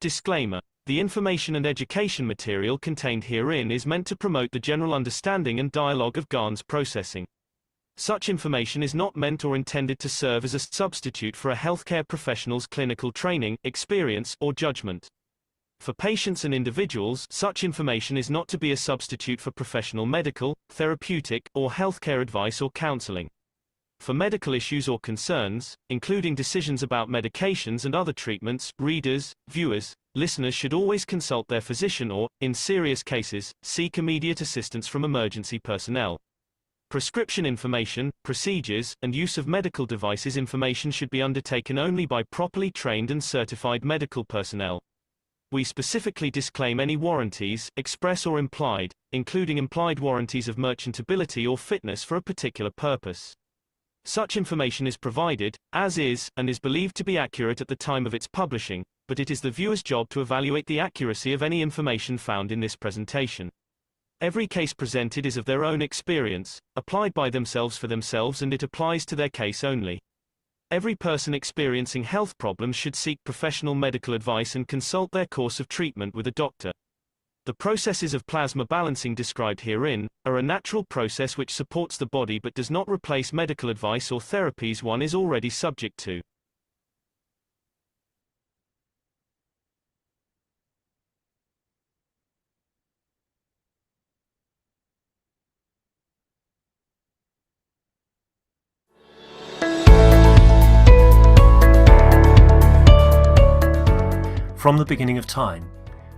Disclaimer: the information and education material contained herein is meant to promote the general understanding and dialogue of GAN's processing. Such information is not meant or intended to serve as a substitute for a healthcare professional's clinical training, experience, or judgment. For patients and individuals, such information is not to be a substitute for professional medical, therapeutic, or healthcare advice or counseling. For medical issues or concerns, including decisions about medications and other treatments, readers, viewers, listeners should always consult their physician or, in serious cases, seek immediate assistance from emergency personnel. Prescription information, procedures, and use of medical devices information should be undertaken only by properly trained and certified medical personnel. We specifically disclaim any warranties, express or implied, including implied warranties of merchantability or fitness for a particular purpose. Such information is provided, as is, and is believed to be accurate at the time of its publishing, but it is the viewer's job to evaluate the accuracy of any information found in this presentation. Every case presented is of their own experience, applied by themselves for themselves, and it applies to their case only. Every person experiencing health problems should seek professional medical advice and consult their course of treatment with a doctor. The processes of plasma balancing described herein are a natural process which supports the body but does not replace medical advice or therapies one is already subject to. From the beginning of time,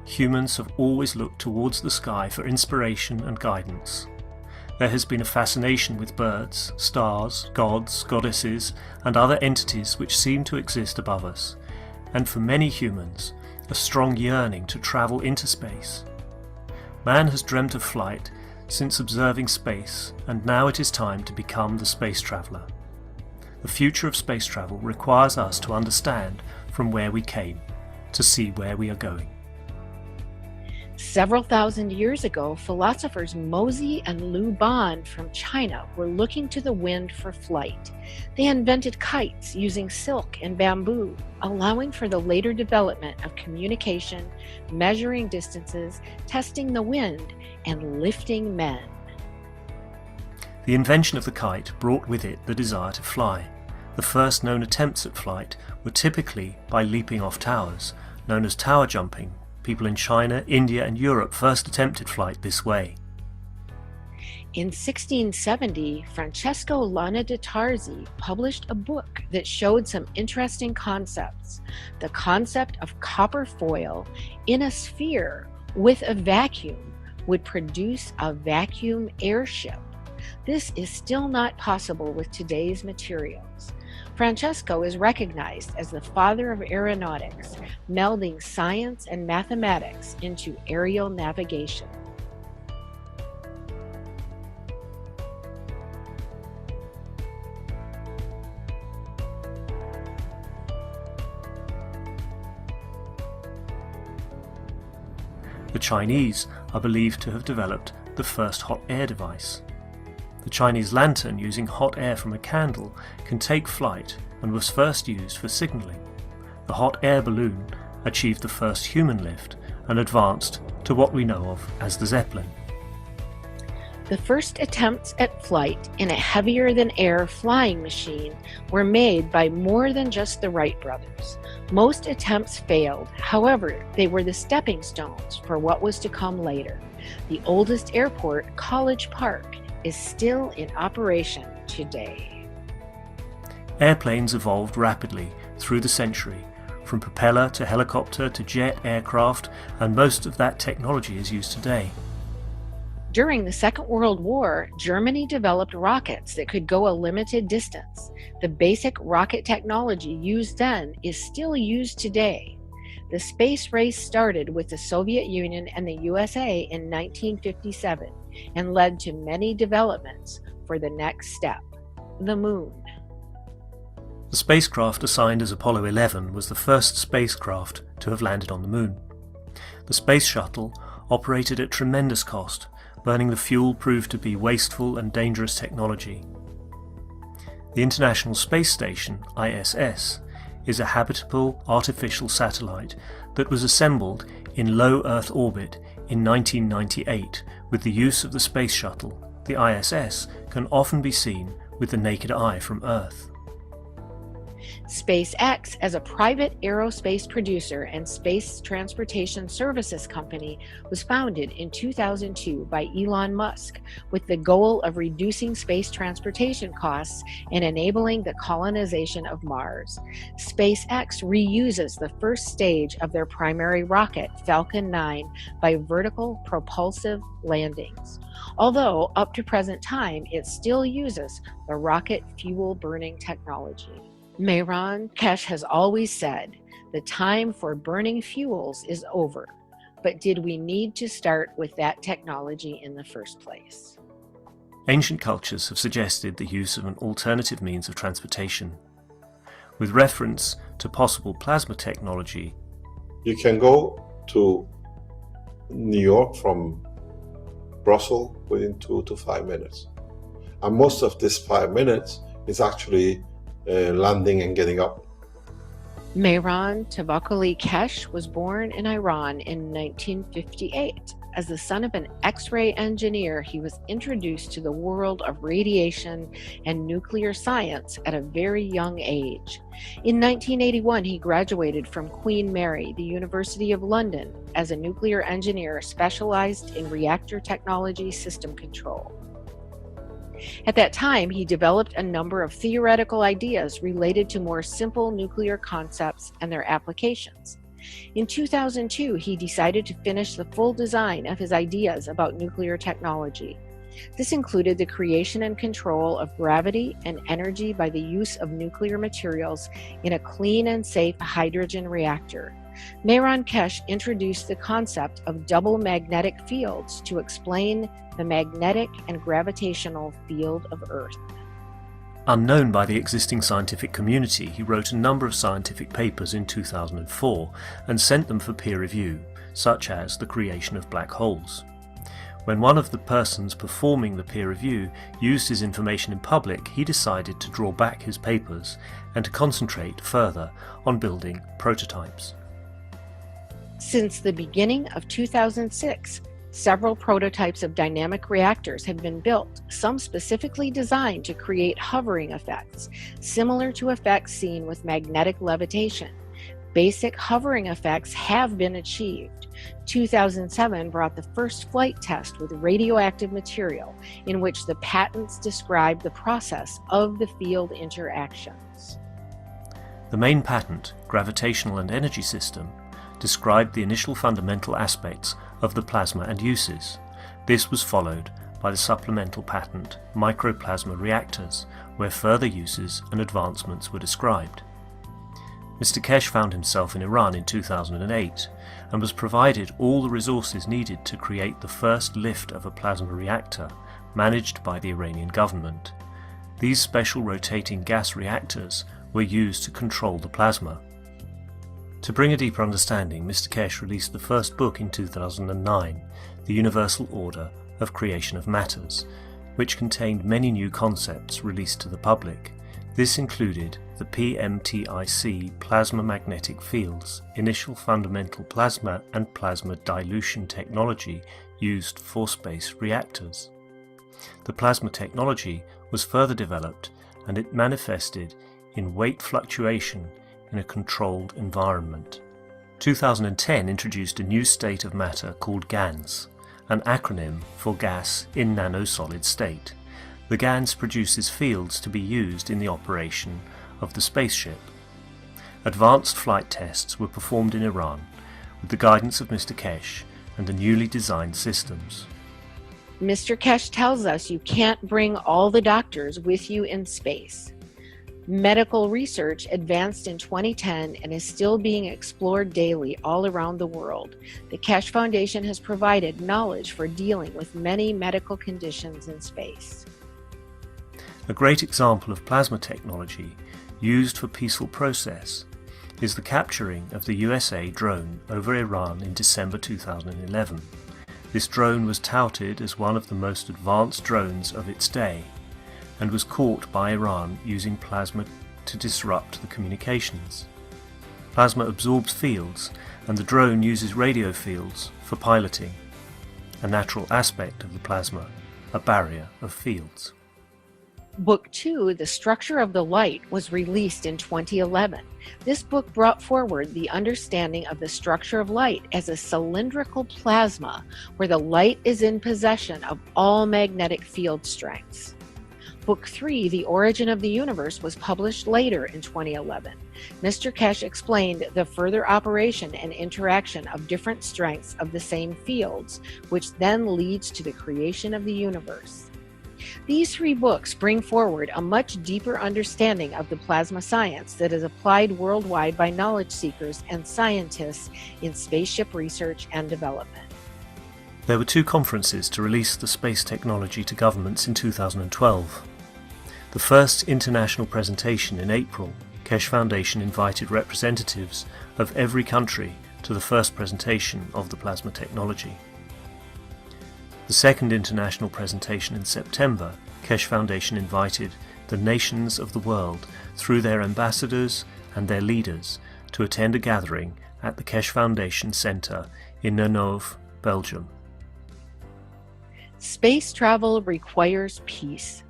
humans have always looked towards the sky for inspiration and guidance. There has been a fascination with birds, stars, gods, goddesses, and other entities which seem to exist above us, and for many humans, a strong yearning to travel into space. Man has dreamt of flight since observing space, and now it is time to become the space traveller. The future of space travel requires us to understand from where we came, to see where we are going. Several thousand years ago, philosophers Mozi and Lu Ban from China were looking to the wind for flight. They invented kites using silk and bamboo, allowing for the later development of communication, measuring distances, testing the wind, and lifting men. The invention of the kite brought with it the desire to fly. The first known attempts at flight were typically by leaping off towers, known as tower jumping. People in China, India, and Europe first attempted flight this way. In 1670, Francesco Lana de Tarzi published a book that showed some interesting concepts. The concept of copper foil in a sphere with a vacuum would produce a vacuum airship. This is still not possible with today's materials. Francesco is recognized as the father of aeronautics, melding science and mathematics into aerial navigation. The Chinese are believed to have developed the first hot air device. The Chinese lantern using hot air from a candle can take flight and was first used for signalling. The hot air balloon achieved the first human lift and advanced to what we know of as the Zeppelin. The first attempts at flight in a heavier-than-air flying machine were made by more than just the Wright brothers. Most attempts failed, however, they were the stepping stones for what was to come later. The oldest airport, College Park, is still in operation today. Airplanes evolved rapidly through the century, from propeller to helicopter to jet aircraft, and most of that technology is used today. During the Second World War, Germany developed rockets that could go a limited distance. The basic rocket technology used then is still used today. The space race started with the Soviet Union and the USA in 1957 and led to many developments for the next step, the moon. The spacecraft assigned as Apollo 11 was the first spacecraft to have landed on the moon. The space shuttle operated at tremendous cost. Burning the fuel proved to be wasteful and dangerous technology. The International Space Station, ISS, is a habitable artificial satellite that was assembled in low Earth orbit in 1998 with the use of the Space Shuttle. The ISS can often be seen with the naked eye from Earth. SpaceX, as a private aerospace producer and space transportation services company, was founded in 2002 by Elon Musk with the goal of reducing space transportation costs and enabling the colonization of Mars. SpaceX reuses the first stage of their primary rocket, Falcon 9, by vertical propulsive landings. Although, up to present time, it still uses the rocket fuel burning technology. Mehran Keshe has always said, the time for burning fuels is over, but did we need to start with that technology in the first place? Ancient cultures have suggested the use of an alternative means of transportation. With reference to possible plasma technology, you can go to New York from Brussels within 2 to 5 minutes. And most of this 5 minutes is actually landing and getting up. Mehran Tavakoli Keshe was born in Iran in 1958. As the son of an X-ray engineer, he was introduced to the world of radiation and nuclear science at a very young age. In 1981, he graduated from Queen Mary, the University of London, as a nuclear engineer specialized in reactor technology system control. At that time, he developed a number of theoretical ideas related to more simple nuclear concepts and their applications. In 2002, he decided to finish the full design of his ideas about nuclear technology. This included the creation and control of gravity and energy by the use of nuclear materials in a clean and safe hydrogen reactor. Mehran Keshe introduced the concept of double magnetic fields to explain the magnetic and gravitational field of Earth. Unknown by the existing scientific community, he wrote a number of scientific papers in 2004 and sent them for peer review, such as the creation of black holes. When one of the persons performing the peer review used his information in public, he decided to draw back his papers and to concentrate further on building prototypes. Since the beginning of 2006, several prototypes of dynamic reactors have been built, some specifically designed to create hovering effects, similar to effects seen with magnetic levitation. Basic hovering effects have been achieved. 2007 brought the first flight test with radioactive material, in which the patents describe the process of the field interactions. The main patent, Gravitational and Energy System, described the initial fundamental aspects of the plasma and uses. This was followed by the supplemental patent, Microplasma Reactors, where further uses and advancements were described. Mr. Keshe found himself in Iran in 2008 and was provided all the resources needed to create the first lift of a plasma reactor managed by the Iranian government. These special rotating gas reactors were used to control the plasma. To bring a deeper understanding, Mr. Keshe released the first book in 2009, The Universal Order of Creation of Matters, which contained many new concepts released to the public. This included the PMTIC plasma magnetic fields, initial fundamental plasma and plasma dilution technology used for space reactors. The plasma technology was further developed and it manifested in weight fluctuation in a controlled environment. 2010 introduced a new state of matter called GANS, an acronym for gas in nanosolid state. The GANS produces fields to be used in the operation of the spaceship. Advanced flight tests were performed in Iran with the guidance of Mr. Keshe and the newly designed systems. Mr. Keshe tells us you can't bring all the doctors with you in space. Medical research advanced in 2010 and is still being explored daily all around the world. The Keshe Foundation has provided knowledge for dealing with many medical conditions in space. A great example of plasma technology used for peaceful process is the capturing of the USA drone over Iran in December 2011. This drone was touted as one of the most advanced drones of its day and was caught by Iran using plasma to disrupt the communications. Plasma absorbs fields, and the drone uses radio fields for piloting, a natural aspect of the plasma, a barrier of fields. Book 2, The Structure of the Light, was released in 2011. This book brought forward the understanding of the structure of light as a cylindrical plasma where the light is in possession of all magnetic field strengths. Book 3, The Origin of the Universe, was published later in 2011. Mr. Keshe explained the further operation and interaction of different strengths of the same fields, which then leads to the creation of the universe. These 3 books bring forward a much deeper understanding of the plasma science that is applied worldwide by knowledge seekers and scientists in spaceship research and development. There were 2 conferences to release the space technology to governments in 2012. The first international presentation in April, Keshe Foundation invited representatives of every country to the first presentation of the plasma technology. The second international presentation in September, Keshe Foundation invited the nations of the world through their ambassadors and their leaders to attend a gathering at the Keshe Foundation Center in Nenove, Belgium. Space travel requires peace.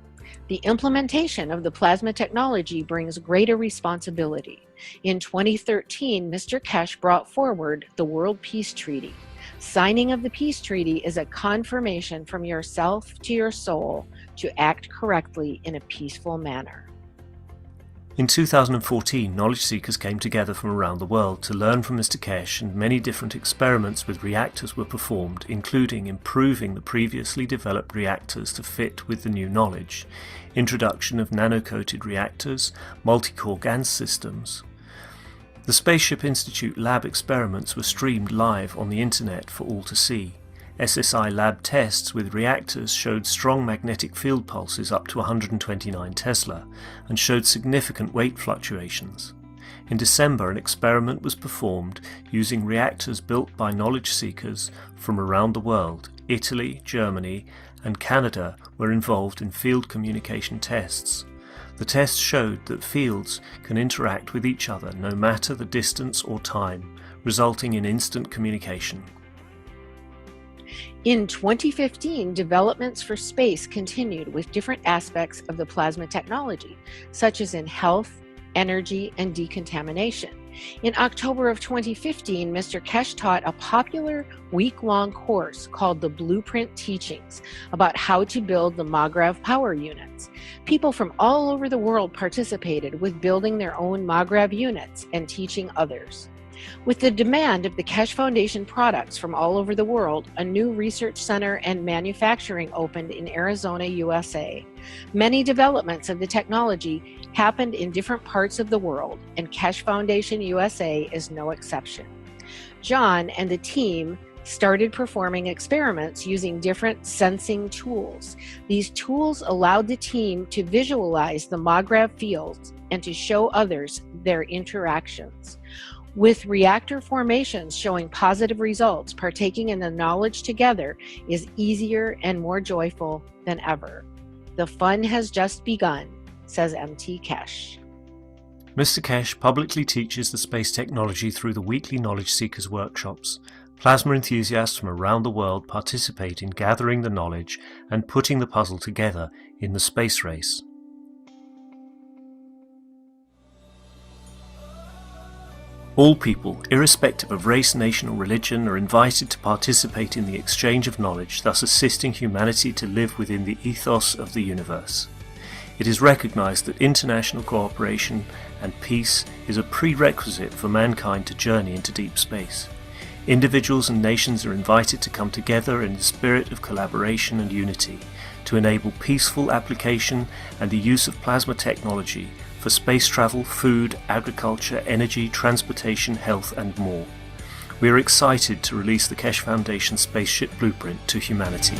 The implementation of the plasma technology brings greater responsibility. In 2013, Mr. Keshe brought forward the World Peace Treaty. Signing of the peace treaty is a confirmation from yourself to your soul to act correctly in a peaceful manner. In 2014, knowledge seekers came together from around the world to learn from Mr. Keshe, and many different experiments with reactors were performed, including improving the previously developed reactors to fit with the new knowledge, introduction of nano-coated reactors, multi-core GaN systems. The Spaceship Institute lab experiments were streamed live on the internet for all to see. SSI lab tests with reactors showed strong magnetic field pulses up to 129 Tesla and showed significant weight fluctuations. In December, an experiment was performed using reactors built by knowledge seekers from around the world. Italy, Germany, and Canada were involved in field communication tests. The tests showed that fields can interact with each other no matter the distance or time, resulting in instant communication. In 2015, developments for space continued with different aspects of the plasma technology, such as in health, energy, and decontamination. In October of 2015, Mr. Keshe taught a popular week-long course called the Blueprint Teachings about how to build the MAGRAV power units. People from all over the world participated with building their own MAGRAV units and teaching others. With the demand of the Keshe Foundation products from all over the world, a new research center and manufacturing opened in Arizona, USA. Many developments of the technology happened in different parts of the world, and Keshe Foundation USA is no exception. John and the team started performing experiments using different sensing tools. These tools allowed the team to visualize the MAGRAV fields and to show others their interactions. With reactor formations showing positive results, partaking in the knowledge together is easier and more joyful than ever. The fun has just begun, says MT Keshe. Mr. Keshe publicly teaches the space technology through the weekly Knowledge Seekers workshops. Plasma enthusiasts from around the world participate in gathering the knowledge and putting the puzzle together in the space race. All people, irrespective of race, nation or religion, are invited to participate in the exchange of knowledge, thus assisting humanity to live within the ethos of the universe. It is recognized that international cooperation and peace is a prerequisite for mankind to journey into deep space. Individuals and nations are invited to come together in the spirit of collaboration and unity to enable peaceful application and the use of plasma technology for space travel, food, agriculture, energy, transportation, health and more. We are excited to release the Keshe Foundation Spaceship Blueprint to humanity.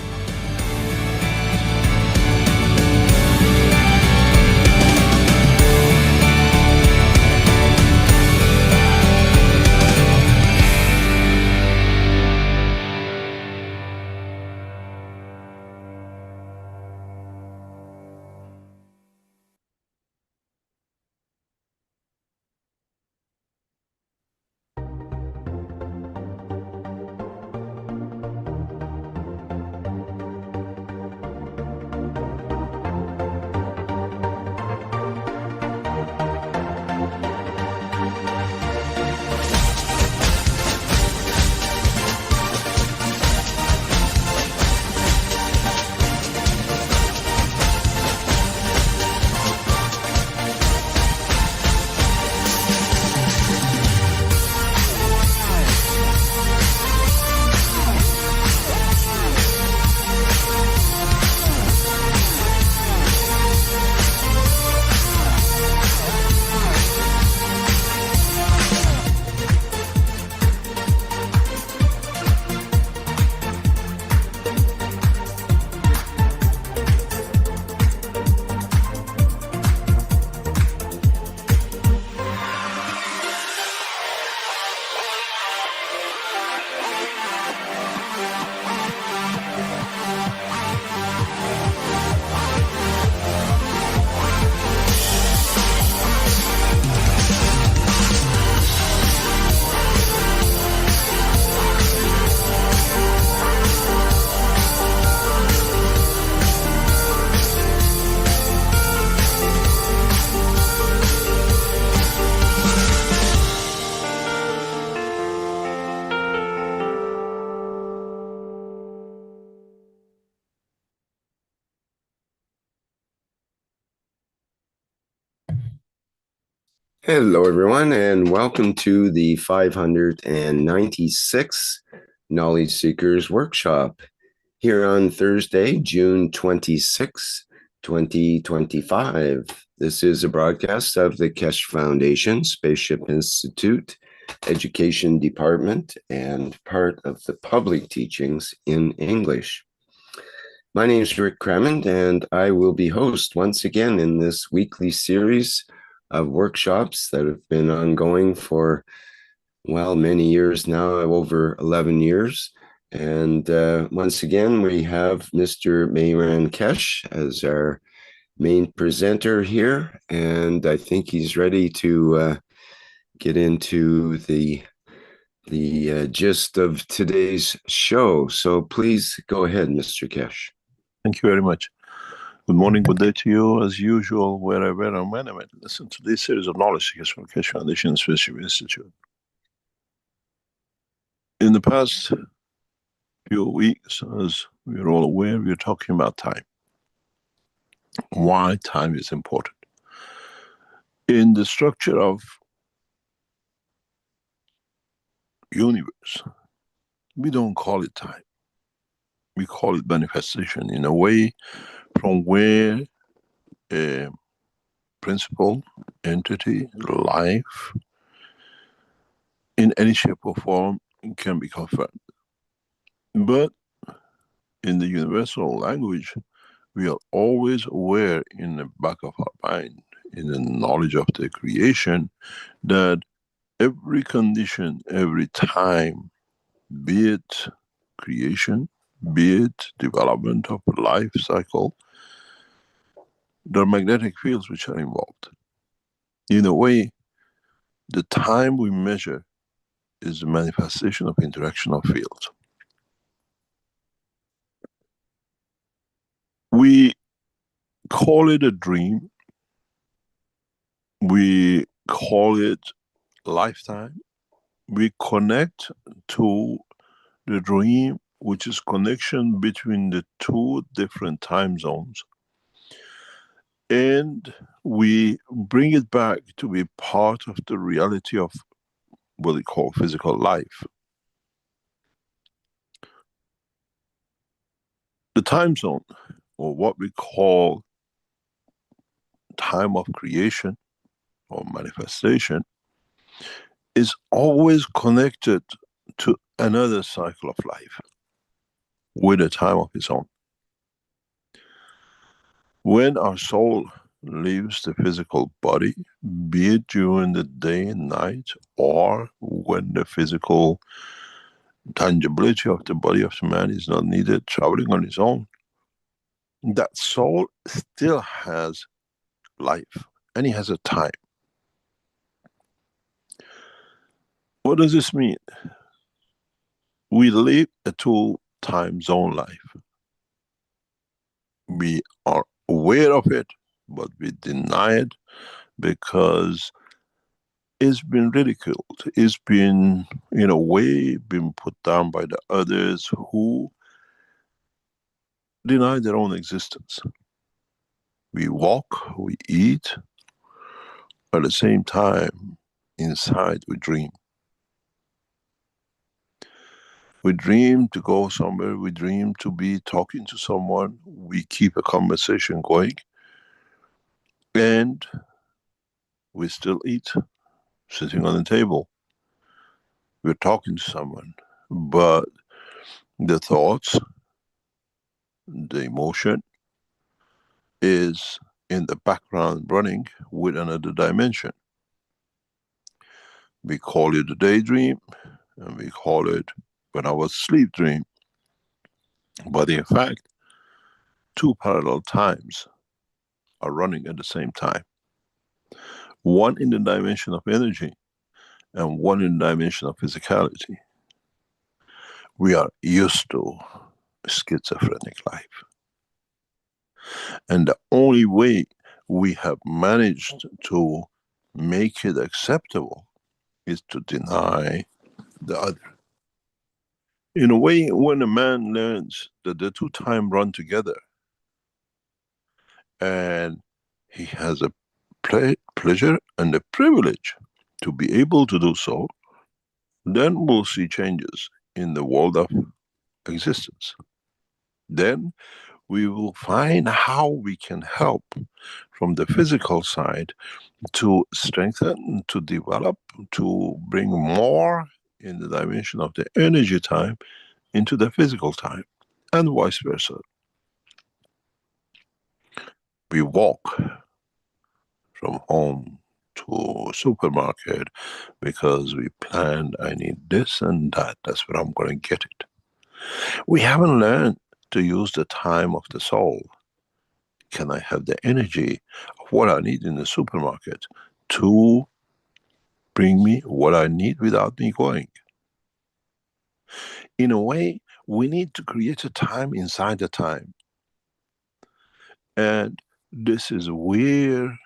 Hello, everyone, and welcome to the 596th Knowledge Seekers Workshop here on Thursday, June 26, 2025. This is a broadcast of the Keshe Foundation, Spaceship Institute, Education Department, and part of the public teachings in English. My name is Rick Crammond, and I will be host once again in this weekly series of workshops that have been ongoing for, well, many years now, over 11 years. And once again, we have Mr. Mehran Keshe as our main presenter here. And I think he's ready to get into the gist of today's show. So please go ahead, Mr. Keshe. Thank you very much. Good morning, good day to you, as usual, wherever and whenever. Listen to this series of knowledge seekers from Keshe Foundation Spaceship Institute. In the past few weeks, as we're all aware, we're talking about time. Why time is important. In the structure of universe, we don't call it time. We call it manifestation, in a way from where a principle, entity, life, in any shape or form can be confirmed. But in the universal language, we are always aware in the back of our mind, in the knowledge of the creation, that every condition, every time, be it creation, be it development of a life cycle, there are magnetic fields which are involved. In a way, the time we measure is the manifestation of interaction of fields. We call it a dream. We call it lifetime. We connect to the dream, which is connection between the two different time zones. And we bring it back to be part of the reality of what we call physical life. The time zone, or what we call time of creation or manifestation, is always connected to another cycle of life with a time of its own. When our soul leaves the physical body, be it during the day and night, or when the physical tangibility of the body of the man is not needed, traveling on its own, that soul still has life, and it has a time. What does this mean? We live a two-time zone life. We are aware of it, but we deny it because it's been ridiculed. It's been, in a way, been put down by the others who deny their own existence. We walk, we eat, at the same time, inside we dream. We dream to go somewhere, we dream to be talking to someone, we keep a conversation going, and we still eat, sitting on the table. We're talking to someone, but the thoughts, the emotion is in the background running with another dimension. We call it a daydream, and we call it when I was sleep dream. But in fact, two parallel times are running at the same time. One in the dimension of energy and one in the dimension of physicality. We are used to schizophrenic life. And the only way we have managed to make it acceptable is to deny the other. In a way, when a man learns that the two time run together and he has a pleasure and a privilege to be able to do so, then we'll see changes in the world of existence. Then we will find how we can help from the physical side to strengthen, to develop, to bring more in the dimension of the energy time into the physical time, and vice versa. We walk from home to supermarket because we planned, I need this and that, that's where I'm going to get it. We haven't learned to use the time of the soul. Can I have the energy of what I need in the supermarket to bring me what I need without me going? In a way, we need to create a time inside the time. And this is where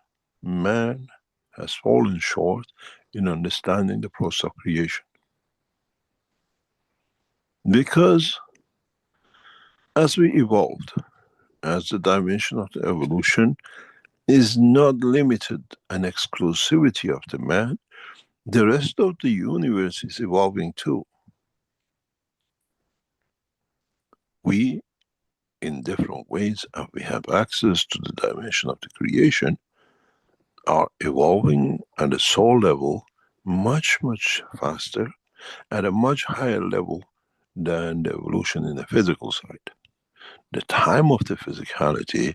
man has fallen short in understanding the process of creation. Because as we evolved, as the dimension of the evolution is not limited and exclusivity of the man, the rest of the universe is evolving too. We, in different ways, and we have access to the dimension of the creation, are evolving at a soul level much, much faster, at a much higher level than the evolution in the physical side. The time of the physicality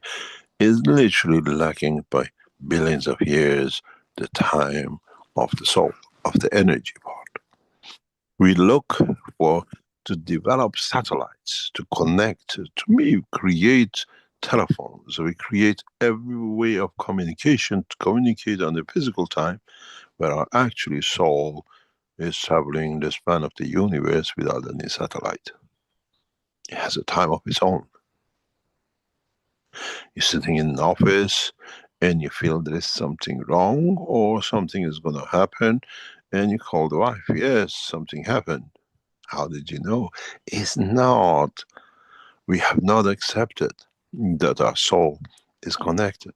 is literally lacking by billions of years the time of the soul, of the energy part. We look for to develop satellites, to connect, to create telephones. We create every way of communication to communicate on the physical time, where our actually soul is traveling the span of the universe without any satellite. It has a time of its own. You're sitting in an office and you feel there is something wrong or something is going to happen, and you call the wife. Yes, something happened. How did you know? It's not. We have not accepted that our soul is connected.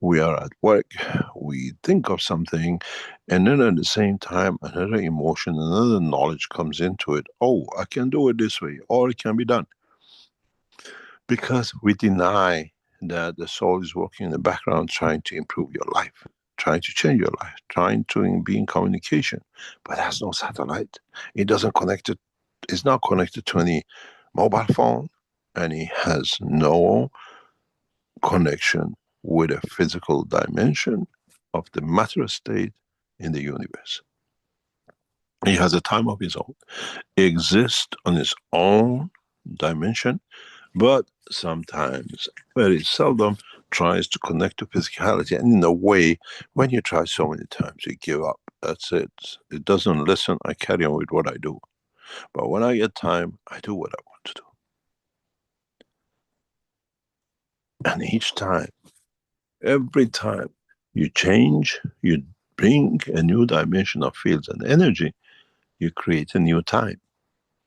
We are at work, we think of something, and then at the same time, another emotion, another knowledge comes into it. Oh, I can do it this way, or it can be done. Because we deny that the soul is working in the background trying to improve your life, trying to change your life, trying to be in communication, but has no satellite. It doesn't connect it, it's not connected to any mobile phone, and it has no connection with a physical dimension of the matter state in the universe. It has a time of its own. It exists on its own dimension, but sometimes, very seldom, tries to connect to physicality. And in a way, when you try so many times, you give up. That's it. It doesn't listen. I carry on with what I do. But when I get time, I do what I want to do. And each time, every time you change, you bring a new dimension of fields and energy, you create a new time.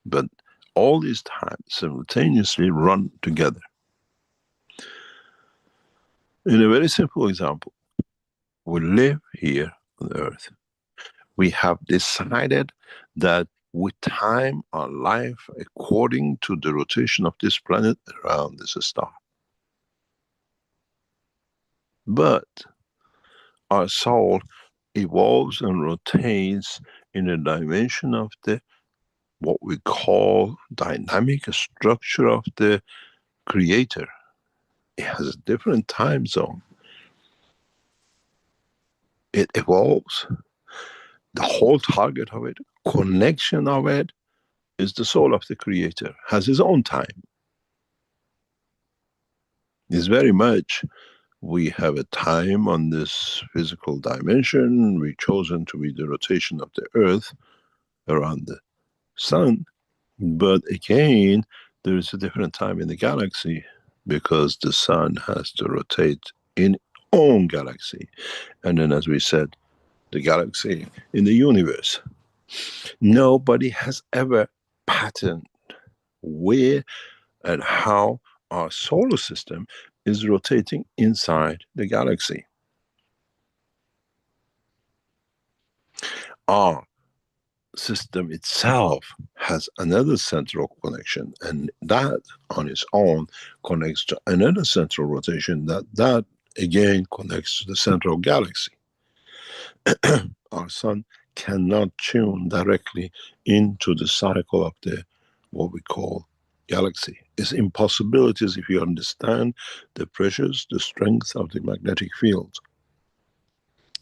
But all these times simultaneously run together. In a very simple example, we live here on Earth. We have decided that we time our life according to the rotation of this planet around this star. But our soul evolves and rotates in a dimension of the what we call dynamic structure of the creator. It has a different time zone. It evolves. The whole target of it, connection of it, is the soul of the creator, has his own time. It's very much we have a time on this physical dimension. We've chosen to be the rotation of the Earth around the Sun. But again, there is a different time in the galaxy because the Sun has to rotate in its own galaxy. And then, as we said, the galaxy in the universe. Nobody has ever patterned where and how our solar system is rotating inside the galaxy. Our system itself has another central connection, and that on its own connects to another central rotation that again connects to the central galaxy. Our sun cannot tune directly into the cycle of the what we call galaxy. It's impossibilities if you understand the pressures, the strength of the magnetic field.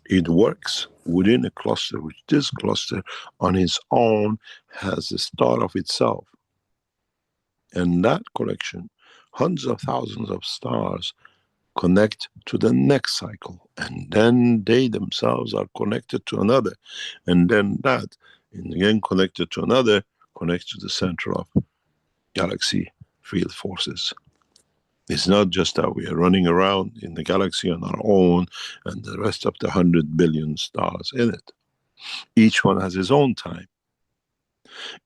It works within a cluster, which this cluster on its own has a star of itself. And that collection, hundreds of thousands of stars, connect to the next cycle. And then they themselves are connected to another. And then that, and again connected to another, connects to the center of galaxy field forces. It's not just that we are running around in the galaxy on our own and the rest of the 100 billion stars in it. Each one has its own time.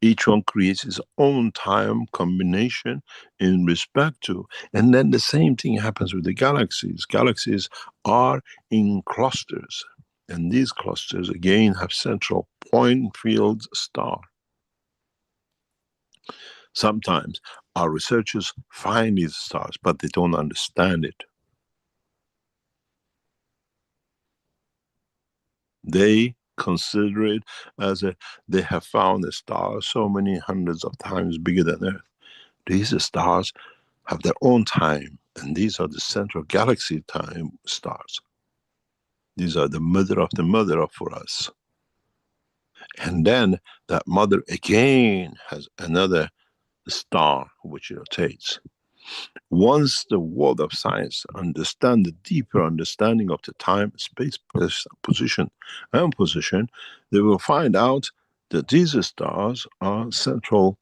Each one creates its own time combination in respect to. And then the same thing happens with the galaxies. Galaxies are in clusters. And these clusters again have central point field star. Sometimes our researchers find these stars, but they don't understand it. They consider it as they have found a star so many hundreds of times bigger than Earth. These stars have their own time, and these are the central galaxy time stars. These are the mother of the mother for us. And then that mother again has another star which rotates. Once the world of science understand the deeper understanding of the time, space, position, and position, they will find out that these stars are central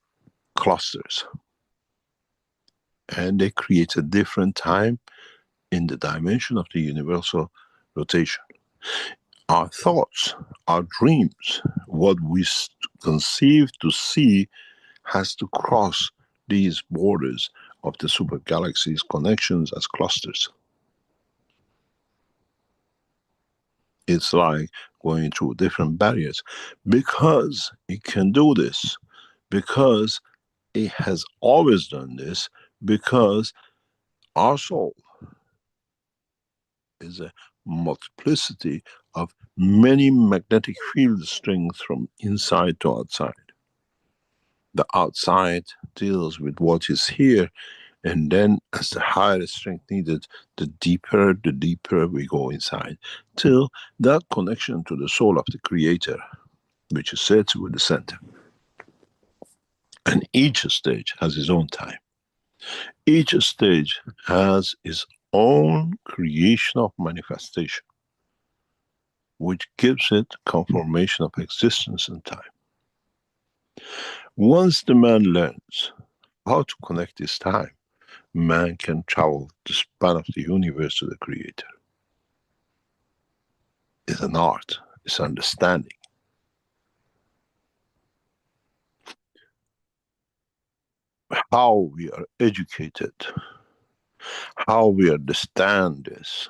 clusters. And they create a different time in the dimension of the universal rotation. Our thoughts, our dreams, what we conceive to see has to cross these borders of the super galaxies connections as clusters. It's like going through different barriers because it can do this, because it has always done this, because our soul is a multiplicity of many magnetic field strengths from inside to outside. The outside deals with what is here, and then as the higher strength needed, the deeper we go inside, till that connection to the soul of the creator, which is said with the center. And each stage has its own time. Each stage has its own creation of manifestation, which gives it conformation of existence and time. Once the man learns how to connect his time, man can travel the span of the universe to the creator. It's an art, it's understanding. How we are educated, how we understand this,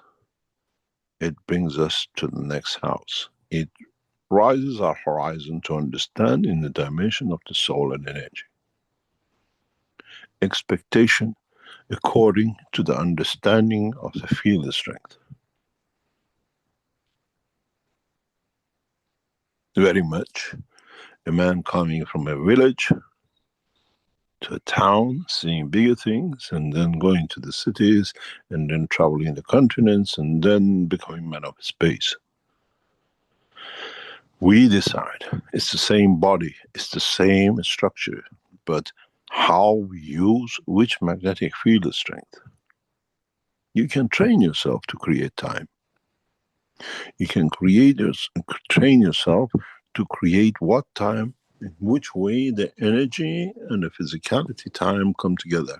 it brings us to the next house. It rises our horizon to understand in the dimension of the soul and energy. Expectation according to the understanding of the field strength. Very much a man coming from a village to a town, seeing bigger things, and then going to the cities, and then traveling the continents, and then becoming man of space. We decide. It's the same body, it's the same structure, but how we use which magnetic field strength. You can train yourself to create time. You can train yourself to create what time, in which way the energy and the physicality time come together,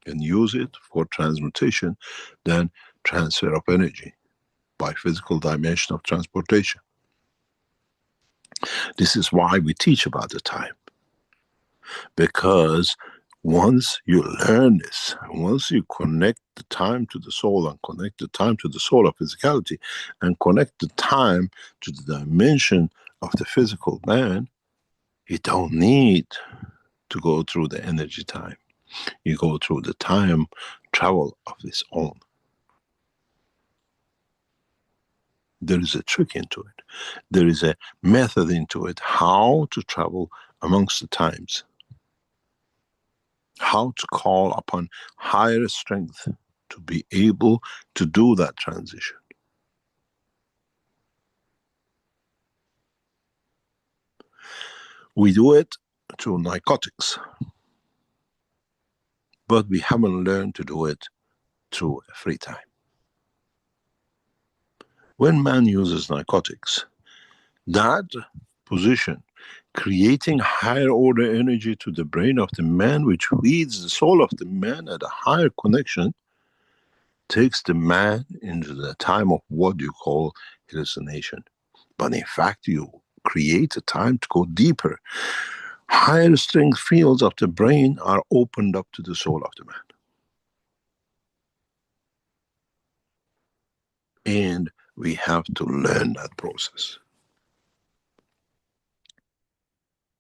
and use it for transmutation, then transfer of energy by physical dimension of transportation. This is why we teach about the time. Because once you learn this, once you connect the time to the soul and connect the time to the soul of physicality and connect the time to the dimension of the physical man, you don't need to go through the energy time. You go through the time travel of its own. There is a trick into it. There is a method into it, how to travel amongst the times. How to call upon higher strength to be able to do that transition. We do it through narcotics, but we haven't learned to do it through free time. When man uses narcotics, that position, creating higher order energy to the brain of the man, which feeds the soul of the man at a higher connection, takes the man into the time of what you call hallucination. But in fact, you create a time to go deeper. Higher strength fields of the brain are opened up to the soul of the man. And we have to learn that process.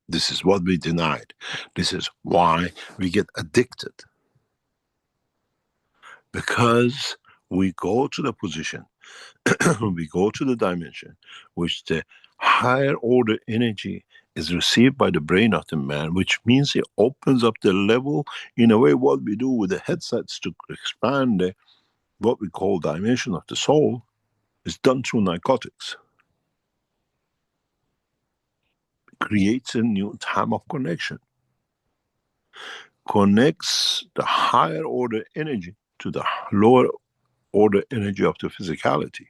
This is what we denied. This is why we get addicted. Because we go to the position, we go to the dimension, which the higher order energy is received by the brain of the man, which means it opens up the level. In a way, what we do with the headsets to expand the, what we call dimension of the soul, is done through narcotics. It creates a new time of connection. Connects the higher order energy to the lower order energy of the physicality.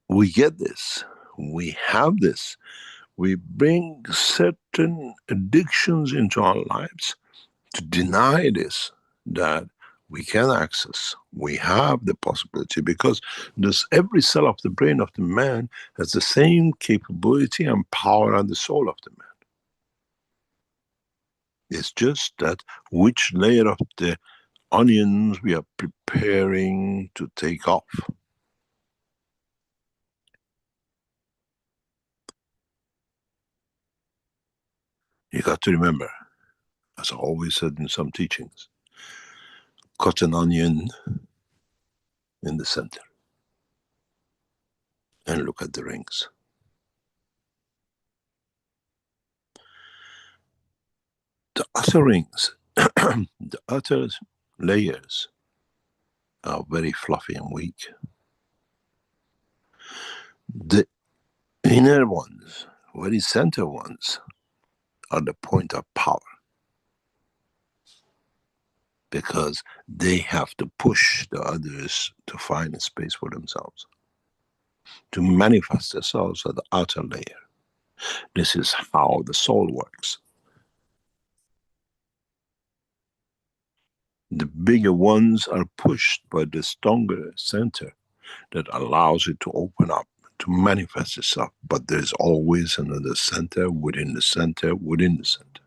We get this. We have this. We bring certain addictions into our lives to deny this, that we can access. We have the possibility, because every cell of the brain of the man has the same capability and power as the soul of the man. It's just that which layer of the onions we are preparing to take off. You got to remember, as I always said in some teachings, cut an onion in the center and look at the rings. The outer rings, the outer layers are very fluffy and weak. The inner ones, very center ones, are the point of power, because they have to push the others to find a space for themselves, to manifest themselves at the outer layer. This is how the soul works. The bigger ones are pushed by the stronger center that allows it to open up, to manifest itself. But there's always another center within the center within the center.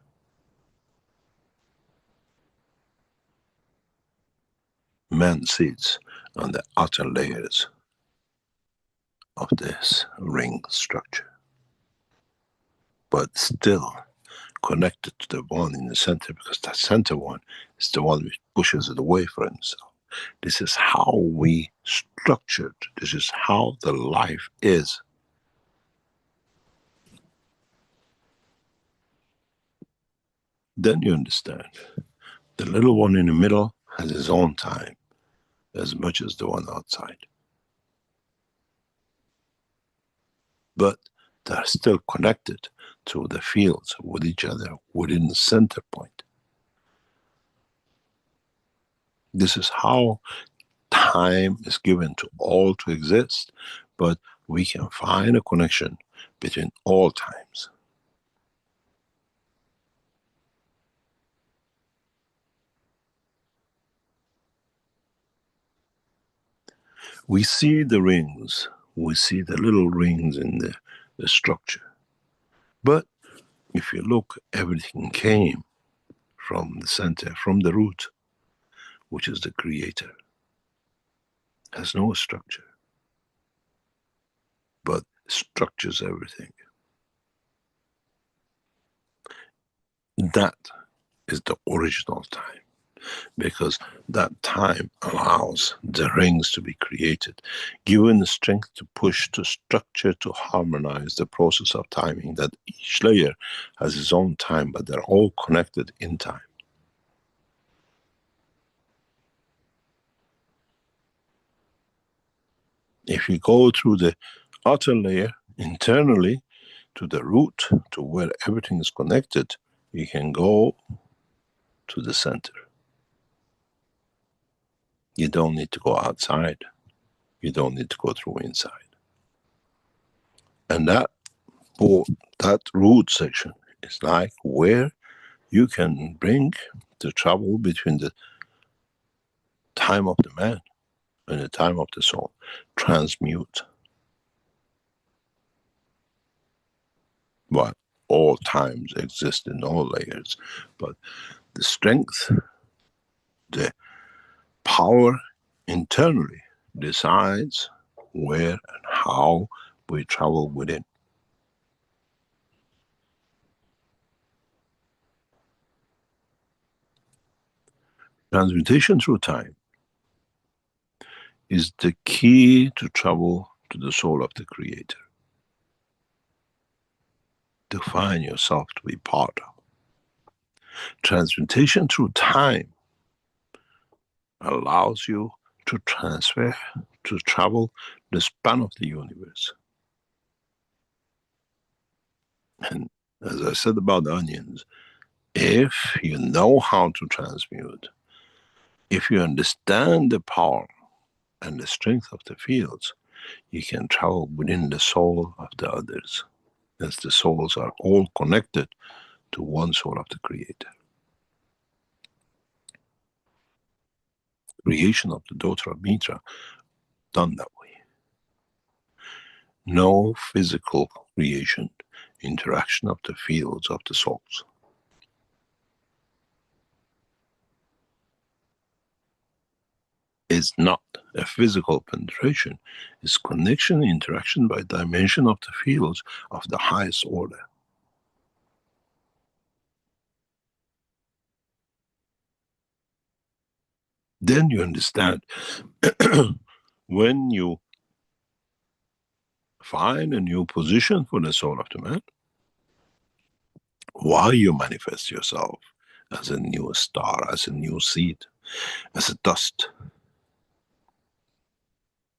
Man sits on the outer layers of this ring structure, but still connected to the one in the center, because that center one is the one which pushes it away from himself. This is how we structured. This is how the life is. Then you understand. The little one in the middle has his own time, as much as the one outside. But they're still connected to the fields with each other within the center point. This is how time is given to all to exist, but we can find a connection between all times. We see the rings, we see the little rings in the structure. But if you look, everything came from the center, from the root, which is the creator. Has no structure, but structures everything. That is the original time, because that time allows the rings to be created, given the strength to push to structure to harmonize the process of timing, that each layer has its own time, but they're all connected in time. If you go through the outer layer internally to the root, to where everything is connected, you can go to the center. You don't need to go outside. You don't need to go through inside. And that root section is like where you can bring the trouble between the time of the man and the time of the soul. Transmute. But all times exist in all layers. But the strength, the power internally decides where and how we travel within. Transmutation through time is the key to travel to the soul of the creator. To find yourself to be part of. Transmutation through time allows you to transfer, to travel the span of the universe. And as I said about the onions, if you know how to transmute, if you understand the power and the strength of the fields, you can travel within the soul of the others, as the souls are all connected to one soul of the creator. Creation of the daughter of Mitra, done that way. No physical creation, interaction of the fields of the souls. It's not a physical penetration, it's connection, interaction by dimension of the fields of the highest order. Then you understand when you find a new position for the soul of the man, why you manifest yourself as a new star, as a new seed, as a dust.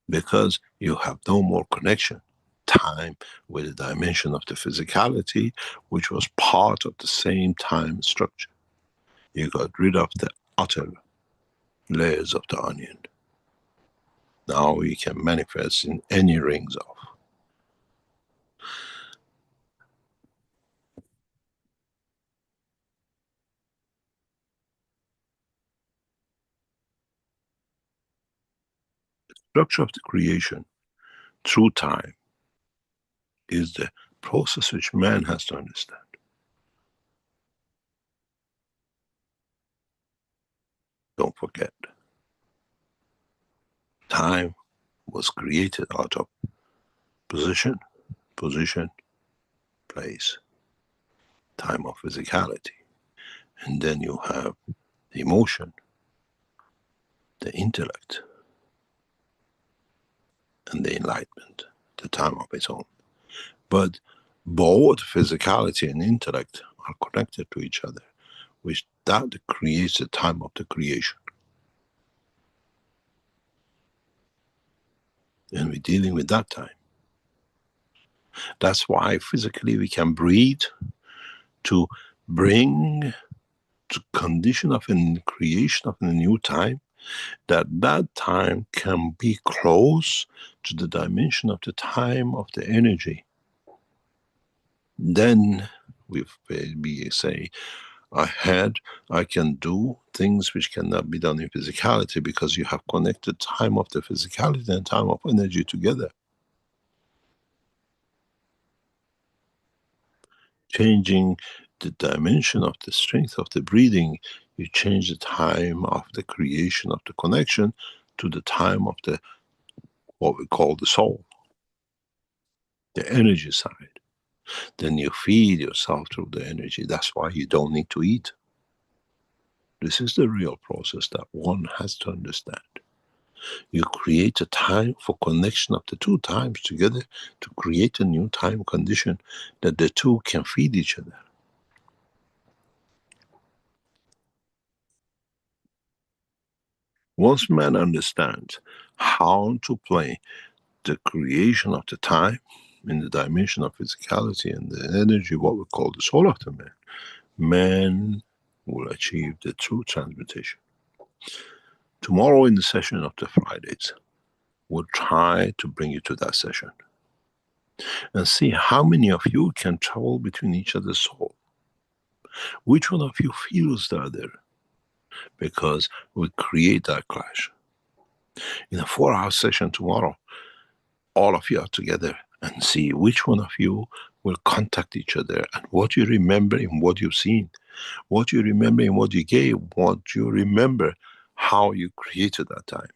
Because you have no more connection, time, with the dimension of the physicality, which was part of the same time structure. You got rid of the outer layers of the onion. Now you can manifest in any rings of. The structure of the creation through time is the process which man has to understand. Don't forget, time was created out of position, place, time of physicality. And then you have the emotion, the intellect, and the enlightenment, the time of its own. But both physicality and intellect are connected to each other, which that creates the time of the creation. And we're dealing with that time. That's why physically we can breathe to bring to condition of a creation of a new time, that time can be close to the dimension of the time of the energy. Then we say, I can do things which cannot be done in physicality, because you have connected time of the physicality and time of energy together. Changing the dimension of the strength of the breathing, you change the time of the creation of the connection to the time of the, what we call the soul, the energy side. Then you feed yourself through the energy. That's why you don't need to eat. This is the real process that one has to understand. You create a time for connection of the two times together to create a new time condition that the two can feed each other. Once man understands how to play the creation of the time in the dimension of physicality and the energy, what we call the soul of the man, man will achieve the true transmutation. Tomorrow in the session of the Fridays, we'll try to bring you to that session and see how many of you can travel between each other's soul. Which one of you feels the other? Because we create that clash. In a 4-hour session tomorrow, all of you are together and see which one of you will contact each other, and what you remember in what you've seen, what you remember in what you gave, what you remember how you created that time.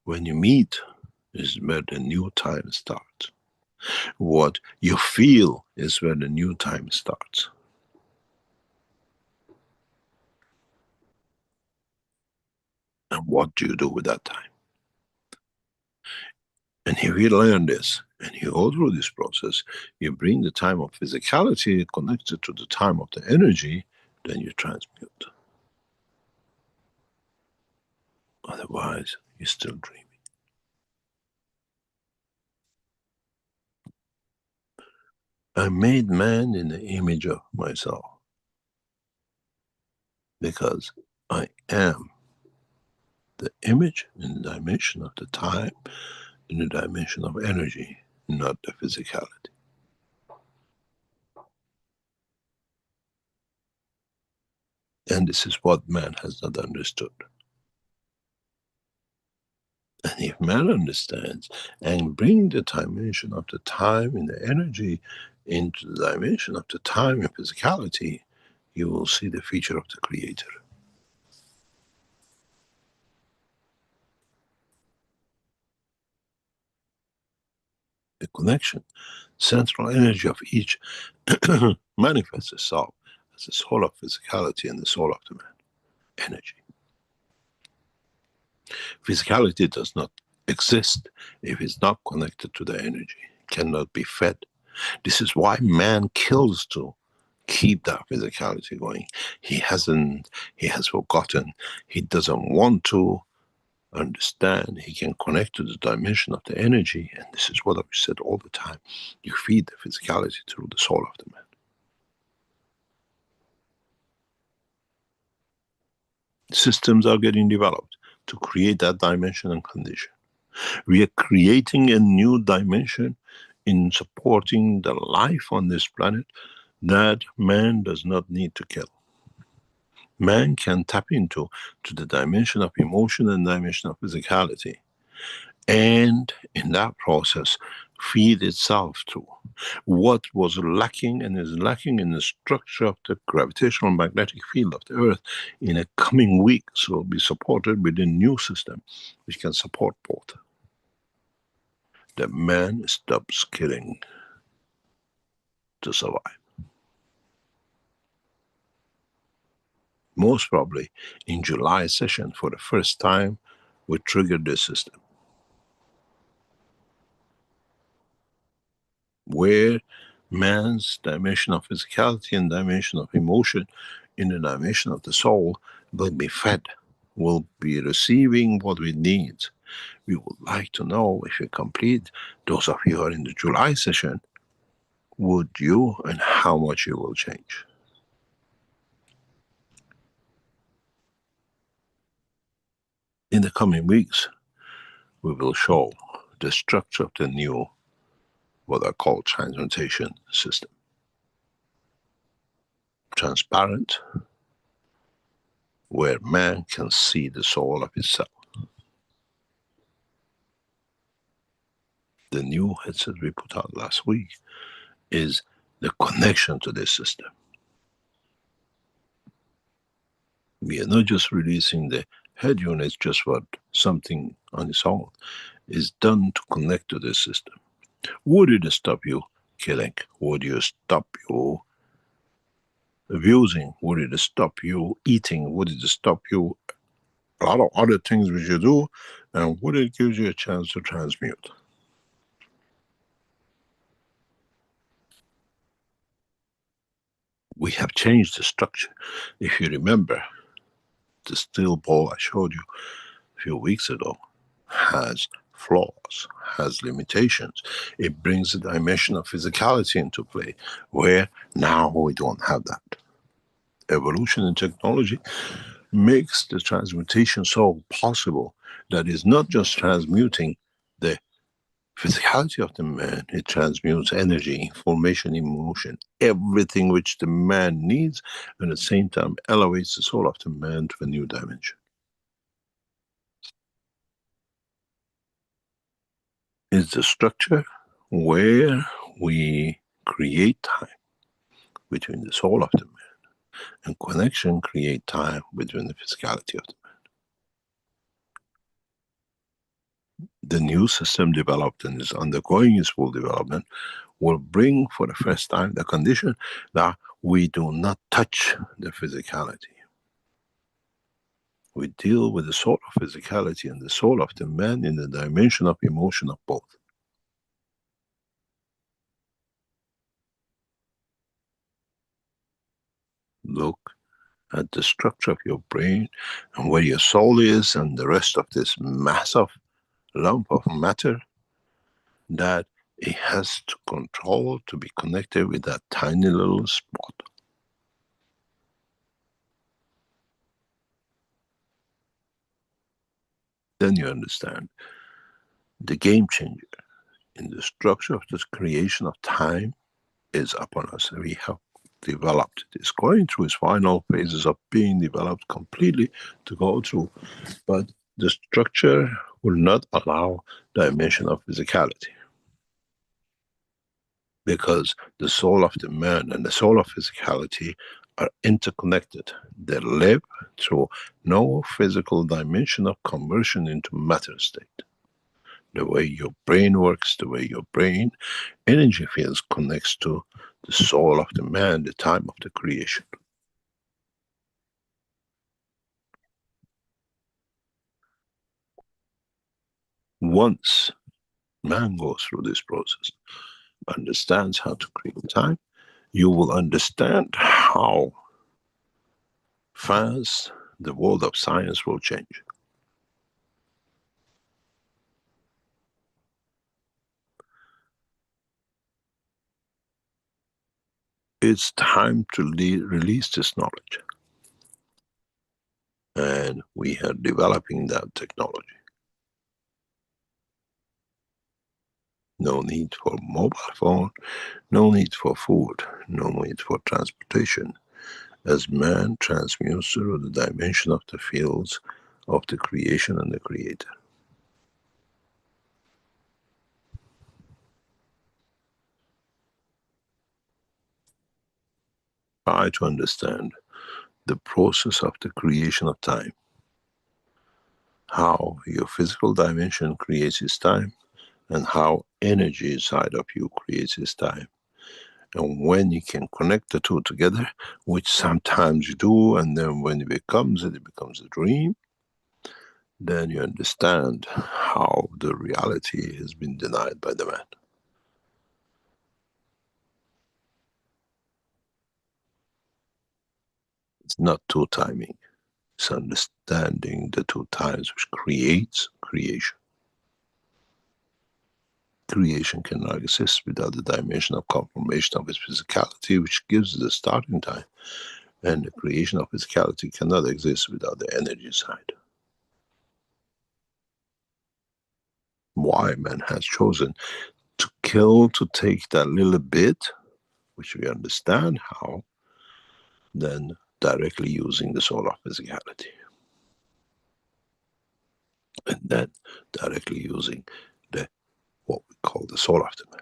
When you meet is where the new time starts. What you feel is where the new time starts. And what do you do with that time? And if you learn this, and you go through this process, you bring the time of physicality connected to the time of the energy, then you transmute. Otherwise, you're still dreaming. I made man in the image of myself, because I am the image in the dimension of the time, in the dimension of energy, not the physicality. And this is what man has not understood. And if man understands and bring the dimension of the time in the energy into the dimension of the time in physicality, you will see the feature of the Creator. The connection, central energy of each manifests itself as the soul of physicality and the soul of the man, energy. Physicality does not exist if it's not connected to the energy, cannot be fed. This is why man kills to keep that physicality going. He has forgotten, he doesn't want to understand. He can connect to the dimension of the energy, and this is what I've said all the time. You feed the physicality through the soul of the man. Systems are getting developed to create that dimension and condition. We are creating a new dimension in supporting the life on this planet that man does not need to kill. Man can tap into the dimension of emotion and dimension of physicality, and in that process feed itself to what was lacking and is lacking in the structure of the gravitational magnetic field of the earth. In a coming weeks will be supported with a new system which can support both. The man stops killing to survive. Most probably in July session, for the first time, we triggered this system, where man's dimension of physicality and dimension of emotion in the dimension of the soul will be fed, will be receiving what we need. We would like to know, if you complete, those of you who are in the July session, would you and how much you will change. In the coming weeks, we will show the structure of the new, what I call transmutation system. Transparent, where man can see the soul of itself. The new headset we put out last week is the connection to this system. We are not just releasing the head units just for something on its own. It's done to connect to this system. Would it stop you killing? Would it stop you abusing? Would it stop you eating? Would it stop you a lot of other things which you do? And would it give you a chance to transmute? We have changed the structure. If you remember, the steel ball I showed you a few weeks ago has flaws, has limitations. It brings a dimension of physicality into play, where now we don't have that. Evolution in technology makes the transmutation so possible that it's not just transmuting the physicality of the man, it transmutes energy, information, emotion, everything which the man needs, and at the same time elevates the soul of the man to a new dimension. It's the structure where we create time between the soul of the man, and connection create time between the physicality of the man. The new system developed and is undergoing its full development will bring for the first time the condition that we do not touch the physicality. We deal with the soul of physicality and the soul of the man in the dimension of emotion of both. Look at the structure of your brain and where your soul is and the rest of this massive lump of matter that it has to control to be connected with that tiny little spot. Then you understand the game changer in the structure of this creation of time is upon us. We have developed it. It's going through its final phases of being developed completely to go through, but the structure will not allow dimension of physicality, because the soul of the man and the soul of physicality are interconnected. They live through no physical dimension of conversion into matter state. The way your brain works, the way your brain energy fields connects to the soul of the man, the time of the creation. Once man goes through this process, understands how to create time, you will understand how fast the world of science will change. It's time to release this knowledge. And we are developing that technology. No need for mobile phone, no need for food, no need for transportation, as man transmutes through the dimension of the fields of the creation and the creator. Try to understand the process of the creation of time, how your physical dimension creates its time, and how energy inside of you creates its time. And when you can connect the two together, which sometimes you do, and then when it becomes a dream, then you understand how the reality has been denied by the man. It's not two timing. It's understanding the two times which creates creation. Creation cannot exist without the dimension of confirmation of its physicality, which gives the starting time. And the creation of physicality cannot exist without the energy side. why man has chosen to kill, to take that little bit, which we understand how, then directly using the soul of physicality. And then directly using the what we call the soul of the man.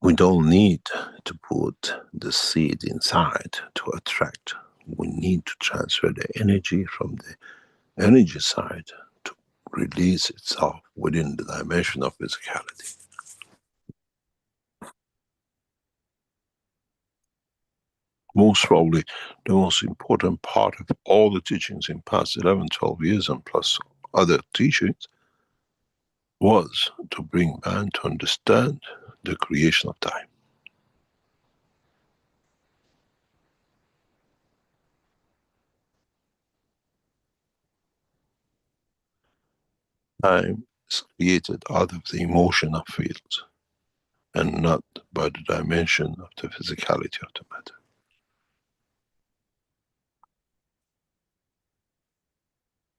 We don't need to put the seed inside to attract. We need to transfer the energy from the energy side to release itself within the dimension of physicality. Most probably the most important part of all the teachings in past 11, 12 years and plus other teachings was to bring man to understand the creation of time. Time is created out of the emotion of fields and not by the dimension of the physicality of the matter.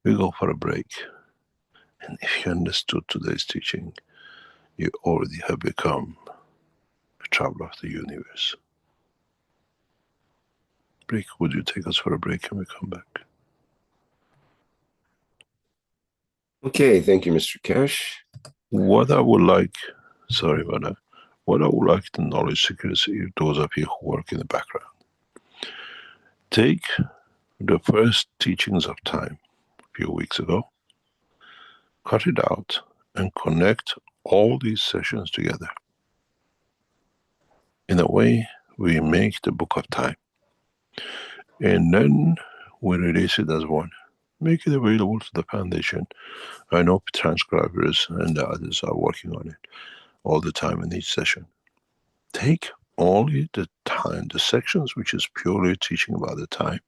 We go for a break. And if you understood today's teaching, you already have become a traveler of the universe. Break, would you take us for a break and we come back? Okay, thank you, Mr. Keshe. What I would like, sorry about that, what I would like the knowledge seekers, those of you who work in the background, take the first teachings of time a few weeks ago, cut it out, and connect all these sessions together. In a way, we make the book of time. And then we release it as one. Make it available to the foundation. I know transcribers and the others are working on it all the time in each session. Take only the time, the sections which is purely teaching about the time,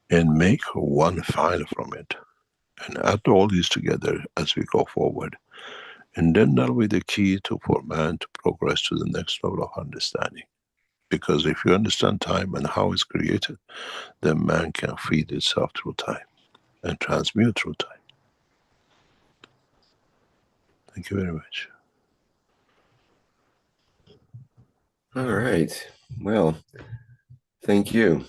and make one file from it. And add all these together as we go forward. And then that'll be the key for man to progress to the next level of understanding. Because if you understand time and how it's created, then man can feed itself through time and transmute through time. Thank you very much. All right. Well, thank you.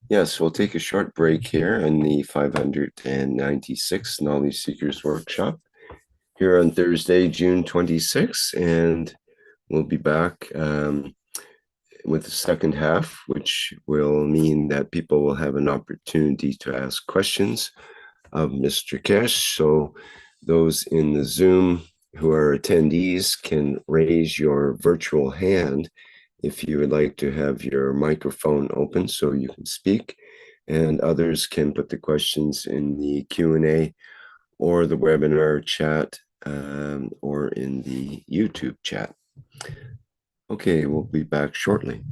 Yes, we'll take a short break here in the 596 Knowledge Seekers Workshop here on Thursday, June 26th, and we'll be back with the second half, which will mean that people will have an opportunity to ask questions of Mr. Keshe. So those in the Zoom who are attendees can raise your virtual hand if you would like to have your microphone open so you can speak, and others can put the questions in the Q&A or the webinar chat or in the YouTube chat. Okay, we'll be back shortly.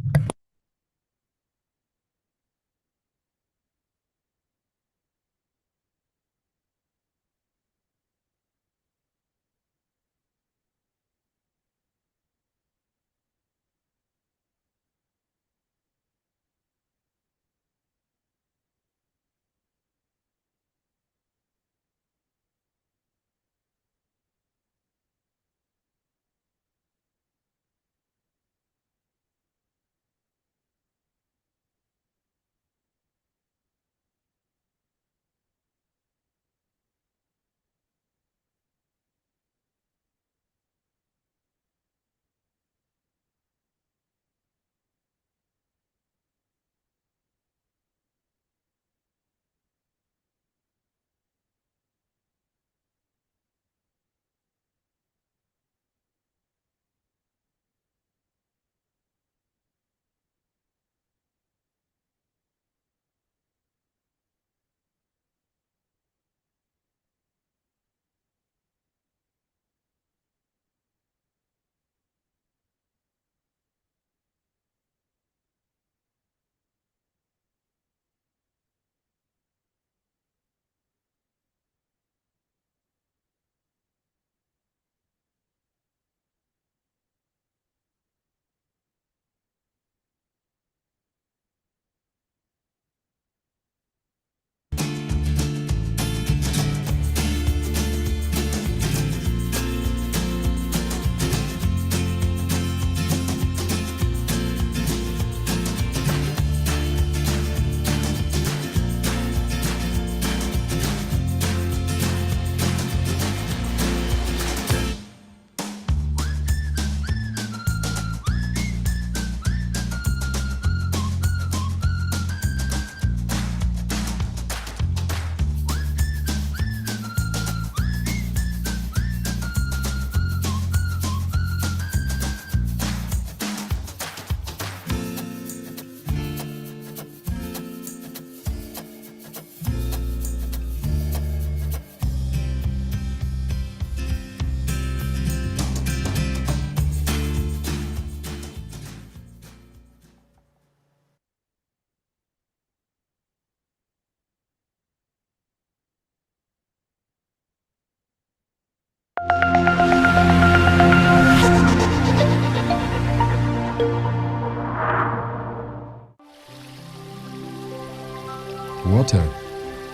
Water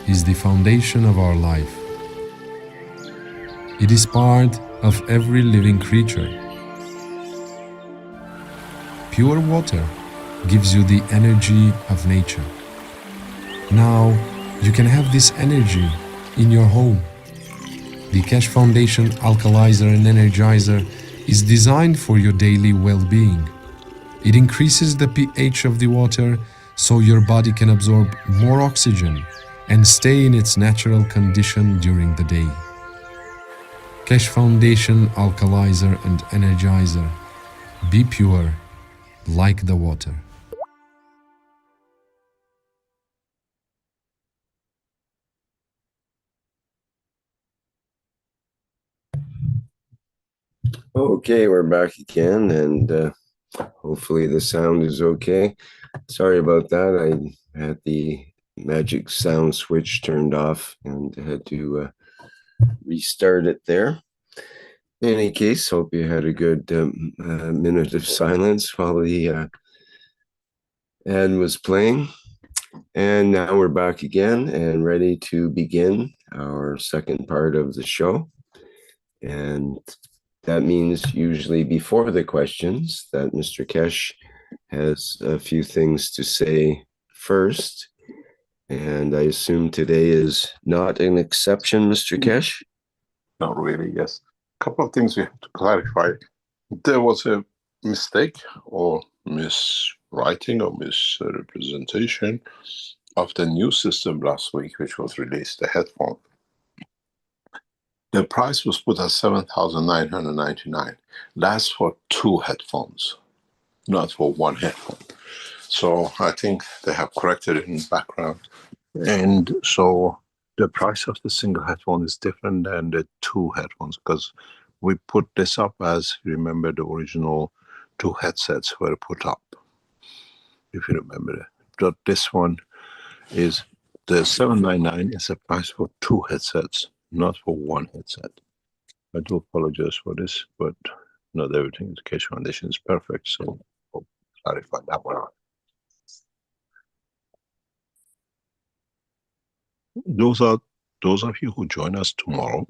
is the foundation of our life. It is part of every living creature. Pure water gives you the energy of nature. Now, you can have this energy in your home. The Keshe Foundation Alkalizer and Energizer is designed for your daily well-being. It increases the pH of the water so your body can absorb more oxygen and stay in its natural condition during the day. Keshe Foundation Alkalizer and Energizer. Be pure like the water. Okay, we're back again, and hopefully the sound is okay. Sorry about that. I had the magic sound switch turned off and had to restart it there. In any case, hope you had a good minute of silence while the ad was playing. And now we're back again and ready to begin our second part of the show. And that means usually before the questions that Mr. Keshe has a few things to say first. And I assume today is not an exception, Mr. Keshe? Not really, yes. A couple of things we have to clarify. There was a mistake or miswriting or misrepresentation of the new system last week, which was released, the headphone. The price was put at $7,999. That's for 2 headphones, not for 1 headphone. So I think they have corrected it in the background. And so the price of the single headphone is different than the 2 headphones, because we put this up as, remember, the original 2 headsets were put up, if you remember it. But this one is, the $799 is the price for 2 headsets, not for 1 headset. I do apologize for this, but not everything in the Keshe Foundation is perfect, so I'll clarify that one out. Those of you who join us tomorrow,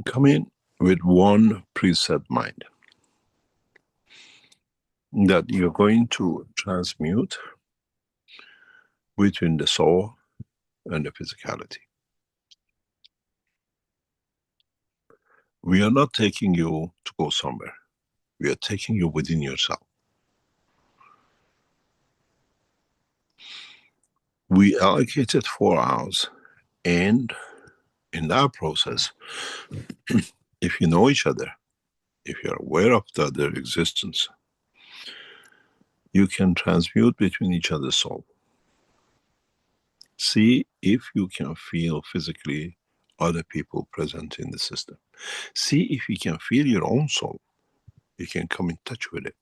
come in with one preset mind, that you're going to transmute between the soul and the physicality. We are not taking you to go somewhere. We are taking you within yourself. We allocated 4 hours, and in that process, if you know each other, if you're aware of the other existence, you can transmute between each other's soul. See if you can feel physically other people present in the system. See if you can feel your own soul. You can come in touch with it.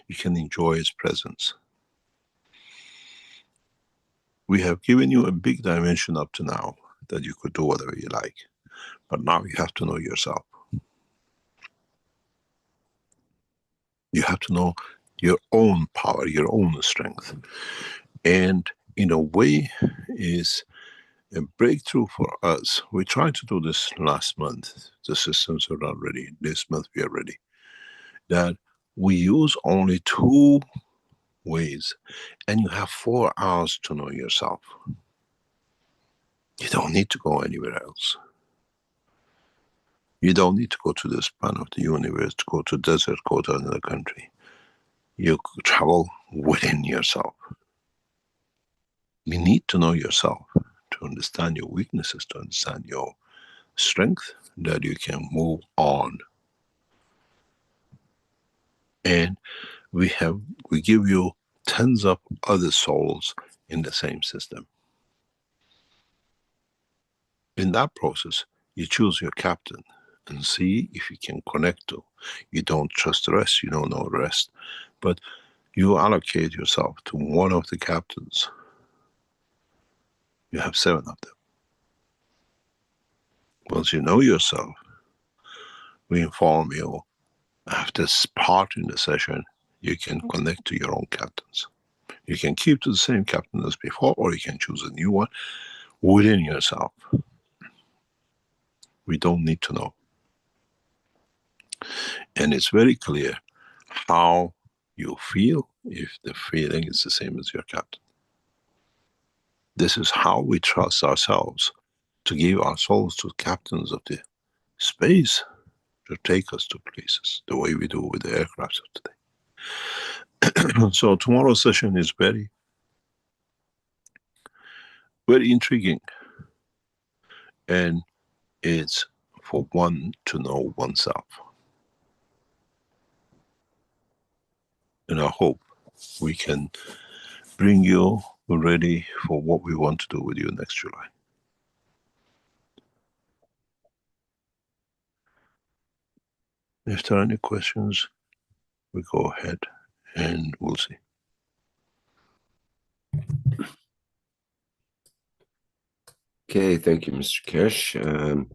You can enjoy its presence. We have given you a big dimension up to now that you could do whatever you like. But now you have to know yourself. You have to know your own power, your own strength. And in a way is a breakthrough for us. We tried to do this last month. The systems are not ready. This month we are ready. That we use only 2 ways, and you have 4 hours to know yourself. You don't need to go anywhere else. You don't need to go to the span of the universe, to go to desert, go to another country. You travel within yourself. You need to know yourself to understand your weaknesses, to understand your strength, that you can move on. And we give you tons of other souls in the same system. In that process, you choose your captain and see if you can connect to. You don't trust the rest, you don't know the rest, but you allocate yourself to one of the captains. You have 7 of them. Once you know yourself, we inform you after part in the session, you can connect to your own captains. You can keep to the same captain as before, or you can choose a new one within yourself. We don't need to know. And it's very clear how you feel if the feeling is the same as your captain. This is how we trust ourselves to give our souls to captains of the space to take us to places, the way we do with the aircraft of today. So tomorrow's session is very, very intriguing, and it's for one to know oneself. And I hope we can bring you ready for what we want to do with you next July. If there are any questions, we go ahead and we'll see. Okay, thank you, Mr. Keshe.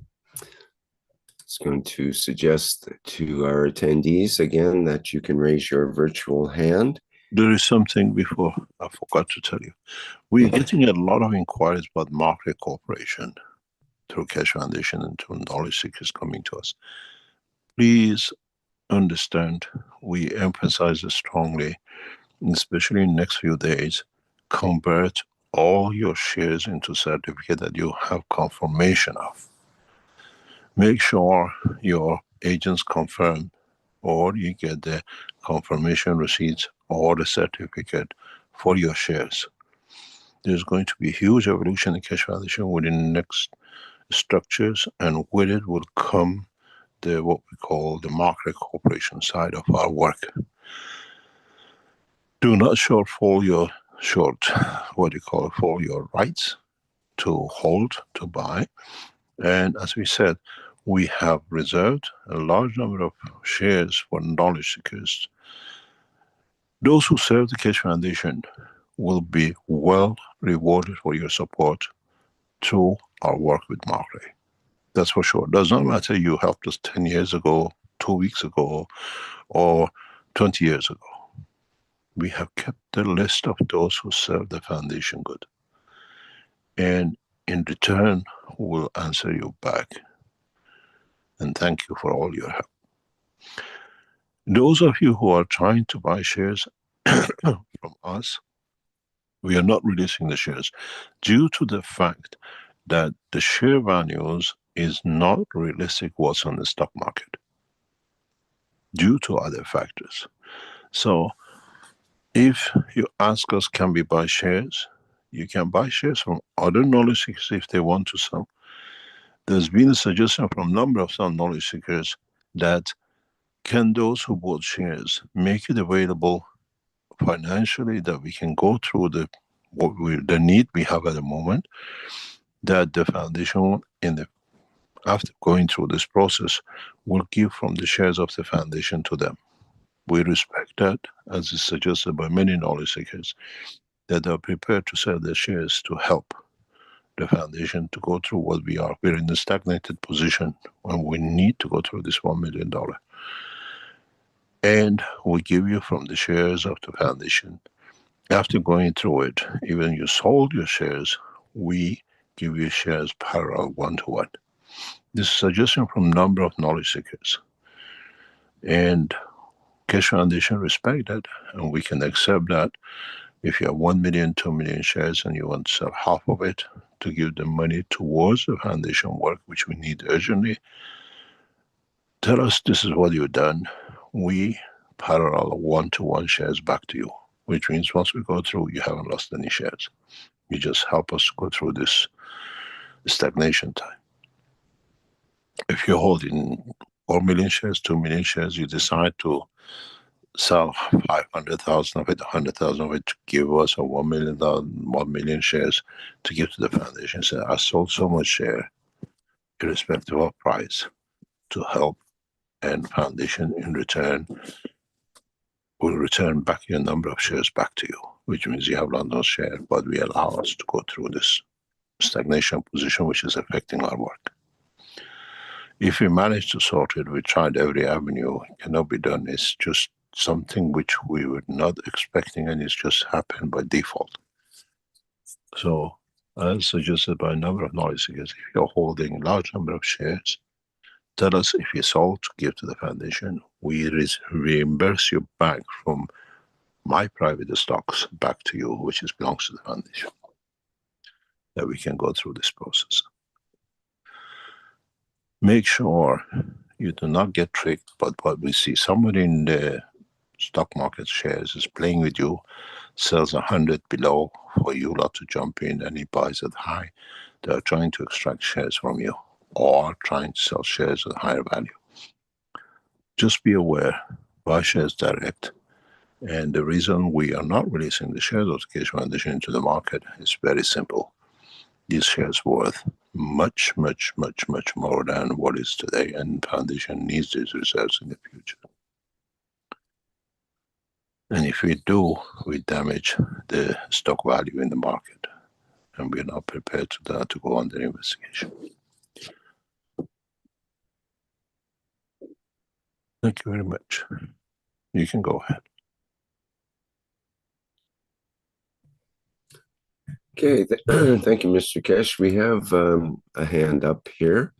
It's going to suggest to our attendees again that you can raise your virtual hand. There is something before I forgot to tell you. We're getting a lot of inquiries about market cooperation through Keshe Foundation and through knowledge seekers coming to us. Please understand, we emphasize it strongly, especially in the next few days, convert all your shares into certificate that you have confirmation of. Make sure your agents confirm, or you get the confirmation receipts or the certificate for your shares. There's going to be a huge evolution in Keshe Foundation within the next structures, and with it will come the what we call the market cooperation side of our work. Do not shortfall your your rights to hold, to buy. And as we said, we have reserved a large number of shares for knowledge seekers. Those who serve the Keshe Foundation will be well rewarded for your support through our work with Markley. That's for sure. Does not matter you helped us 10 years ago, 2 weeks ago, or 20 years ago. We have kept the list of those who serve the foundation good. And in return, we'll answer you back. And thank you for all your help. Those of you who are trying to buy shares from us, we are not releasing the shares due to the fact that the share values is not realistic what's on the stock market due to other factors. So if you ask us, can we buy shares? You can buy shares from other knowledge seekers if they want to sell. There's been a suggestion from a number of some knowledge seekers that can those who bought shares make it available financially, that we can go through the need we have at the moment, that the foundation after going through this process will give from the shares of the foundation to them. We respect that, as is suggested by many knowledge seekers, that are prepared to sell their shares to help the foundation to go through what we are. We're in a stagnated position when we need to go through this $1 million. And we give you from the shares of the foundation. After going through it, even you sold your shares, we give you shares parallel 1-to-1. This is a suggestion from a number of knowledge seekers. And Keshe Foundation respect that, and we can accept that. If you have 1 million, 2 million shares and you want to sell half of it to give the money towards the foundation work, which we need urgently, tell us this is what you've done. We parallel 1-to-1 shares back to you, which means once we go through, you haven't lost any shares. You just help us go through this stagnation time. If you're holding 4 million shares, 2 million shares, you decide to sell 500,000 of it, 100,000 of it to give us a 1 million shares to give to the foundation. Say, I sold so much share, irrespective of price, to help, and foundation in return will return back your number of shares back to you, which means you have not those shares, but we allow us to go through this stagnation position which is affecting our work. If we manage to sort it, we tried every avenue, it cannot be done. It's just something which we were not expecting, and it's just happened by default. So, as suggested by a number of knowledge seekers, if you're holding a large number of shares, tell us if you sold to give to the foundation. We reimburse you back from my private stocks back to you, which belongs to the foundation. That we can go through this process. Make sure you do not get tricked by what we see. Somebody in the stock market shares is playing with you, sells 100 below for you lot to jump in, and he buys at high. They are trying to extract shares from you or trying to sell shares at higher value. Just be aware, buy shares direct. And the reason we are not releasing the shares of the Keshe Foundation into the market is very simple. These shares worth much, much, much, much more than what is today, and the foundation needs these reserves in the future. And if we do, we damage the stock value in the market, and we're not prepared to go under investigation. Thank you very much. You can go ahead. Okay, thank you, Mr. Keshe. We have a hand up here.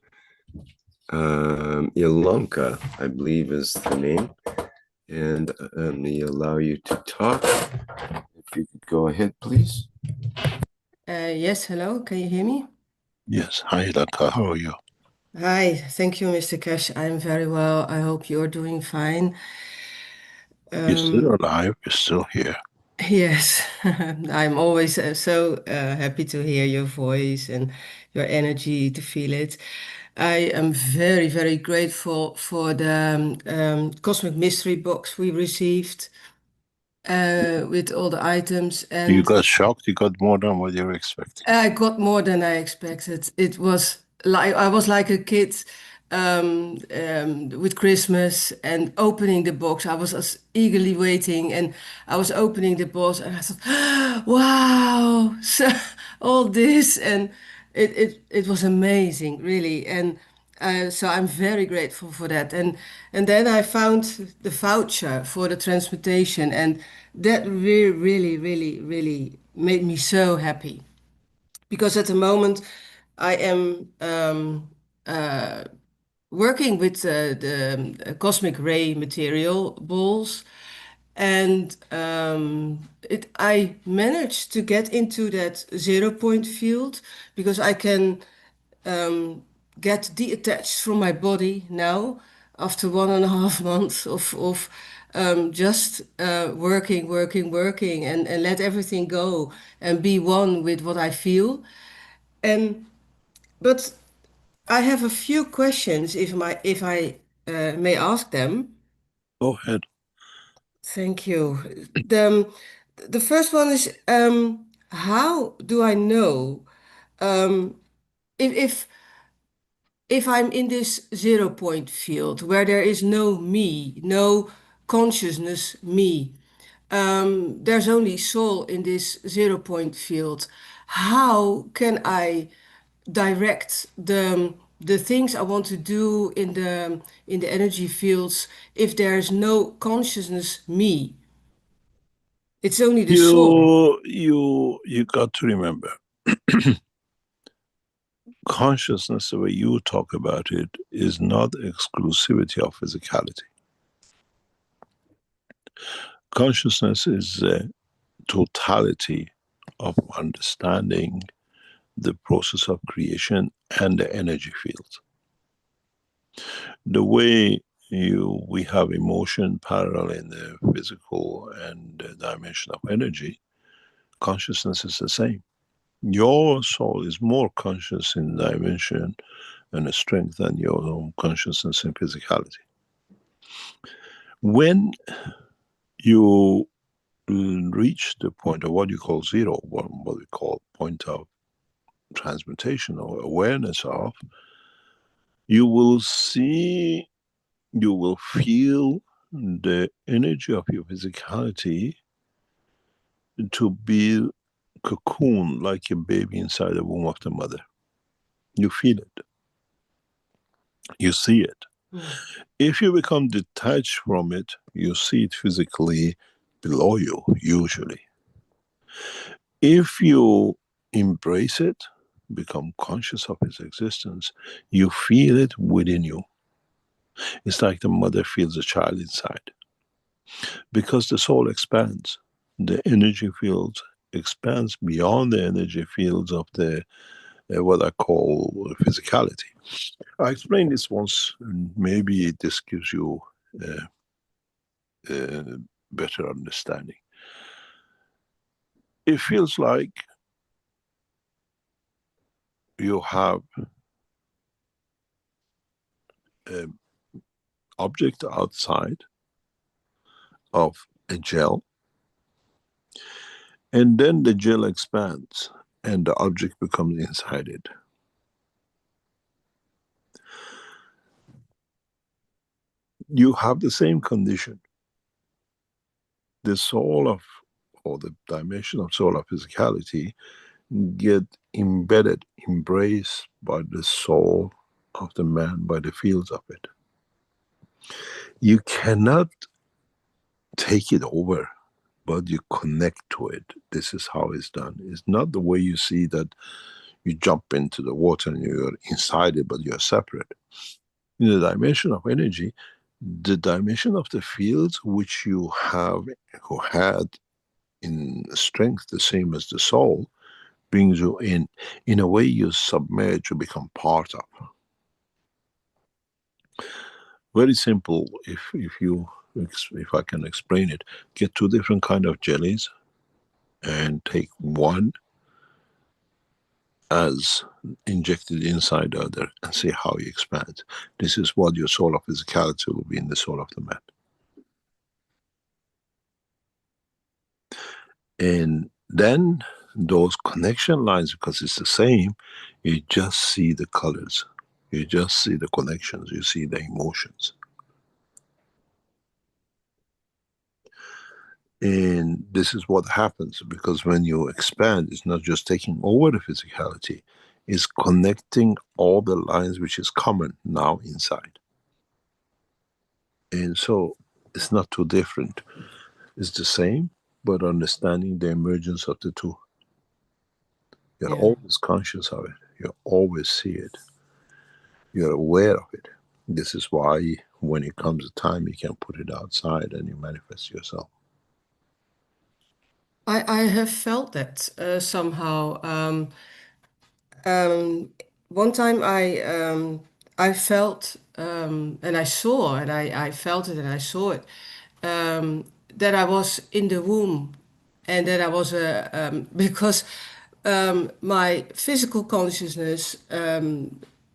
Ilonka, I believe, is the name. And let me allow you to talk. If you could go ahead, please. Yes, hello. Can you hear me? Yes. Hi, Ilonka. How are you? Hi. Thank you, Mr. Keshe. I'm very well. I hope you're doing fine. You're still alive. You're still here. Yes, I'm always so happy to hear your voice and your energy, to feel it. I am very, very grateful for the Cosmic Mystery Box we received with all the items. And you got shocked. You got more than what you were expecting. I got more than I expected. It was like I was like a kid with Christmas and opening the box. I was as eagerly waiting, and I was opening the box, and I thought, "Wow!" So all this, and it was amazing, really. And so I'm very grateful for that. And then I found the voucher for the transmutation, and that really, really, really, really made me so happy. Because at the moment I am working with the cosmic ray material balls, and I managed to get into that 0 point field because I can get detached from my body now after 1.5 months of just working and let everything go and be one with what I feel. But I have a few questions if I may ask them. Go ahead. Thank you. The first one is, how do I know if if I'm in this 0 point field where there is no me, no consciousness me, there's only soul in this 0 point field. How can I direct the things I want to do in the energy fields if there's no consciousness me? It's only the soul. You got to remember, consciousness, the way you talk about it, is not exclusivity of physicality. Consciousness is a totality of understanding the process of creation and the energy field. The way we have emotion parallel in the physical and the dimension of energy, consciousness is the same. Your soul is more conscious in dimension and strength than your own consciousness and physicality. When you reach the point of what you call zero, what we call point of transmutation or awareness of, you will see, you will feel the energy of your physicality to be cocoon like a baby inside the womb of the mother. You feel it. You see it. If you become detached from it, you see it physically below you, usually. If you embrace it, become conscious of its existence, you feel it within you. It's like the mother feels the child inside. Because the soul expands, the energy fields expands beyond the energy fields of the what I call physicality. I explained this once, and maybe this gives you better understanding. It feels like you have an object outside of a gel, and then the gel expands and the object becomes inside it. You have the same condition. The soul of, or the dimension of soul of physicality, get embedded, embraced by the soul of the man, by the fields of it. You cannot take it over, but you connect to it. This is how it's done. It's not the way you see that you jump into the water and you're inside it, but you're separate. In the dimension of energy, the dimension of the fields which you have, who had in strength the same as the soul, brings you in. In a way, you submerge, you become part of. Very simple. If I can explain it, get two different kind of jellies and take one as injected inside the other and see how you expand. This is what your soul of physicality will be in the soul of the man. And then those connection lines, because it's the same, you just see the colors. You just see the connections. You see the emotions. And this is what happens, because when you expand, it's not just taking over the physicality, it's connecting all the lines which is common now inside. And so it's not too different. It's the same, but understanding the emergence of the two. You're always conscious of it. You always see it. You're aware of it. This is why when it comes a time, you can put it outside and you manifest yourself. I have felt that somehow. One time I felt and I saw, and I felt it and I saw it, that I was in the womb, and that I was because my physical consciousness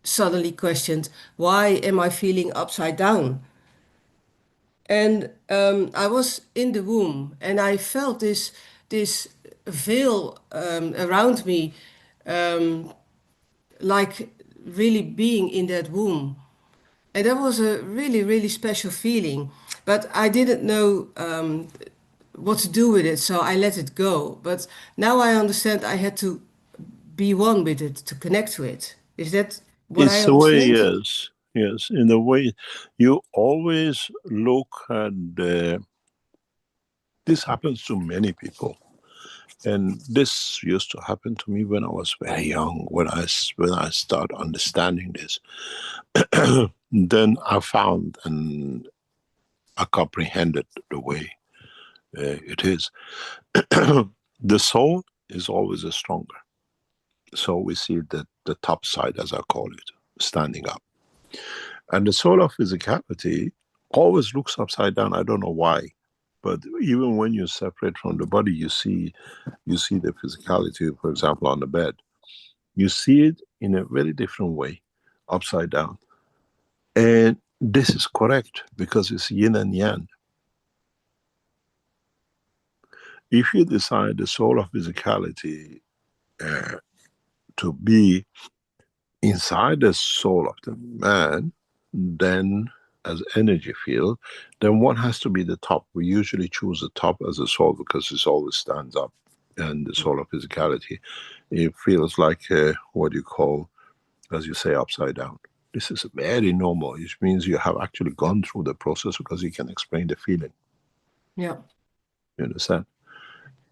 suddenly questioned, why am I feeling upside down? And I was in the womb, and I felt this veil around me, like really being in that womb. And that was a really, really special feeling. But I didn't know what to do with it, so I let it go. But now I understand I had to be one with it, to connect to it. Is that what I It's the way, understand? yes. Yes, in the way you always look at this happens to many people. And this used to happen to me when I was very young, when I started understanding this. Then I found and I comprehended the way it is. The soul is always a stronger. So we see the top side, as I call it, standing up. And the soul of physicality always looks upside down. I don't know why. But even when you separate from the body, you see the physicality, for example, on the bed. You see it in a very different way, upside down. And this is correct, because it's yin and yang. If you decide the soul of physicality to be inside the soul of the man, then as energy field, then one has to be the top. We usually choose the top as a soul because it always stands up. And the soul of physicality, it feels like what you call, as you say, upside down. This is very normal. It means you have actually gone through the process because you can explain the feeling. Yeah. You understand?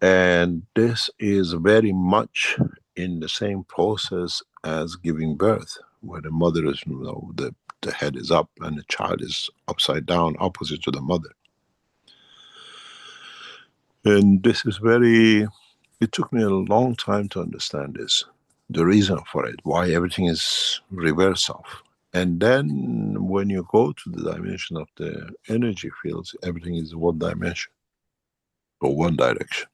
And this is very much in the same process as giving birth, where the mother is, the head is up and the child is upside down, opposite to the mother. And this is it took me a long time to understand this, the reason for it, why everything is reverse of. And then when you go to the dimension of the energy fields, everything is one dimension or one direction.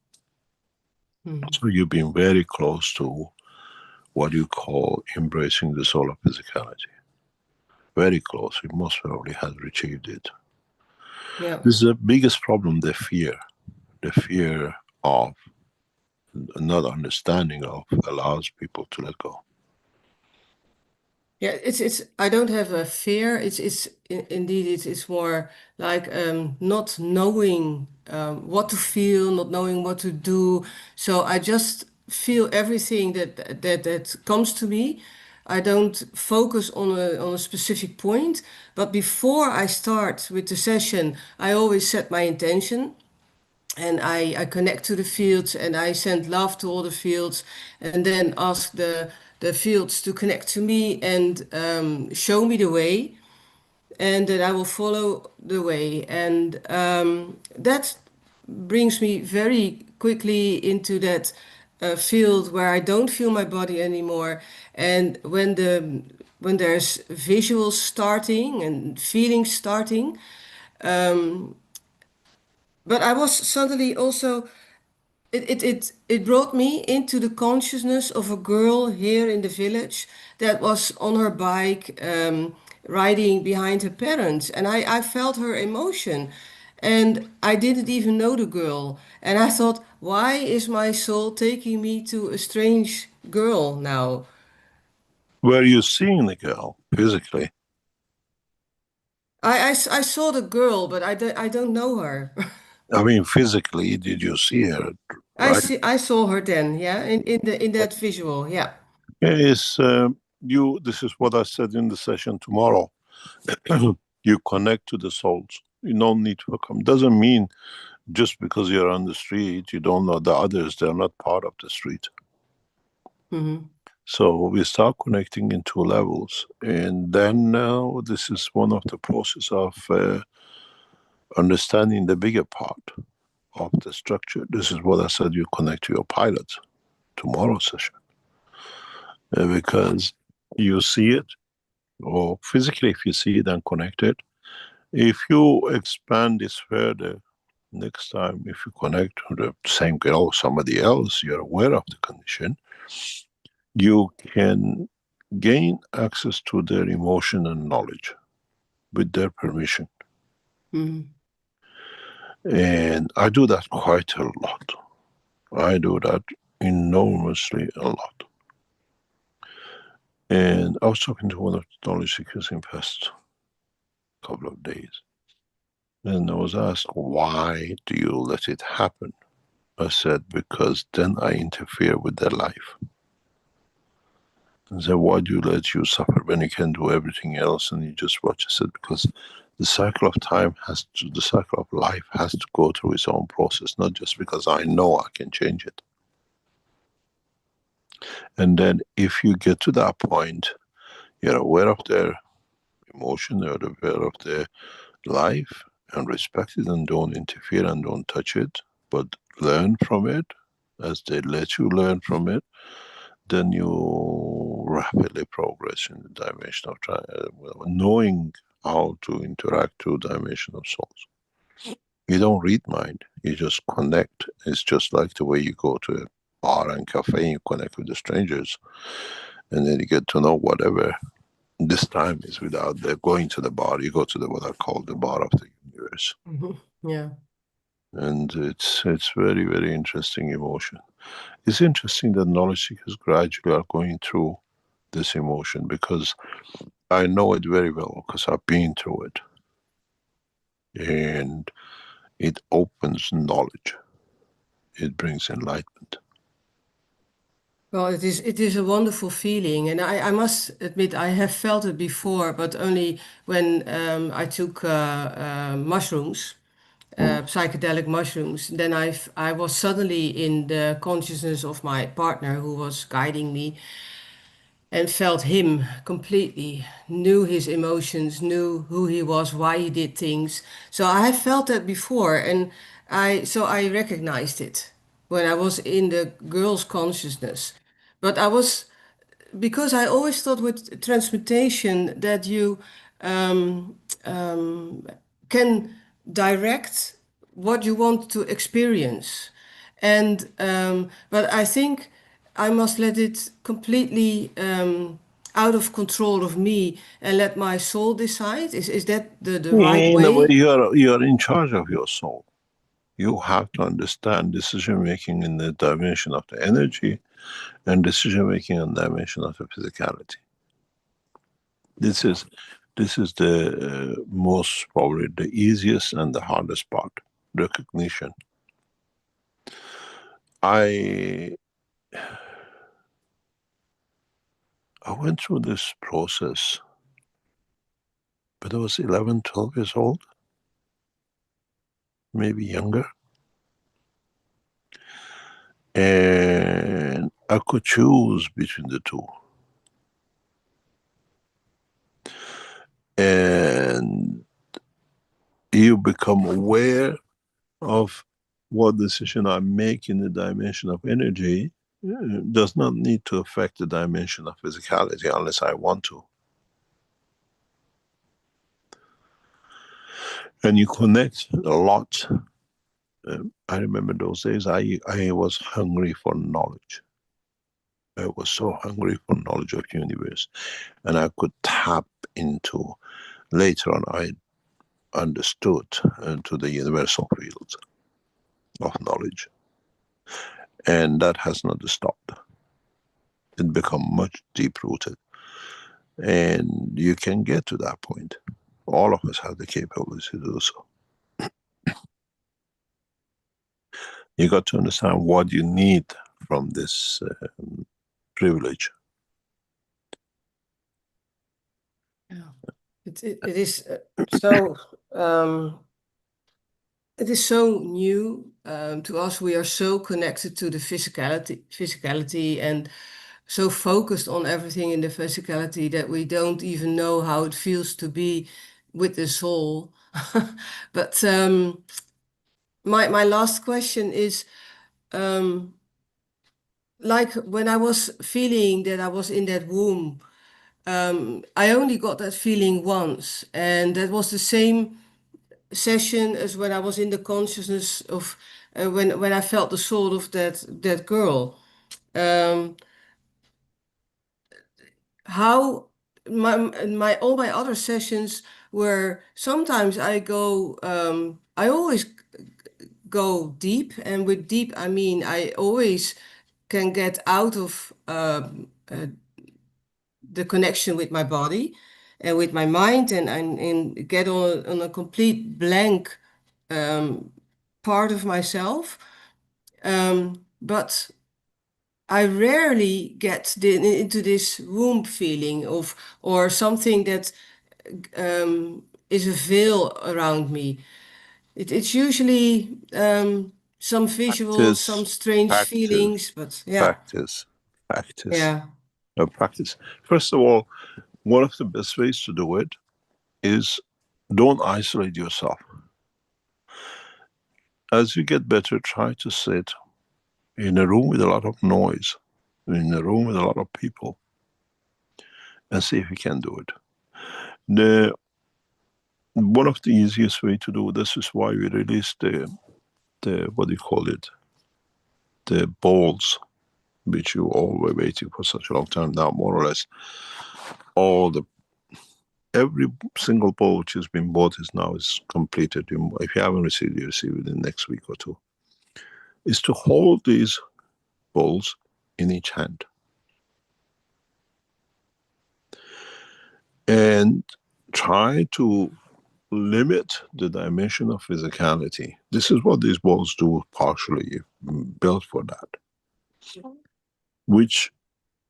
So you've been very close to what you call embracing the soul of physicality. Very close. You most probably have achieved it. Yeah. This is the biggest problem, the fear. The fear of not understanding of allows people to let go. Yeah, it's I don't have a fear. Indeed it's more like not knowing what to feel, not knowing what to do. So I just feel everything that comes to me. I don't focus on a specific point, but before I start with the session, I always set my intention. And I connect to the fields and I send love to all the fields and then ask the fields to connect to me and show me the way, and that I will follow the way. And that brings me very quickly into that field where I don't feel my body anymore. And when there's visuals starting and feelings starting, but I was suddenly also it brought me into the consciousness of a girl here in the village that was on her bike riding behind her parents, and I felt her emotion, and I didn't even know the girl, and I thought, why is my soul taking me to a strange girl now? Were you seeing the girl physically? I saw the girl, but I don't know her. I mean, physically, did you see her? Right? I saw her then, yeah, in that visual, yeah. Is this is what I said in the session tomorrow. You connect to the souls. You don't need to come. Doesn't mean just because you're on the street, you don't know the others. They're not part of the street. So we start connecting in two levels, and then this is one of the process of understanding the bigger part of the structure. This is what I said. You connect to your pilots tomorrow's session because you see it, or physically, if you see it and connect it. If you expand this further, next time, if you connect to the same girl or somebody else, you're aware of the condition, you can gain access to their emotion and knowledge with their permission. And I do that quite a lot. I do that enormously a lot. And I was talking to one of the knowledge seekers in the past couple of days. And I was asked, why do you let it happen? I said, because then I interfere with their life. And said, why do you let you suffer when you can do everything else and you just watch? I said, because the cycle of time the cycle of life has to go through its own process, not just because I know I can change it. And then if you get to that point, you're aware of their emotion, you're aware of their life, and respect it and don't interfere and don't touch it, but learn from it as they let you learn from it, then you rapidly progress in the dimension of knowing how to interact to dimension of souls. You don't read mind, you just connect. It's just like the way you go to a bar and cafe and you connect with the strangers, and then you get to know whatever. This time is without going to the bar. You go to what I call the bar of the universe. Yeah. And it's very, very interesting emotion. It's interesting that knowledge seekers gradually are going through this emotion, because I know it very well because I've been through it. And it opens knowledge. It brings enlightenment. Well, it is a wonderful feeling, and I must admit I have felt it before, but only when I took mushrooms, psychedelic mushrooms. Then I was suddenly in the consciousness of my partner who was guiding me, and felt him completely, knew his emotions, knew who he was, why he did things. So I have felt that before, and I recognized it when I was in the girl's consciousness. But I was, because I always thought with transmutation that you um, can direct what you want to experience. And but I think I must let it completely out of control of me and let my soul decide. Is that the right In a way, way? you're in charge of your soul. You have to understand decision making in the dimension of the energy and decision making in the dimension of the physicality. This is the most probably the easiest and the hardest part, recognition. I went through this process, but I was 11, 12 years old, maybe younger. And I could choose between the two. And you become aware of what decision I make in the dimension of energy does not need to affect the dimension of physicality unless I want to. And you connect a lot. I remember those days I was hungry for knowledge. I was so hungry for knowledge of the universe. And I could tap into, later on I understood, to the universal fields of knowledge. And that has not stopped. It become much deep-rooted. And you can get to that point. All of us have the capability to do so. You got to understand what you need from this privilege. Yeah. It is so it is so new to us. We are so connected to the physicality, and so focused on everything in the physicality that we don't even know how it feels to be with the soul. But my last question is, like when I was feeling that I was in that womb, I only got that feeling once, and that was the same session as when I was in the consciousness of when I felt the soul of that girl. Um, how my all my other sessions were, sometimes I always go deep, and with deep I mean I always can get out of the connection with my body and with my mind, and get on a complete blank part of myself. But I rarely get into this womb feeling of, or something that is a veil around me. It's usually some visuals, some Practice, strange practice, feelings, but yeah, practice, practice, yeah. practice. First of all, one of the best ways to do it is don't isolate yourself. As you get better, try to sit in a room with a lot of noise, in a room with a lot of people, and see if you can do it. One of the easiest way to do this is why we released the what do you call it, the balls, which you all were waiting for such a long time now, more or less. Every single ball which has been bought is completed. If you haven't received it, you receive it in the next week or two. Is to hold these balls in each hand and try to limit the dimension of physicality. This is what these balls do partially, built for that. which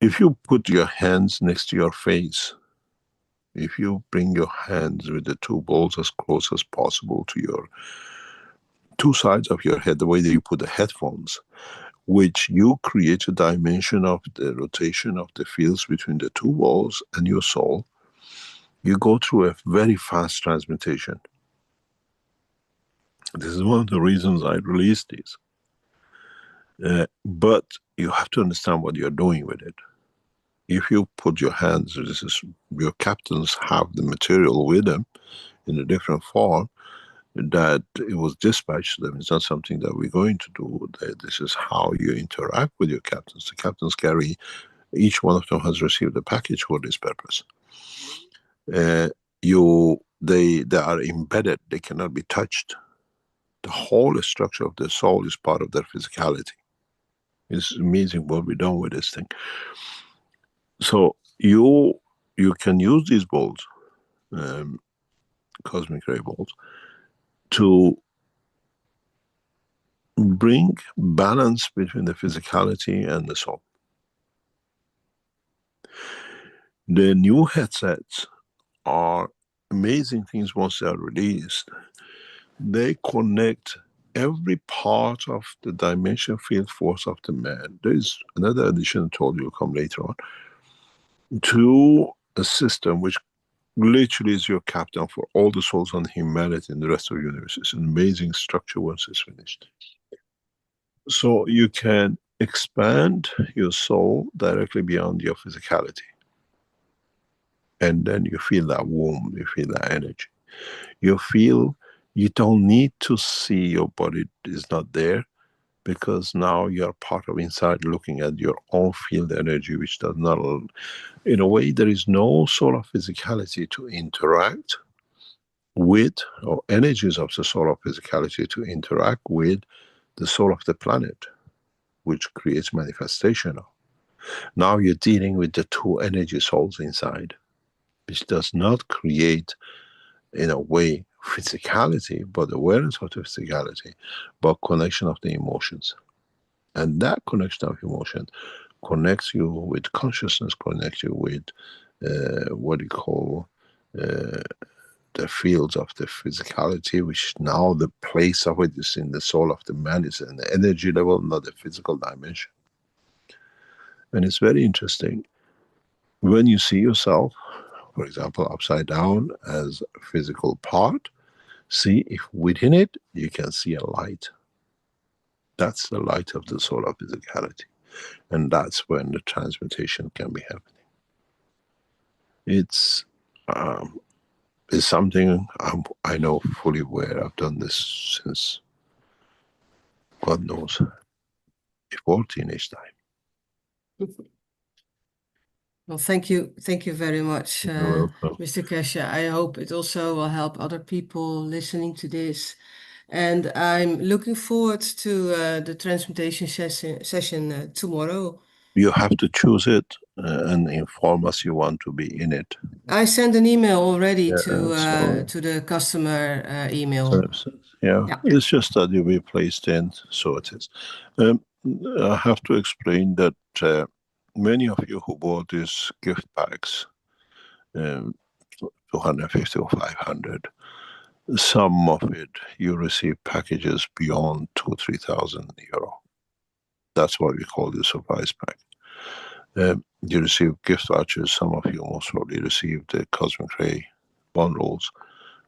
if you put your hands next to your face, if you bring your hands with the two balls as close as possible to your two sides of your head, the way that you put the headphones, which you create a dimension of the rotation of the fields between the two balls and your soul, you go through a very fast transmutation. This is one of the reasons I released these. But you have to understand what you're doing with it. If you put your hands, this is, your captains have the material with them in a different form, that it was dispatched to them. It's not something that we're going to do. This is how you interact with your captains. The captains carry, each one of them has received a package for this purpose. They are embedded, they cannot be touched. The whole structure of the soul is part of their physicality. It's amazing what we've done with this thing. So you can use these balls, cosmic ray balls, to bring balance between the physicality and the soul. The new headsets are amazing things once they are released. They connect every part of the dimension field force of the man. There is another addition I told you will come later on, to a system which literally is your captain for all the souls on humanity and the rest of the universe. It's an amazing structure once it's finished. So you can expand your soul directly beyond your physicality. And then you feel that warmth, you feel that energy. You feel you don't need to see your body is not there, because now you're part of inside looking at your own field energy, which does not, in a way, there is no soul of physicality to interact with, or energies of the soul of physicality to interact with the soul of the planet, which creates manifestation. Now you're dealing with the two energy souls inside, which does not create, in a way, physicality, but awareness of the physicality, but connection of the emotions. And that connection of emotion connects you with consciousness, connects you with what you call the fields of the physicality, which now the place of it is in the soul of the man, is an energy level, not a physical dimension. And it's very interesting. When you see yourself, for example, upside down as a physical part, see if within it you can see a light. That's the light of the soul of physicality. And that's when the transmutation can be happening. It's something I know fully where I've done this since, God knows, before teenage time. Well, thank you very much, You're welcome. Mr. Keshe. I hope it also will help other people listening to this. And I'm looking forward to the transmutation session tomorrow. You have to choose it and inform us you want to be in it. I sent an email already to the customer email. Yeah, it's just that you'll be placed in, so it is. I have to explain that many of you who bought these gift packs, 250 or 500, some of it you receive packages beyond 2,000-3,000 euro. That's why we call this surprise pack. You receive gift vouchers. Some of you most probably received the Cosmic Ray bundles,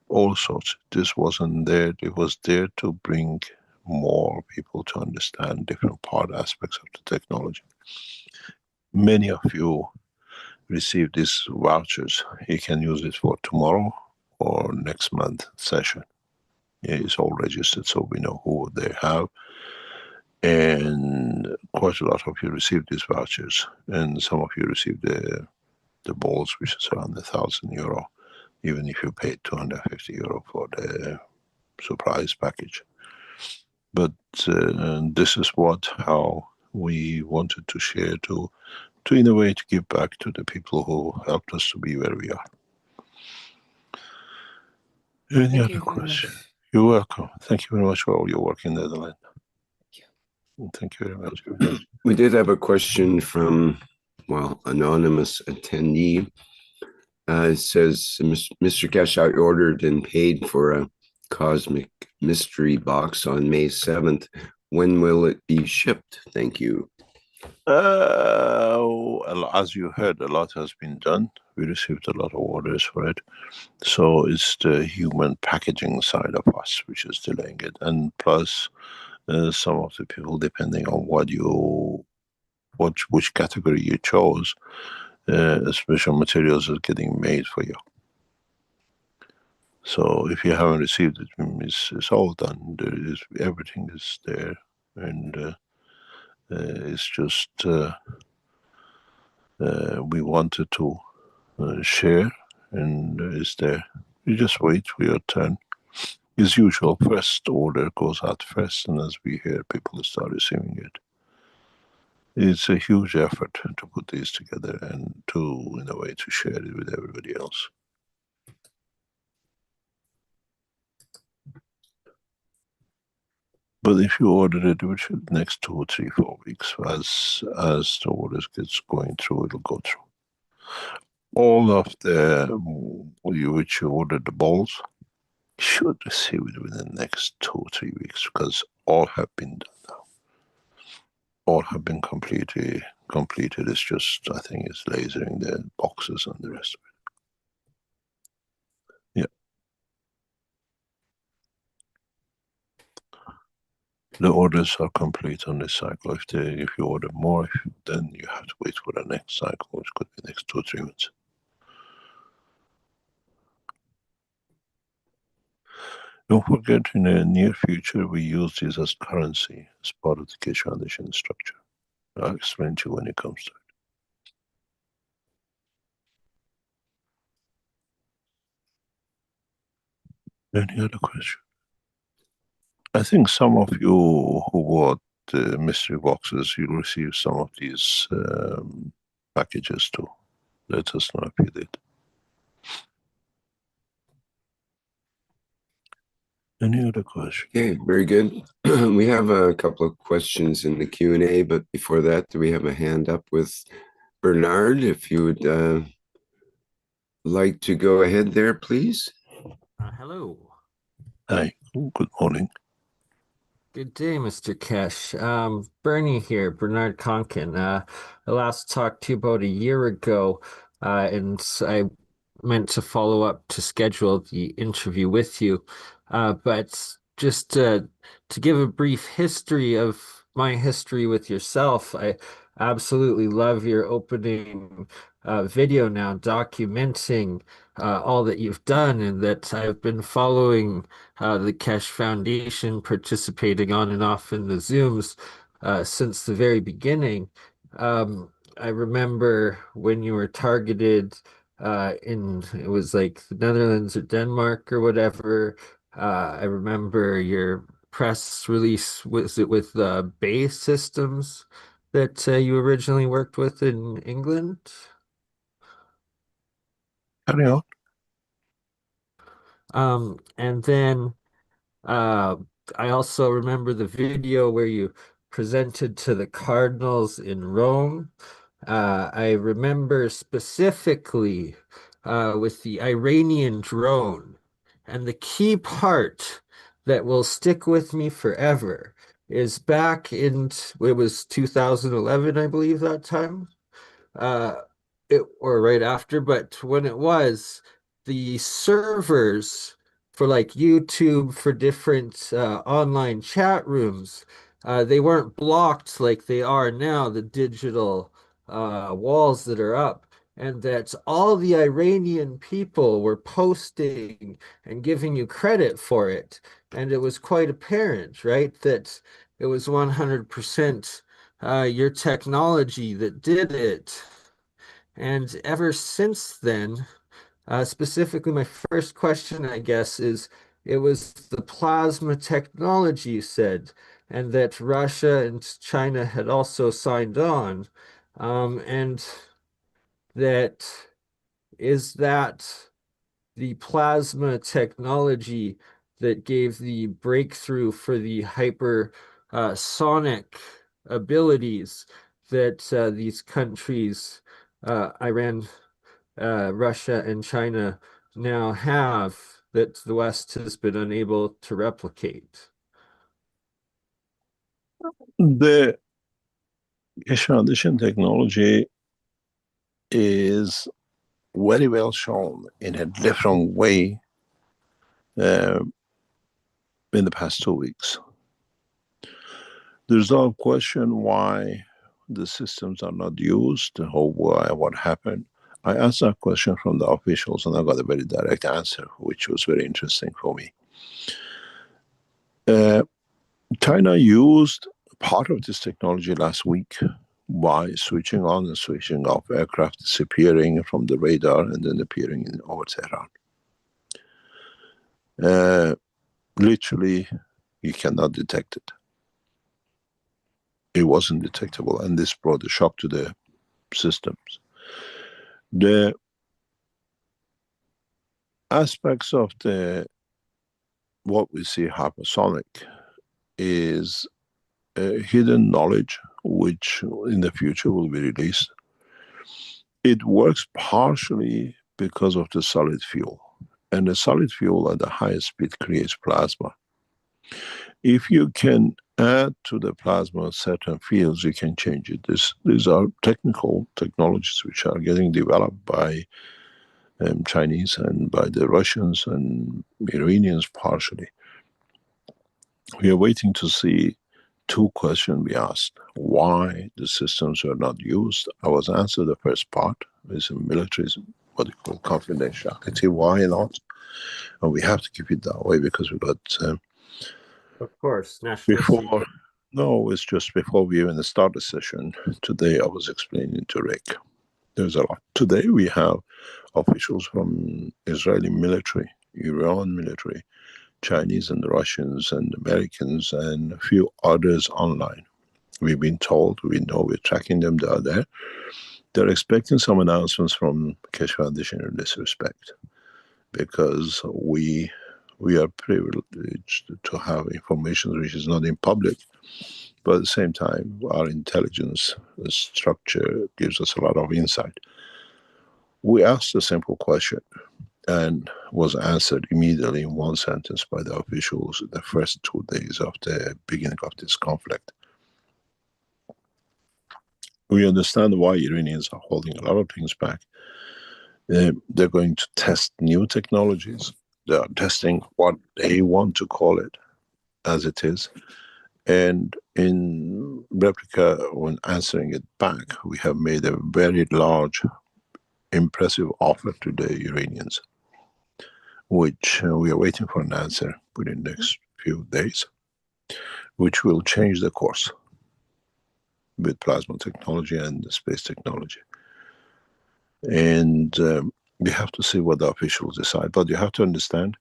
all sorts. This wasn't there. It was there to bring more people to understand different part aspects of the technology. Many of you received these vouchers. You can use it for tomorrow or next month session. Yeah, it's all registered, so we know who they have. And quite a lot of you received these vouchers, and some of you received the balls, which is around 1,000 euro, even if you paid 250 euro for the surprise package. But this is how we wanted to share, to in a way to give back to the people who helped us to be where we are. Any other question? You're welcome. Thank you very much for all your work in Netherlands. Thank you. Thank you very much. We did have a question from, well, anonymous attendee. It says, Mr. Keshe, I ordered and paid for a cosmic mystery box on May 7th. When will it be shipped? Thank you. As you heard, a lot has been done. We received a lot of orders for it. So it's the human packaging side of us which is delaying it. And plus, some of the people, depending on which category you chose, special materials are getting made for you. So if you haven't received it, it's all done. Everything is there, and it's just we wanted to share, and it's there. You just wait for your turn. As usual, first order goes out first, and as we hear, people start receiving it. It's a huge effort to put these together and in a way, to share it with everybody else. But if you order it, which the next 2, 3, 4 weeks, as the orders gets going through, it'll go through. All of which you ordered the balls, should receive it within the next 2, 3 weeks, because all have been done now. All have been completed. It's just, I think it's lasering the boxes and the rest of it. Yeah. The orders are complete on this cycle. If you order more, then you have to wait for the next cycle, which could be next 2 or 3 months. Don't forget, in the near future, we use this as currency as part of the Keshe Foundation structure. I'll explain to you when it comes to it. Any other question? I think some of you who bought the mystery boxes, you'll receive some of these packages too. Let us know if you did. Any other question? Okay, very good. We have a couple of questions in the Q&A, but before that, do we have a hand up with Bernard? If you would like to go ahead there, please. Hello. Hi, good morning. Good day, Mr. Keshe. Bernie here, Bernard Conkin. I last talked to you about a year ago, and I meant to follow up to schedule the interview with you. But just to give a brief history of my history with yourself, I absolutely love your opening video now documenting all that you've done, and that I've been following the Keshe Foundation, participating on and off in the Zooms since the very beginning. I remember when you were targeted it was like the Netherlands or Denmark or whatever. I remember your press release, was it with Bay Systems that you originally worked with in England? Carry on. And then I also remember the video where you presented to the cardinals in Rome. I remember specifically with the Iranian drone, and the key part that will stick with me forever is back in, it was 2011, I believe, that time. Or right after, but when it was, the servers for like YouTube, for different online chat rooms, they weren't blocked like they are now, the digital walls that are up, and that all the Iranian people were posting and giving you credit for it. And it was quite apparent, right, that it was 100% your technology that did it. And ever since then, specifically, my first question, I guess, is it was the plasma technology you said, and that Russia and China had also signed on. And that is that the plasma technology that gave the breakthrough for the hyper sonic abilities that these countries, Iran, Russia, and China, now have that the West has been unable to replicate? The Keshe Foundation technology is very well shown in a different way in the past 2 weeks. There's no question why the systems are not used or why, what happened. I asked that question from the officials and I got a very direct answer, which was very interesting for me. China used part of this technology last week by switching on and switching off aircraft disappearing from the radar and then appearing over Tehran. Literally, you cannot detect it. It wasn't detectable, and this brought a shock to the systems. The aspects of what we see hypersonic is a hidden knowledge which in the future will be released. It works partially because of the solid fuel, and the solid fuel at the highest speed creates plasma. If you can add to the plasma certain fields, you can change it. These are technical technologies which are getting developed by Chinese and by the Russians and Iranians partially. We are waiting to see two questions we asked. Why the systems were not used? I was answered the first part. It's a military, what you call confidentiality. Why not? And we have to keep it that way because we got... of course, national security. No, it's just before we even start the session. Today I was explaining to Rick. There's a lot. Today we have officials from Israeli military, Iran military, Chinese and Russians and Americans and a few others online. We've been told, we know, we're tracking them, they are there. They're expecting some announcements from Keshe Foundation in this respect because we are privileged to have information which is not in public, but at the same time our intelligence structure gives us a lot of insight. We asked a simple question and was answered immediately in one sentence by the officials in the first 2 days of the beginning of this conflict. We understand why Iranians are holding a lot of things back. They're going to test new technologies. They are testing what they want to call it as it is. And in replica, when answering it back, we have made a very large, impressive offer to the Iranians, which we are waiting for an answer within the next few days, which will change the course with plasma technology and space technology. And we have to see what the officials decide. But you have to understand,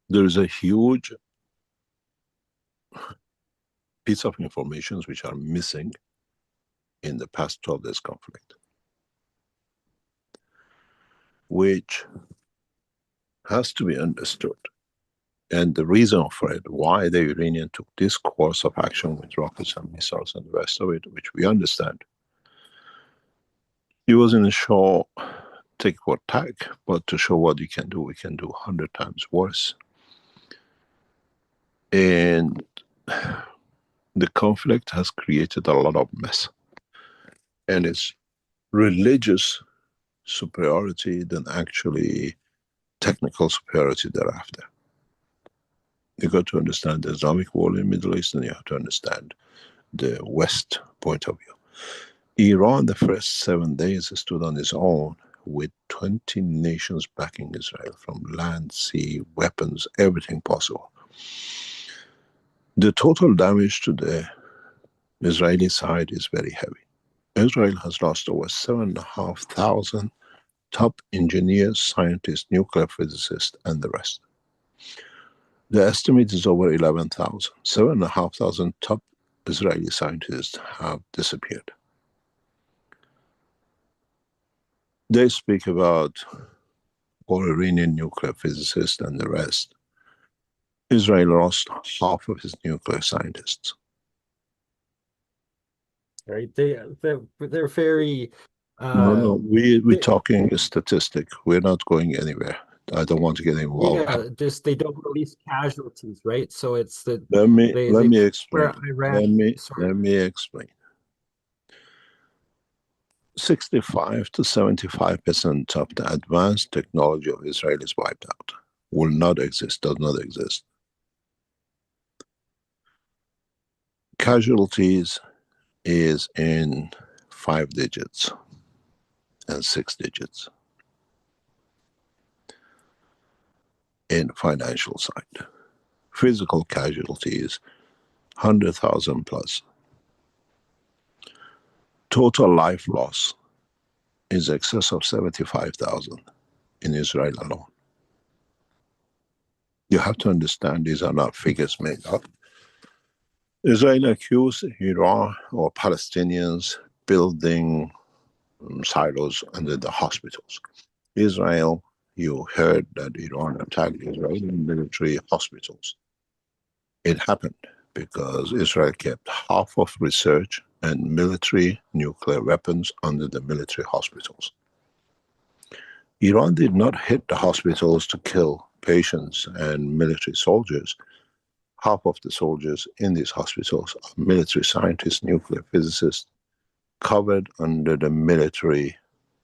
there is a huge piece of information which are missing in the past 12 days conflict, which has to be understood. And the reason for it, why the Iranian took this course of action with rockets and missiles and the rest of it, which we understand. It wasn't a show, take for attack, but to show what you can do, we can do 100 times worse. And the conflict has created a lot of mess. And it's religious superiority than actually technical superiority thereafter. You got to understand the Islamic world in the Middle East, and you have to understand the West point of view. Iran, the first 7 days, stood on its own with 20 nations backing Israel from land, sea, weapons, everything possible. The total damage to the Israeli side is very heavy. Israel has lost over 7,500 top engineers, scientists, nuclear physicists, and the rest. The estimate is over 11,000. 7,500 top Israeli scientists have disappeared. They speak about all Iranian nuclear physicists and the rest. Israel lost half of its nuclear scientists. Right? They're very No, we're talking a statistic. We're not going anywhere. I don't want to get involved. yeah, just they don't release casualties, right? So it's the Let me where explain. Iran, sorry. Let me explain. 65 to 75% of the advanced technology of Israel is wiped out. Will not exist, does not exist. Casualties is in 5 digits and 6 digits in financial side. Physical casualties, 100,000 plus. Total life loss is excess of 75,000 in Israel alone. You have to understand these are not figures made up. Israel accused Iran or Palestinians building silos under the hospitals. Israel, you heard that Iran attacked Israeli military hospitals. It happened because Israel kept half of research and military nuclear weapons under the military hospitals. Iran did not hit the hospitals to kill patients and military soldiers. Half of the soldiers in these hospitals are military scientists, nuclear physicists, covered under the military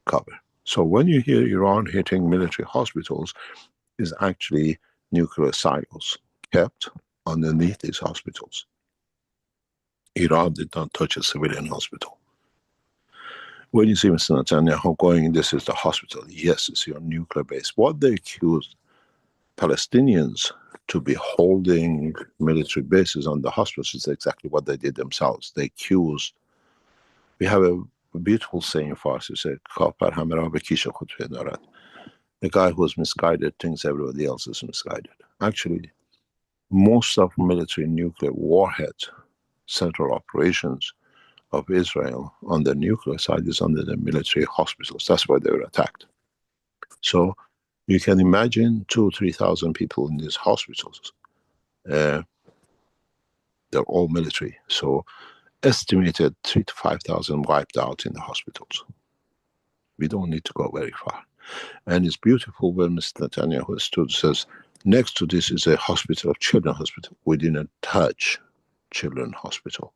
cover. So when you hear Iran hitting military hospitals, is actually nuclear silos kept underneath these hospitals. Iran did not touch a civilian hospital. When you see Mr. Netanyahu going, this is the hospital. Yes, it's your nuclear base. What they accused Palestinians to be holding military bases on the hospitals is exactly what they did themselves. They accused, we have a beautiful saying in Farsi, say, "Kafir hame ra be kishe khud pedarad." The guy who is misguided thinks everybody else is misguided. Actually, most of military nuclear warheads, central operations of Israel on the nuclear side is under the military hospitals. That's why they were attacked. So you can imagine 2,000-3,000 people in these hospitals. They're all military. So estimated 3,000 to 5,000 wiped out in the hospitals. We don't need to go very far. And it's beautiful when Mr. Netanyahu stood, says, next to this is a hospital, children's hospital. We didn't touch children's hospital.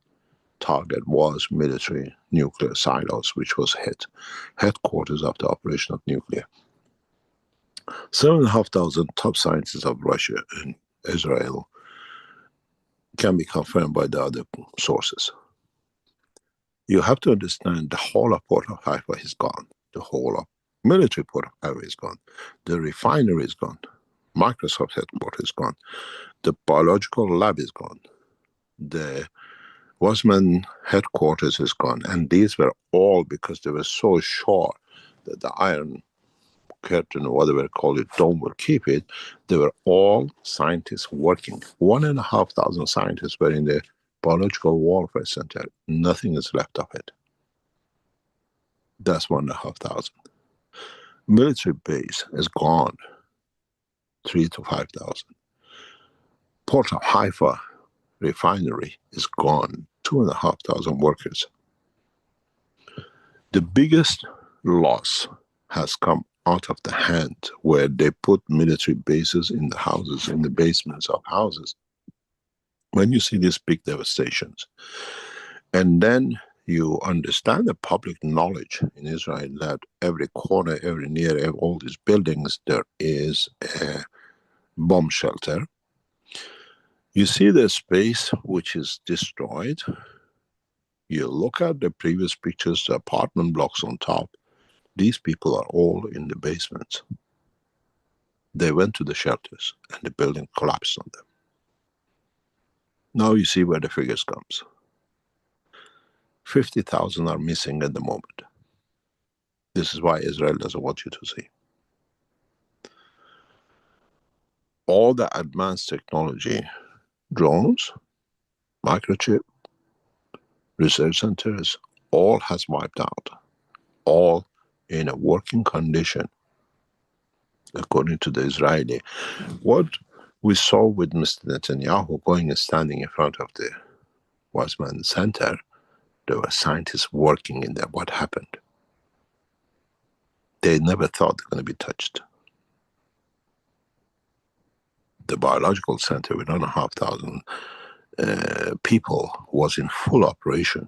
Target was military nuclear silos, which was headquarters of the operation of nuclear. 7,500 top scientists of Russia and Israel can be confirmed by the other sources. You have to understand the whole of Port of Haifa is gone. The whole of military Port of Haifa is gone. The refinery is gone. Microsoft headquarters is gone. The biological lab is gone. The Wasman headquarters is gone. And these were all because they were so sure that the Iron Curtain, or whatever they call it, dome will keep it. They were all scientists working. 1,500 scientists were in the Biological Warfare Center. Nothing is left of it. That's 1,500. Military base is gone. 3,000 to 5,000. Port of Haifa refinery is gone. 2,500 workers. The biggest loss has come out of the hand where they put military bases in the houses, in the basements of houses. When you see these big devastations, and then you understand the public knowledge in Israel that every corner, every near all these buildings, there is a bomb shelter. You see the space which is destroyed. You look at the previous pictures, the apartment blocks on top. These people are all in the basements. They went to the shelters and the building collapsed on them. Now you see where the figures comes. 50,000 are missing at the moment. This is why Israel doesn't want you to see. All the advanced technology, drones, microchip, research centers, all has wiped out. All in a working condition, according to the Israeli. What We saw with Mr. Netanyahu going and standing in front of the Weizmann Center, there were scientists working in there. What happened? They never thought they're going to be touched. The biological center with 1,500 people was in full operation.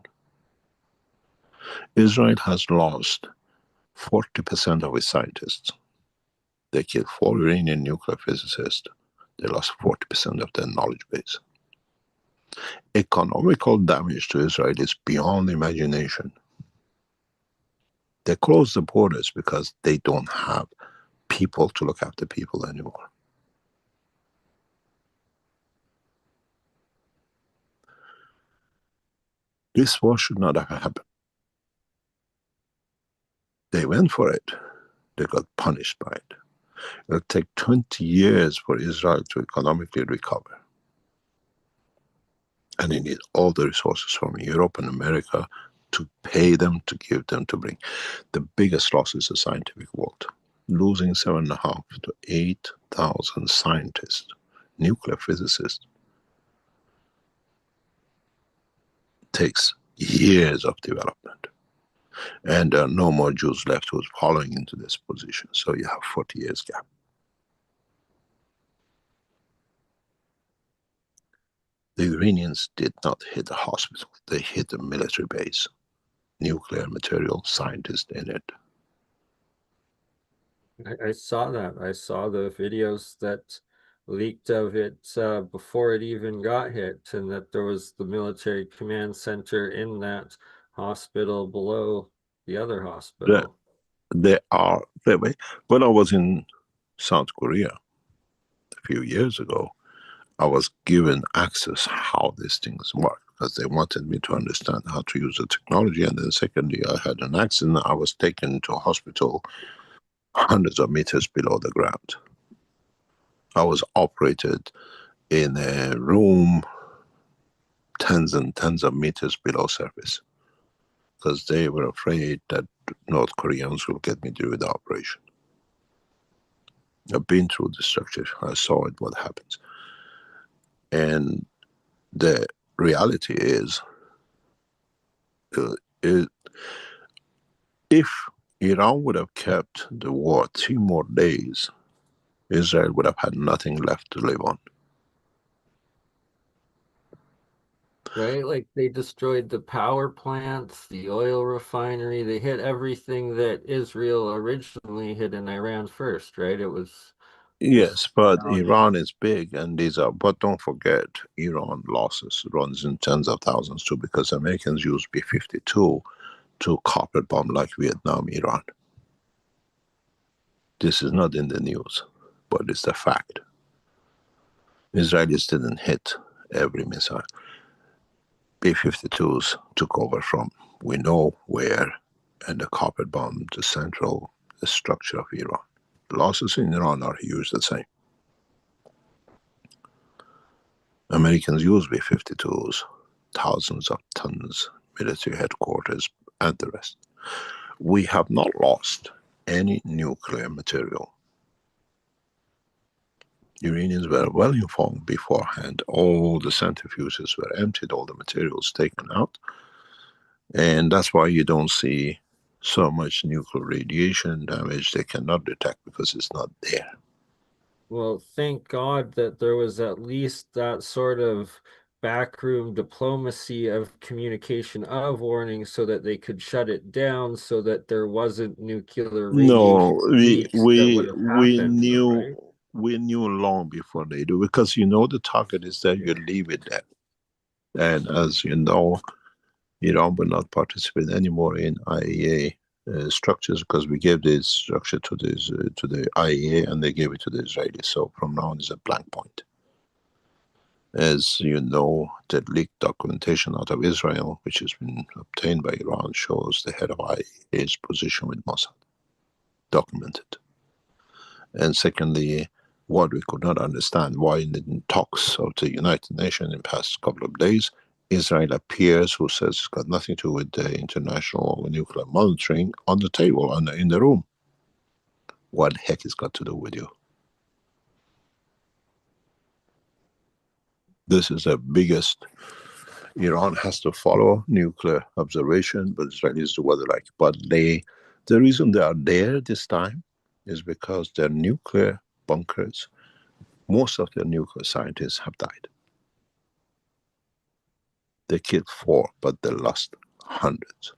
Israel has lost 40% of its scientists. They killed 4 Iranian nuclear physicists. They lost 40% of their knowledge base. Economical damage to Israel is beyond imagination. They closed the borders because they don't have people to look after people anymore. This war should not have happened. They went for it. They got punished by it. It'll take 20 years for Israel to economically recover. And they need all the resources from Europe and America to pay them, to give them, to bring. The biggest loss is the scientific world. Losing 7,500 to 8,000 scientists, nuclear physicists, takes years of development. And there are no more Jews left who's following into this position. So you have 40 years gap. The Iranians did not hit the hospital. They hit the military base. Nuclear material scientists in it. I saw that. I saw the videos that leaked of it before it even got hit, and that there was the military command center in that hospital below the other hospital. When I was in South Korea a few years ago, I was given access how these things work because they wanted me to understand how to use the technology. And then secondly, I had an accident. I was taken to a hospital hundreds of meters below the ground. I was operated in a room tens and tens of meters below surface because they were afraid that North Koreans will get me through the operation. I've been through the structure. I saw it, what happens. And the reality is, if Iran would have kept the war 3 more days, Israel would have had nothing left to live on. Right? Like they destroyed the power plants, the oil refinery. They hit everything that Israel originally hit in Iran first, right? It was Yes, but Iran is big, and but don't forget, Iran losses runs in tens of thousands too, because Americans use B-52 to carpet bomb like Vietnam, Iran. This is not in the news, but it's the fact. Israelis didn't hit every missile. B-52s took over from we know where, and the carpet bombed the central structure of Iran. The losses in Iran are huge, the same. Americans use B-52s, thousands of tons, military headquarters, and the rest. We have not lost any nuclear material. Iranians were well informed beforehand. All the centrifuges were emptied, all the materials taken out. And that's why you don't see so much nuclear radiation damage they cannot detect, because it's not there. Well, thank God that there was at least that sort of backroom diplomacy of communication of warning so that they could shut it down so that there wasn't nuclear radiation leaks that would have happened, right? We knew long before they do, because the target is there, you leave it there. And as you know, Iran will not participate anymore in IAEA structures, because we gave this structure to the IAEA and they gave it to the Israelis. So from now on is a blank point. As you know, the leaked documentation out of Israel, which has been obtained by Iran, shows the head of IAEA's position with Mossad. Documented. And secondly, what we could not understand, why in the talks of the United Nations in the past couple of days, Israel appears, who says it's got nothing to do with the international nuclear monitoring, on the table, in the room. What the heck it's got to do with you? This is the biggest. Iran has to follow nuclear observation, but Israelis do what they like. But the reason they are there this time is because their nuclear bunkers, most of their nuclear scientists have died. They killed 4, but they lost hundreds.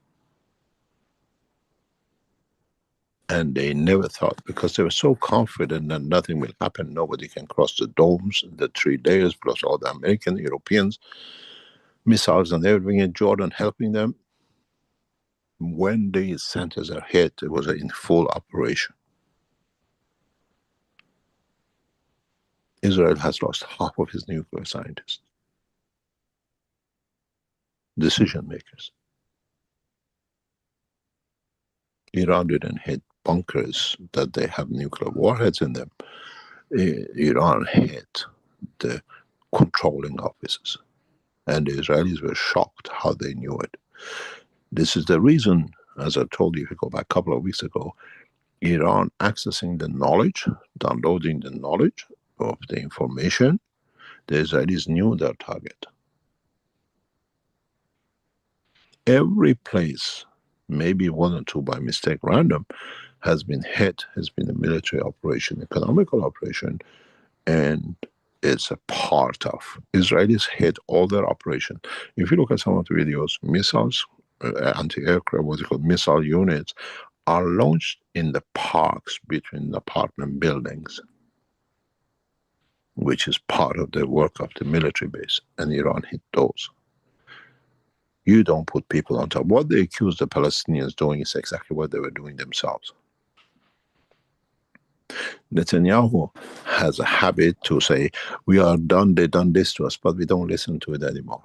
And they never thought, because they were so confident that nothing will happen, nobody can cross the domes, the 3 layers, plus all the American, Europeans, missiles and everything in Jordan helping them. When these centers are hit, it was in full operation. Israel has lost half of its nuclear scientists, decision makers. Iran didn't hit bunkers that they have nuclear warheads in them. Iran hit the controlling offices. And the Israelis were shocked how they knew it. This is the reason, as I told you, if you go back a couple of weeks ago, Iran accessing the knowledge, downloading the knowledge of the information, the Israelis knew their target. Every place, maybe 1 or 2 by mistake, random, has been hit, has been a military operation, economical operation, and it's a part of. Israelis hit all their operation. If you look at some of the videos, missiles, anti-aircraft, what you call missile units, are launched in the parks between apartment buildings, which is part of the work of the military base, and Iran hit those. You don't put people on top. What they accuse the Palestinians doing is exactly what they were doing themselves. Netanyahu has a habit to say, we are done, they done this to us, but we don't listen to it anymore.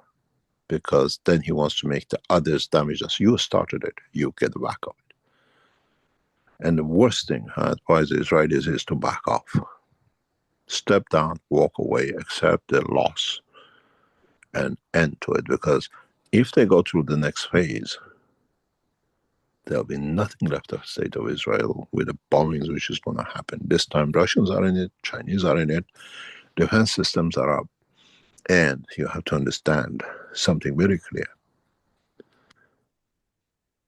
Because then he wants to make the others damage us. You started it, you get the back of it. And the worst thing I advise the Israelis is to back off. Step down, walk away, accept the loss, and end to it. Because if they go through the next phase, there'll be nothing left of the state of Israel with the bombings which is going to happen. This time Russians are in it, Chinese are in it, defense systems are up. And you have to understand something very clear.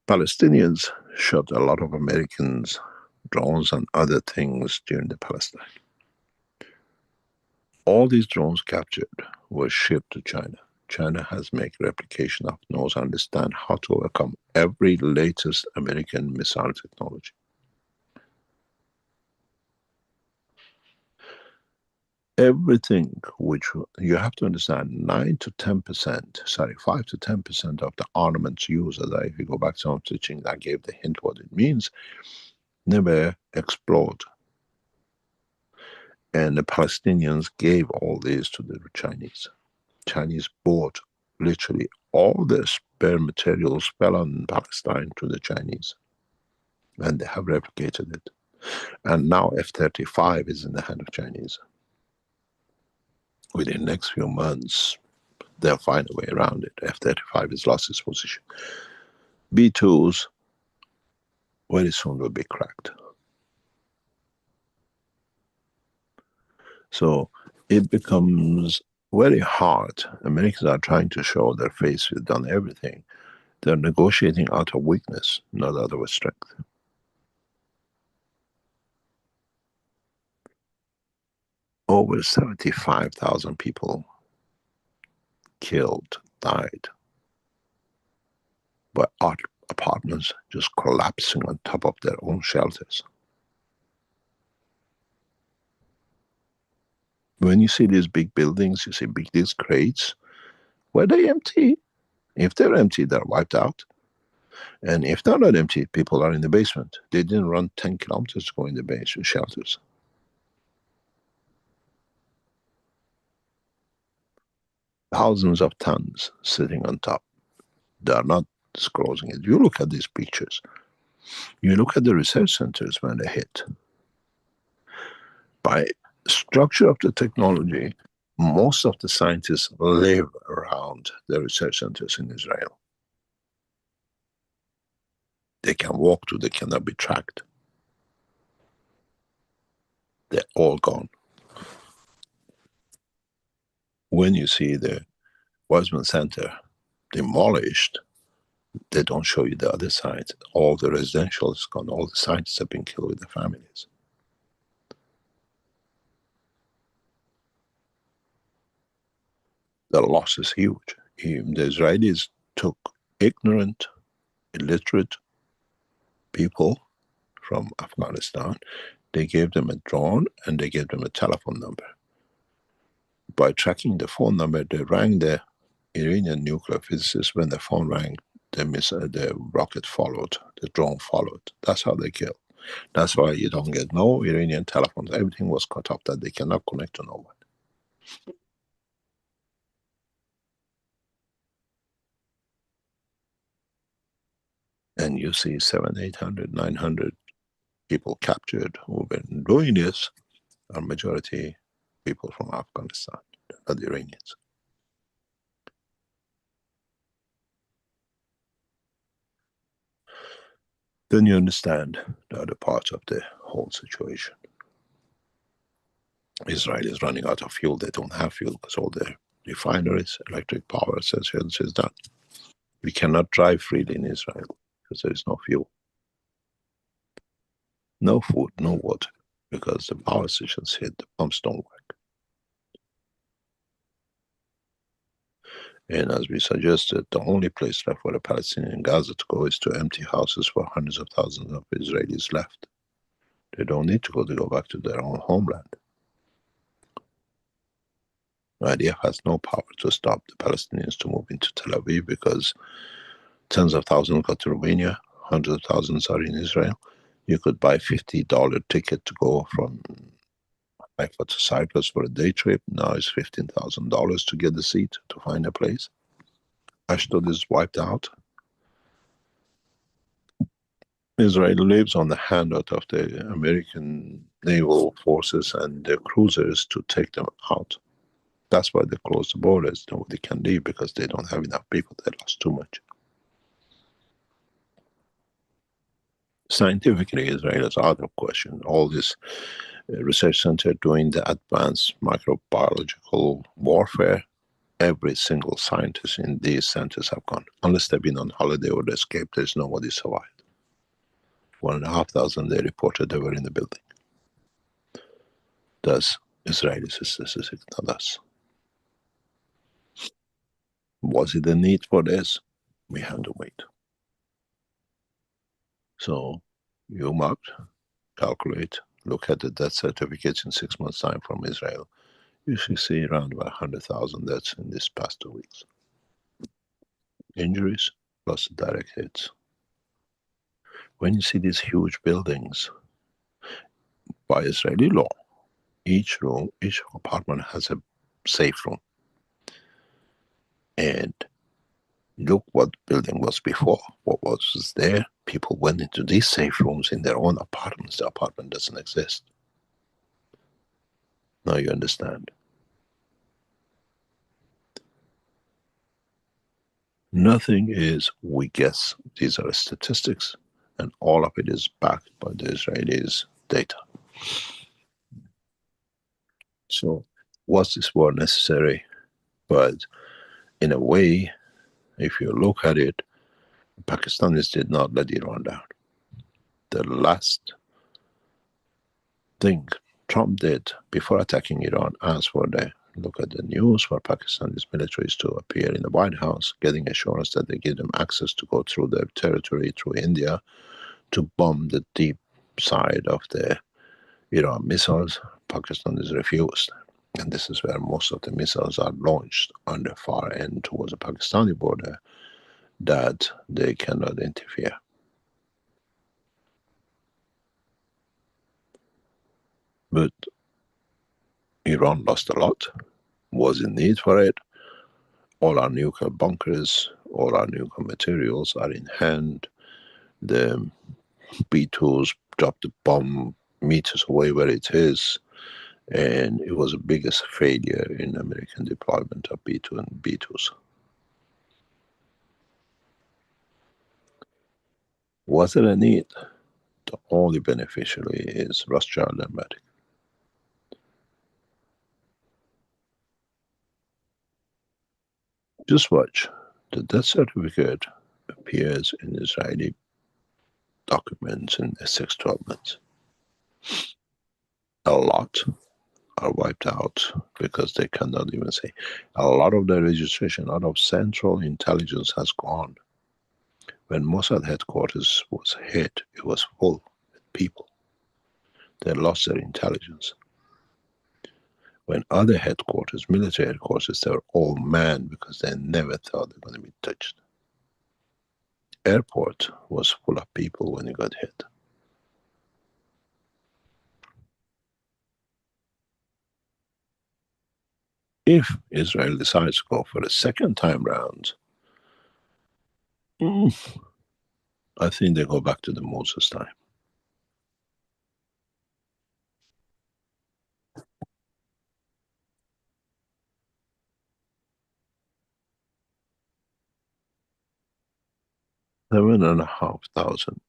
Palestinians shot a lot of Americans, drones and other things during the Palestine. All these drones captured were shipped to China. China has made replication of, knows, understand how to overcome every latest American missile technology. Everything which you have to understand, 5 to 10% of the armaments used, as if you go back to some teaching, I gave the hint what it means, never explode. And the Palestinians gave all this to the Chinese. Chinese bought literally all the spare materials fell on Palestine to the Chinese. And they have replicated it. And now F-35 is in the hand of Chinese. Within the next few months, they'll find a way around it. F-35 has lost its position. B-2s very soon will be cracked. So it becomes very hard. Americans are trying to show their face, we've done everything. They're negotiating out of weakness, not out of strength. Over 75,000 people killed, died by apartments just collapsing on top of their own shelters. When you see these big buildings, you see these crates, were they empty? If they're empty, they're wiped out. And if they're not empty, people are in the basement. They didn't run 10 kilometers to go in the basement shelters. Thousands of tons sitting on top. They are not disclosing it. You look at these pictures. You look at the research centers when they hit. By structure of the technology, most of the scientists live around the research centers in Israel. They can walk to, they cannot be tracked. They're all gone. when you see the Weizmann Center demolished, they don't show you the other side. All the residential is gone, all the scientists have been killed with their families. The loss is huge. The Israelis took ignorant, illiterate people from Afghanistan. They gave them a drone and they gave them a telephone number. By tracking the phone number, they rang the Iranian nuclear physicist. When the phone rang, the rocket followed, the drone followed. That's how they kill. That's why you don't get no Iranian telephones. Everything was cut off, that they cannot connect to no one. And you see 700, 800, 900 people captured who've been doing this, are majority people from Afghanistan, not the Iranians. Then you understand the other part of the whole situation. Israel is running out of fuel. They don't have fuel because all their refineries, electric power, says that. We cannot drive freely in Israel because there is no fuel. No food, no water, because the power stations hit, the pumps don't work. And as we suggested, the only place left for the Palestinians in Gaza to go is to empty houses for hundreds of thousands of Israelis left. They don't need to go back to their own homeland. The IDF has no power to stop the Palestinians to move into Tel Aviv because tens of thousands go to Romania, hundreds of thousands are in Israel. You could buy $50 ticket to go from Haifa to Cyprus for a day trip. Now it's $15,000 to get the seat, to find a place. Ashdod is wiped out. Israel lives on the handout of the American naval forces and their cruisers to take them out. That's why they close the borders. Nobody can leave because they don't have enough people. They lost too much. Scientifically, Israel is out of question. All this research center doing the advanced microbiological warfare, every single scientist in these centers have gone. Unless they've been on holiday or they escaped, there's nobody survived. 1,500 they reported they were in the building. That's Israeli statistics, not us. Was it a need for this? We had to wait. So you map, calculate, look at the death certificates in 6 months' time from Israel. You should see around about 100,000 deaths in these past 2 weeks. Injuries plus direct hits. When you see these huge buildings, by Israeli law, each room, each apartment has a safe room. And look what the building was before, what was there. People went into these safe rooms in their own apartments. The apartment doesn't exist. Now you understand. Nothing is, we guess. These are statistics, and all of it is backed by the Israelis' data. So was this war necessary? But in a way, if you look at it, Pakistanis did not let Iran down. The last thing Trump did before attacking Iran, asked for the look at the news for Pakistanis militaries to appear in the White House, getting assurance that they give them access to go through their territory, through India, to bomb the deep side of the Iran missiles. Pakistanis refused. And this is where most of the missiles are launched on the far end towards the Pakistani border, that they cannot interfere. But Iran lost a lot, was in need for it. All our nuclear bunkers, all our nuclear materials are in hand. The B-2s dropped the bomb meters away where it is, and it was the biggest failure in American deployment of B-2 and B-2s. Was there a need? The only beneficiary is Rothschild and Matic. Just watch. The death certificate appears in Israeli documents in the 6-12 months. A lot are wiped out because they cannot even say. A lot of the registration out of Central Intelligence has gone. When Mossad headquarters was hit, it was full with people. They lost their intelligence. When other headquarters, military headquarters, they were all manned because they never thought they were going to be touched. Airport was full of people when it got hit. If Israel decides to go for a second time round, I think they go back to the Moses time. Seven and a half thousand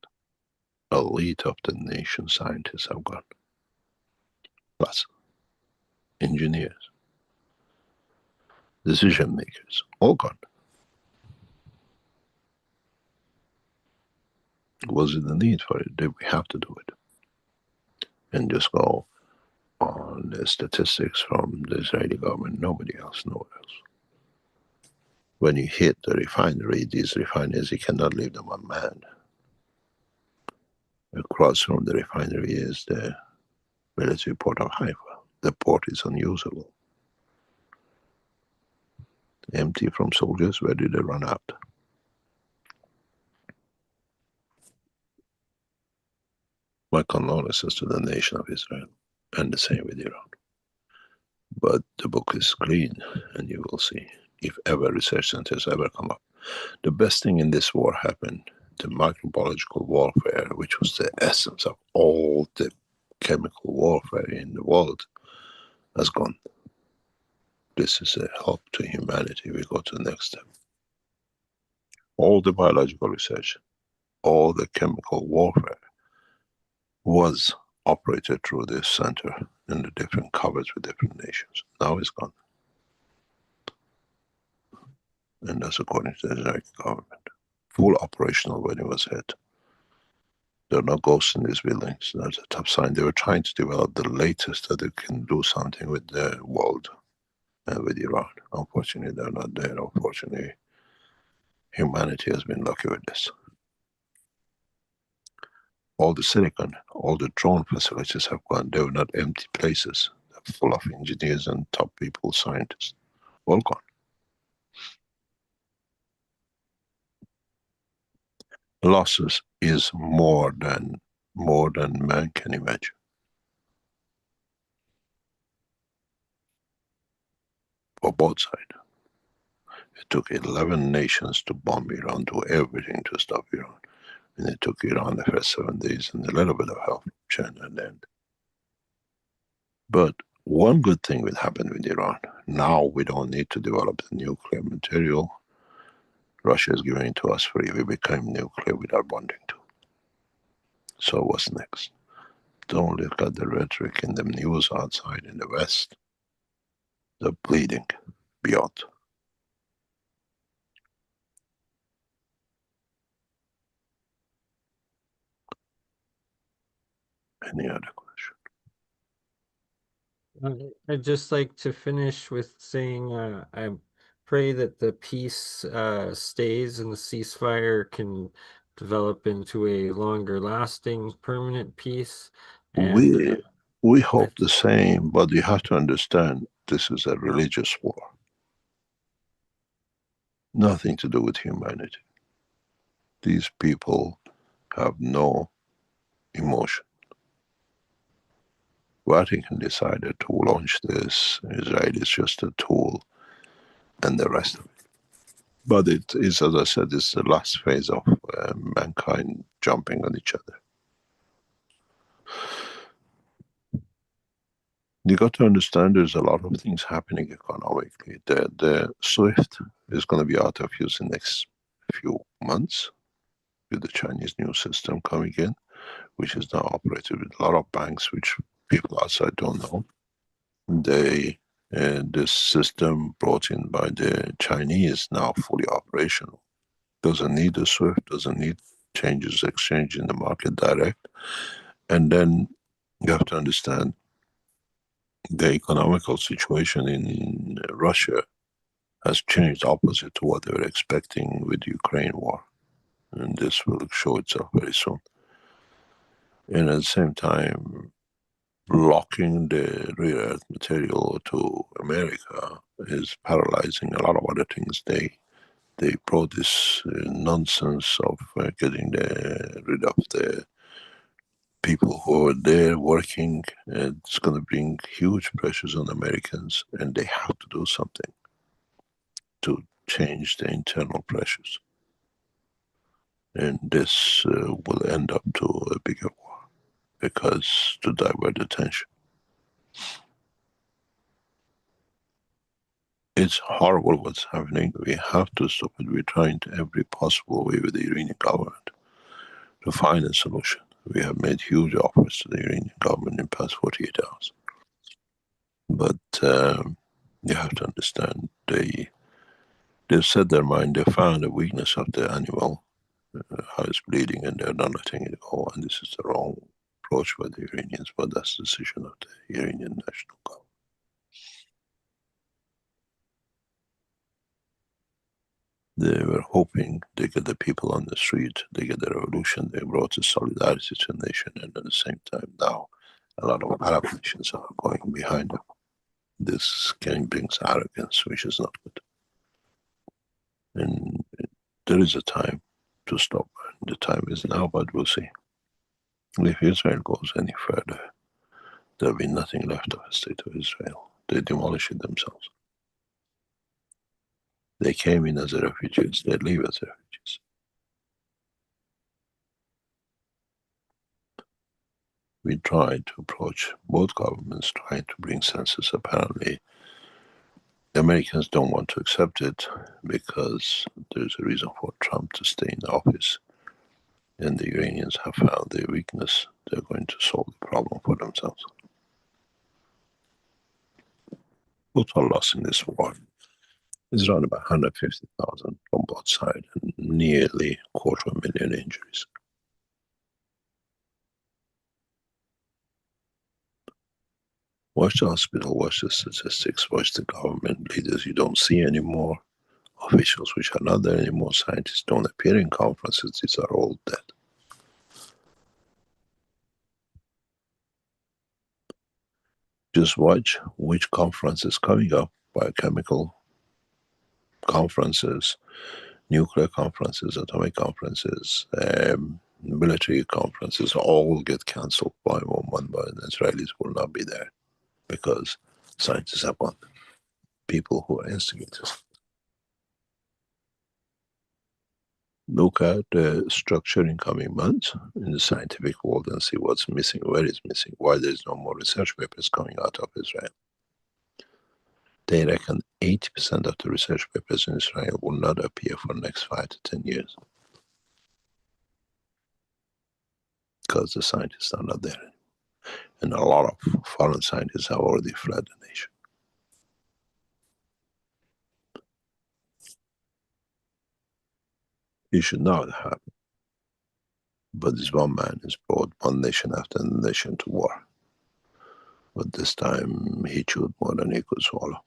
elite of the nation scientists have gone. Plus engineers, decision makers, all gone. Was it the need for it? Did we have to do it? And just go on the statistics from the Israeli government, nobody else, nowhere else. When you hit the refinery, these refineries, you cannot leave them unmanned. Across from the refinery is the military port of Haifa. The port is unusable. Empty from soldiers. Where did they run out? My condolences to the nation of Israel, and the same with Iran. But the book is clean, and you will see, if ever research centers ever come up. The best thing in this war happened, the microbiological warfare, which was the essence of all the chemical warfare in the world, has gone. This is a help to humanity. We go to the next step. All the biological research, all the chemical warfare was operated through this center in the different covers with different nations. Now it's gone. And that's according to the Israeli government. Full operational when it was hit. There are no ghosts in these buildings. That's a top sign. They were trying to develop the latest that they can do something with the world and with Iran. Unfortunately, they're not there. Unfortunately, humanity has been lucky with this. All the silicon, all the drone facilities have gone. They were not empty places. They're full of engineers and top people, scientists. All gone. Losses is more than man can imagine. For both sides. It took 11 nations to bomb Iran, do everything to stop Iran. And it took Iran the first 7 days and a little bit of help from China and then. But one good thing will happen with Iran. Now we don't need to develop the nuclear material. Russia is giving it to us free. We became nuclear without wanting to. So what's next? Don't look at the rhetoric in the news outside in the West. They're bleeding beyond. Any other question? I'd just like to finish with saying I pray that the peace stays and the ceasefire can develop into a longer lasting permanent peace. And We hope the same, but you have to understand this is a religious war. Nothing to do with humanity. These people have no emotion. Vatican decided to launch this. Israel is just a tool and the rest of it. But it is, as I said, it's the last phase of mankind jumping on each other. You got to understand there's a lot of things happening economically. The SWIFT is going to be out of use in the next few months with the Chinese new system coming in, which is now operated with a lot of banks, which people outside don't know. They And this system brought in by the Chinese now fully operational. Doesn't need a SWIFT, doesn't need changes exchange in the market direct. And then you have to understand the economical situation in Russia has changed opposite to what they were expecting with the Ukraine war. And this will show itself very soon. And at the same time, blocking the rare earth material to America is paralyzing a lot of other things. They brought this nonsense of getting rid of the people who are there working. It's going to bring huge pressures on Americans, and they have to do something to change the internal pressures. And this will end up to a bigger war, because to divert attention. It's horrible what's happening. We have to stop it. We're trying to every possible way with the Iranian government to find a solution. We have made huge offers to the Iranian government in the past 48 hours. But you have to understand, they've set their mind, they found the weakness of the animal, how it's bleeding, and they're not letting it go. And this is the wrong approach by the Iranians, but that's the decision of the Iranian national government. They were hoping they get the people on the street, they get the revolution, they brought a solidarity to the nation, and at the same time now a lot of Arab nations are going behind them. This brings arrogance, which is not good. And there is a time to stop. The time is now, but we'll see. If Israel goes any further, there'll be nothing left of the state of Israel. They demolish it themselves. They came in as refugees, they leave as refugees. We tried to approach both governments, trying to bring census. Apparently, the Americans don't want to accept it because there's a reason for Trump to stay in office. And the Iranians have found their weakness. They're going to solve the problem for themselves. Total loss in this war is around about 150,000 from both sides and nearly 250,000 injuries. Watch the hospital, watch the statistics, watch the government leaders. You don't see any more officials which are not there anymore. Scientists don't appear in conferences. These are all dead. Just watch which conference is coming up: biochemical conferences, nuclear conferences, atomic conferences, military conferences, all get cancelled by one by the Israelis will not be there because scientists have gone. People who are instigators. Look at the structure in coming months in the scientific world and see what's missing, where it's missing, why there's no more research papers coming out of Israel. They reckon 80% of the research papers in Israel will not appear for the next 5 to 10 years. Because the scientists are not there anymore. And a lot of foreign scientists have already fled the nation. It should not happen. But this one man has brought one nation after the nation to war. But this time he chewed more than he could swallow.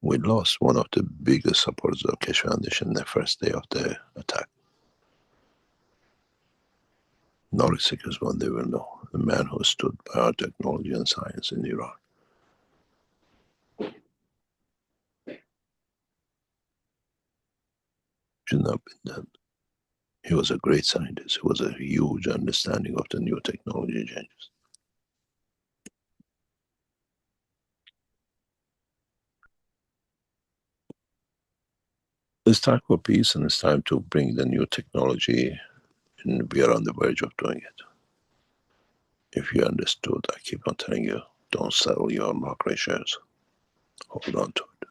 We lost one of the biggest supporters of Keshe Foundation the first day of the attack. Knowledge seekers one day will know. The man who stood by our technology and science in Iran. Should not have been done. He was a great scientist. He was a huge understanding of the new technology changes. It's time for peace and it's time to bring the new technology, and we are on the verge of doing it. If you understood, I keep on telling you, don't sell your market shares. Hold on to it.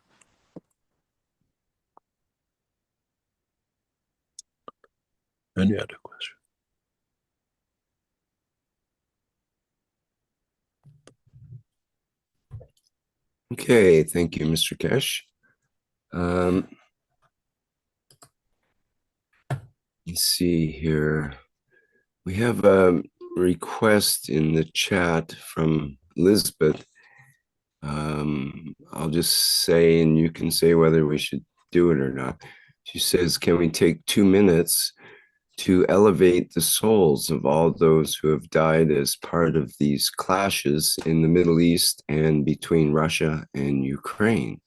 Any other question? Okay, thank you, Mr. Keshe. Let's see here. We have a request in the chat from Lisbeth. I'll just say, and you can say whether we should do it or not. She says, can we take 2 minutes to elevate the souls of all those who have died as part of these clashes in the Middle East and between Russia and Ukraine?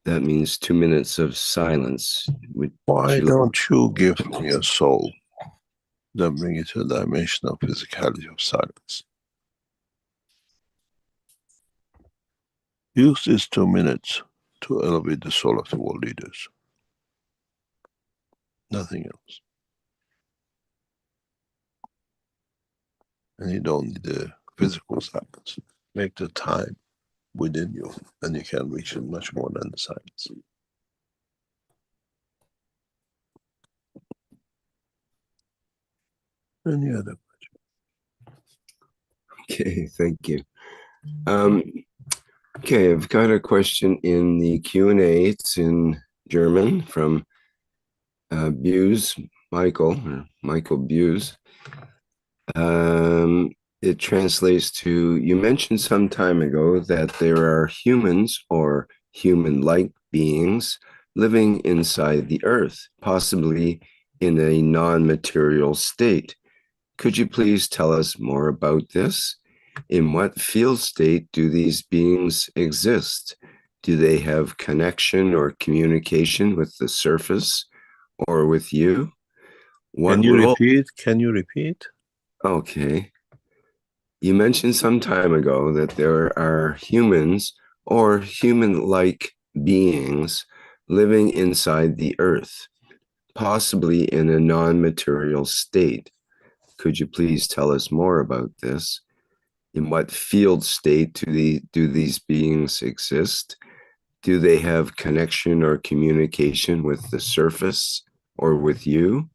That means 2 minutes of silence. Why don't you give from your soul, then bring it to a dimension of physicality of silence? Use these 2 minutes to elevate the soul of the world leaders. Nothing else. And you don't need the physical silence. Make the time within you, and you can reach it much more than the silence. Any other question? Okay, thank you. Okay, I've got a question in the Q&A. It's in German from Buse, Michael Buse. It translates to, you mentioned some time ago that there are humans or human-like beings living inside the earth, possibly in a non-material state. Could you please tell us more about this? In what field state do these beings exist? Do they have connection or communication with the surface or with you? Can you repeat? Can you repeat? Okay. You mentioned some time ago that there are humans or human-like beings living inside the earth, possibly in a non-material state. Could you please tell us more about this? In what field state do these beings exist? Do they have connection or communication with the surface or with you?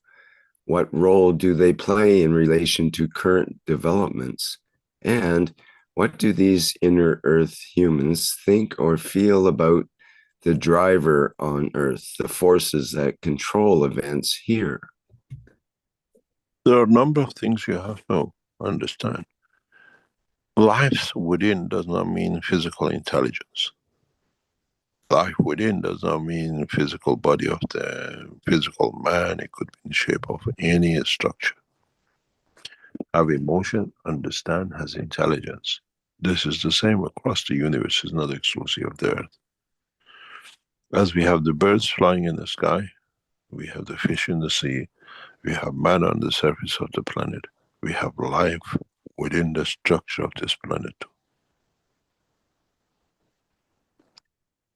What role do they play in relation to current developments? And what do these inner earth humans think or feel about the driver on earth, the forces that control events here? There are a number of things you have to understand. Life within does not mean physical intelligence. Life within does not mean physical body of the physical man. It could be in shape of any structure. Have emotion, understand, has intelligence. This is the same across the universe. It's not exclusive of the earth. As we have the birds flying in the sky, we have the fish in the sea, we have man on the surface of the planet, we have life within the structure of this planet.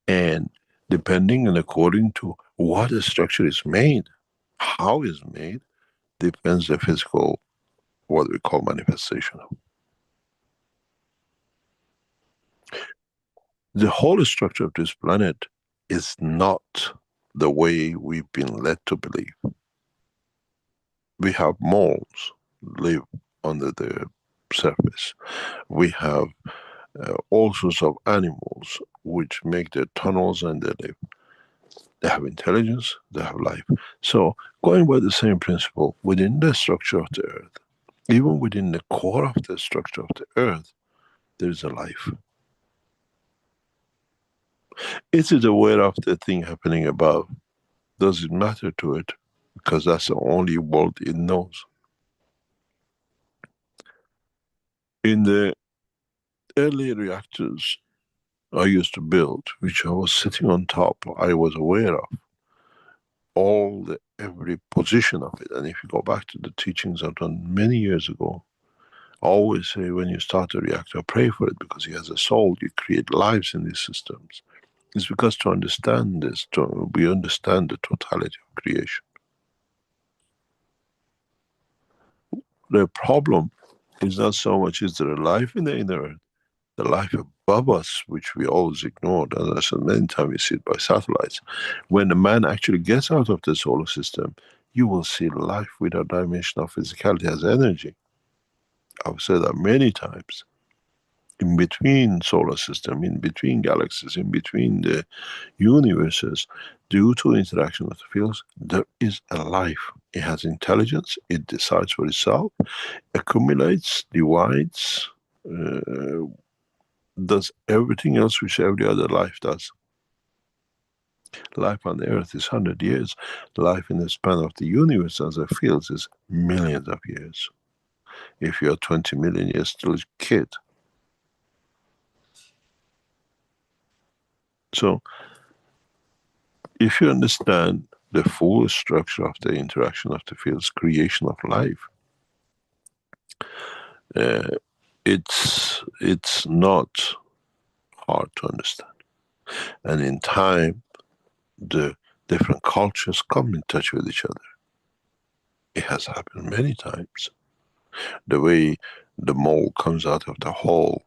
And depending and according to what the structure is made, how it's made, depends the physical, what we call manifestation of. The whole structure of this planet is not the way we've been led to believe. We have moles live under the surface. We have all sorts of animals which make their tunnels and they live. They have intelligence, they have life. So going by the same principle, within the structure of the earth, even within the core of the structure of the earth, there is a life. Is it aware of the thing happening above? Does it matter to it? Because that's the only world it knows. In the early reactors I used to build, which I was sitting on top, I was aware of every position of it. And if you go back to the teachings I've done many years ago, I always say when you start a reactor, pray for it, because it has a soul. You create lives in these systems. It's because to understand this, we understand the totality of creation. The problem is not so much is there a life in the inner earth, the life above us, which we always ignored. As I said many times, we see it by satellites. When the man actually gets out of the solar system, you will see life with a dimension of physicality as energy. I've said that many times. in between solar system, in between galaxies, in between the universes, due to interaction of the fields, there is a life. It has intelligence, it decides for itself, accumulates, divides, does everything else which every other life does. Life on the earth is 100 years. Life in the span of the universe as a field is millions of years. If you're 20 million years, still a kid. So, if you understand the full structure of the interaction of the fields, creation of life, it's not hard to understand. And in time, the different cultures come in touch with each other. It has happened many times. The way the mole comes out of the hole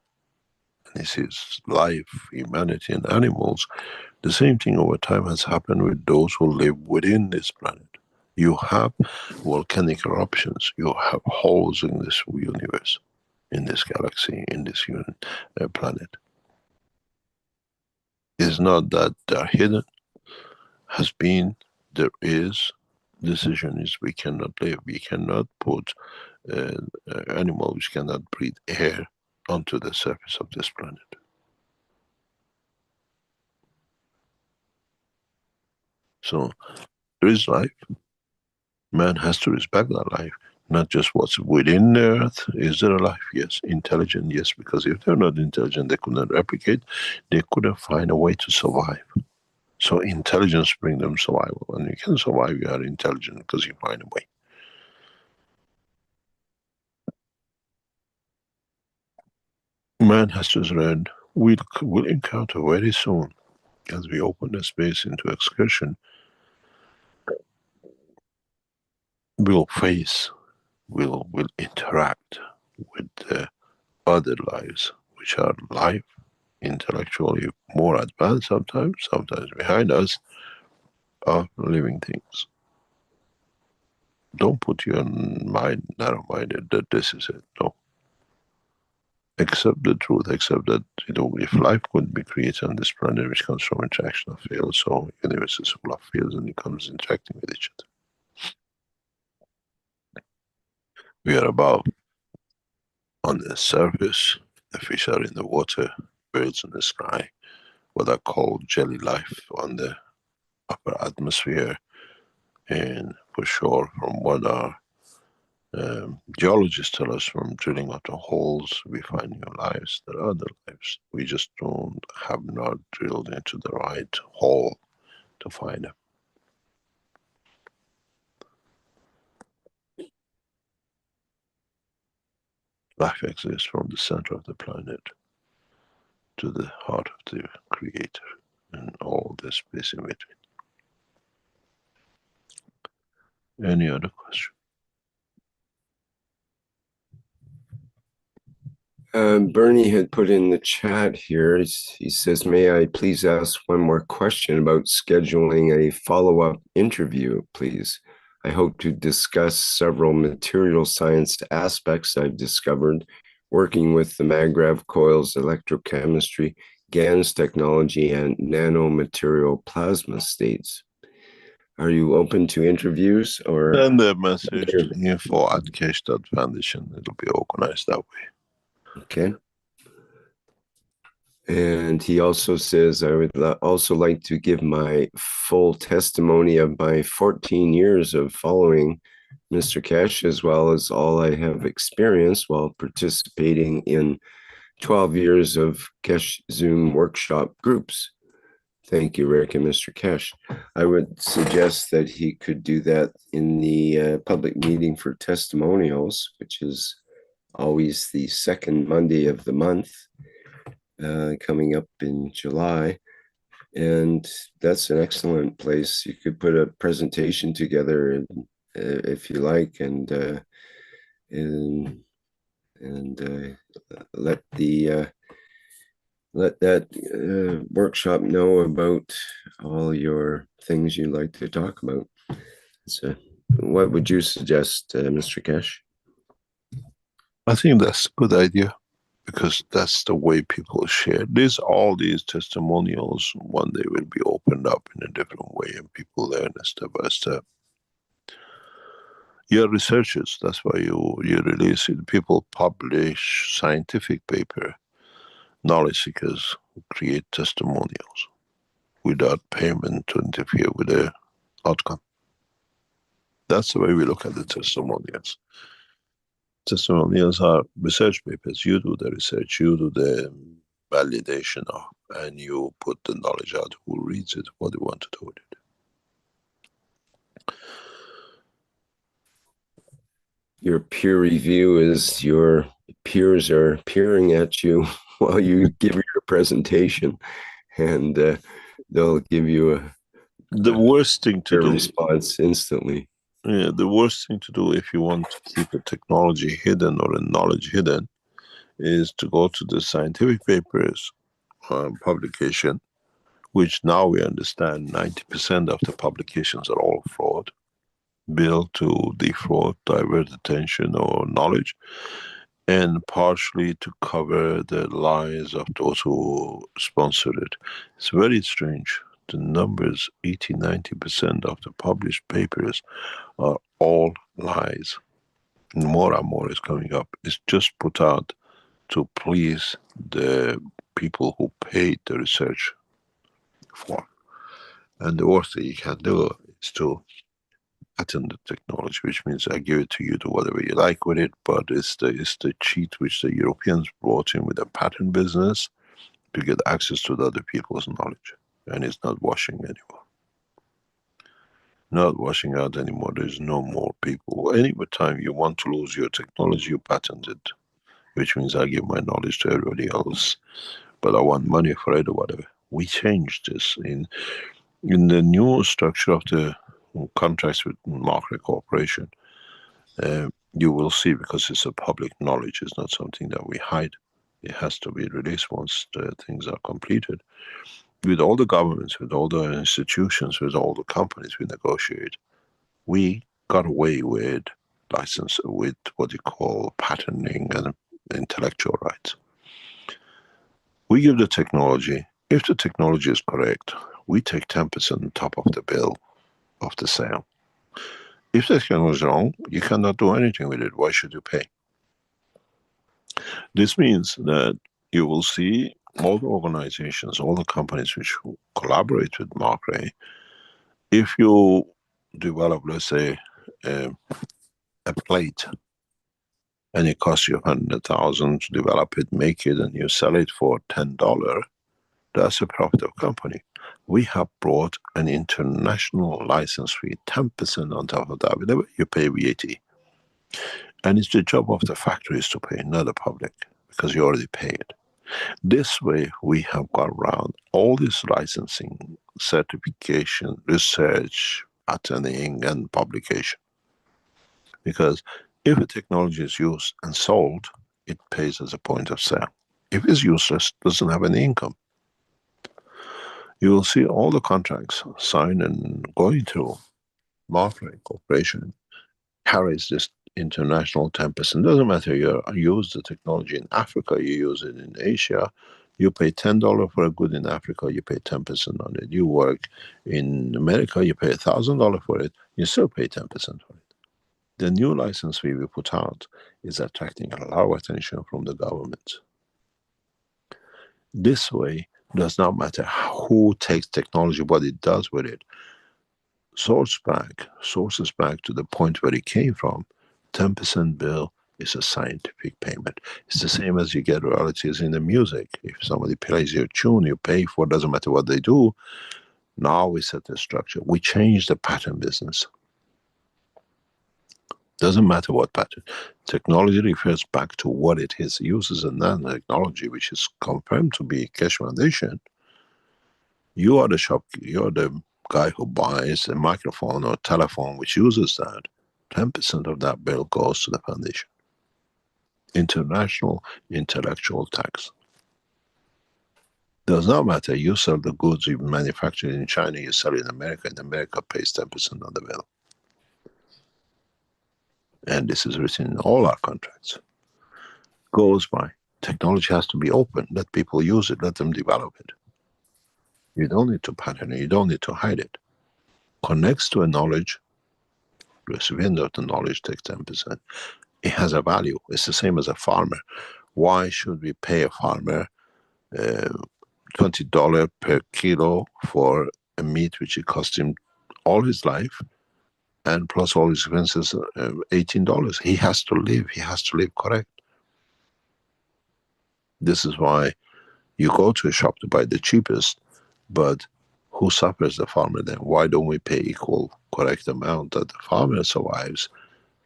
and he sees life, humanity, and animals, the same thing over time has happened with those who live within this planet. You have volcanic eruptions, you have holes in this universe, in this galaxy, in this planet. It's not that they're hidden, has been, there is. Decision is we cannot live, we cannot put animals which cannot breathe air onto the surface of this planet. So there is life. Man has to respect that life, not just what's within the earth. Is there a life? Yes. Intelligent? Yes. Because if they're not intelligent, they could not replicate. They couldn't find a way to survive. So intelligence brings them survival. And you can survive, you are intelligent because you find a way. Man has to learn. We'll encounter very soon, as we open the space into excursion, we'll face, we'll interact with the other lives, which are life, intellectually more advanced sometimes behind us, are living things. Don't put your mind narrow-minded that this is it. No. Accept the truth, accept that, if life could be created on this planet, which comes from interaction of fields, so universe is full of fields and it comes interacting with each other. We are above, on the surface, the fish are in the water, birds in the sky, what are called jelly life on the upper atmosphere, and for sure, from what our geologists tell us, from drilling out the holes, we find new lives. There are other lives. We just have not drilled into the right hole to find them. Life exists from the center of the planet to the heart of the Creator and all the space in between. Any other question? Bernie had put in the chat here, he says, may I please ask one more question about scheduling a follow-up interview, please? I hope to discuss several material science aspects I've discovered working with the Maggrav coils, electrochemistry, GANS technology, and nano-material plasma states. Are you open to interviews? Or send a message to info@keshe.foundation. It'll be organized that way. Okay. And he also says, I would also like to give my full testimony of my 14 years of following Mr. Keshe, as well as all I have experienced while participating in 12 years of Keshe Zoom workshop groups. Thank you, Rick and Mr. Keshe. I would suggest that he could do that in the public meeting for testimonials, which is always the second Monday of the month, coming up in July. And that's an excellent place. You could put a presentation together, if you like, and let that workshop know about all your things you like to talk about. So, what would you suggest, Mr. Keshe? I think that's a good idea. because that's the way people share. All these testimonials, one day will be opened up in a different way and people learn step by step. You're researchers, that's why you release it. People publish scientific paper. Knowledge seekers create testimonials without payment to interfere with the outcome. That's the way we look at the testimonials. Testimonials are research papers. You do the research, you do the validation of, and you put the knowledge out. Who reads it, what they want to do with it. Your peer review is your peers are peering at you while you give your presentation, and they'll give you the worst thing to do response instantly. Yeah, the worst thing to do if you want to keep a technology hidden or a knowledge hidden is to go to the scientific papers publication, which now we understand 90% of the publications are all fraud, built to defraud, divert attention or knowledge, and partially to cover the lies of those who sponsored it. It's very strange. The numbers, 80-90% of the published papers are all lies. More and more is coming up. It's just put out to please the people who paid the research for. And the worst thing you can do is to patent the technology, which means I give it to you, do whatever you like with it, but it's the cheat which the Europeans brought in with the patent business to get access to the other people's knowledge. And it's not washing anymore. Not washing out anymore. There's no more people. Any time you want to lose your technology, you patent it, which means I give my knowledge to everybody else, but I want money for it or whatever. We changed this in the new structure of the contracts with Market Corporation. You will see, because it's a public knowledge, it's not something that we hide. It has to be released once the things are completed. With all the governments, with all the institutions, with all the companies we negotiate, we got away with license, with what you call patenting and intellectual rights. We give the technology. If the technology is correct, we take 10% on top of the bill of the sale. If the technology is wrong, you cannot do anything with it. Why should you pay? This means that you will see all the organizations, all the companies which collaborate with Markray. If you develop, let's say, a plate, and it costs you $100,000 to develop it, make it, and you sell it for $10, that's a profitable company. We have brought an international license fee, 10% on top of that. Whenever you pay VAT. And it's the job of the factories to pay, not the public, because you already pay it. This way, we have got around all this licensing, certification, research, patenting, and publication. Because if a technology is used and sold, it pays as a point of sale. If it's useless, it doesn't have any income. You will see all the contracts signed and going through Markray Corporation carries this international 10%. Doesn't matter, you use the technology in Africa, you use it in Asia, you pay $10 for a good in Africa, you pay 10% on it. You work in America, you pay $1,000 for it, you still pay 10% for it. The new license fee we put out is attracting a lot of attention from the government. This way, does not matter who takes technology, what it does with it. Sources back to the point where it came from. 10% bill is a scientific payment. It's the same as you get royalties in the music. If somebody plays your tune, you pay for it, doesn't matter what they do. Now we set the structure. We change the patent business. Doesn't matter what patent. Technology refers back to what it is. It uses a nanotechnology, which is confirmed to be Keshe Foundation. You are the guy who buys a microphone or telephone which uses that. 10% of that bill goes to the foundation. International intellectual tax. Does not matter. You sell the goods you manufacture in China, you sell in America, and America pays 10% on the bill. And this is written in all our contracts. Goes by Technology has to be open. Let people use it. Let them develop it. You don't need to patent it. You don't need to hide it. Connects to a knowledge. Recipient of the knowledge takes 10%. It has a value. It's the same as a farmer. Why should we pay a farmer $20 per kilo for a meat which it cost him all his life, and plus all his expenses, $18? He has to live. He has to live correct. This is why you go to a shop to buy the cheapest, but who suffers? The farmer then. Why don't we pay equal, correct amount that the farmer survives,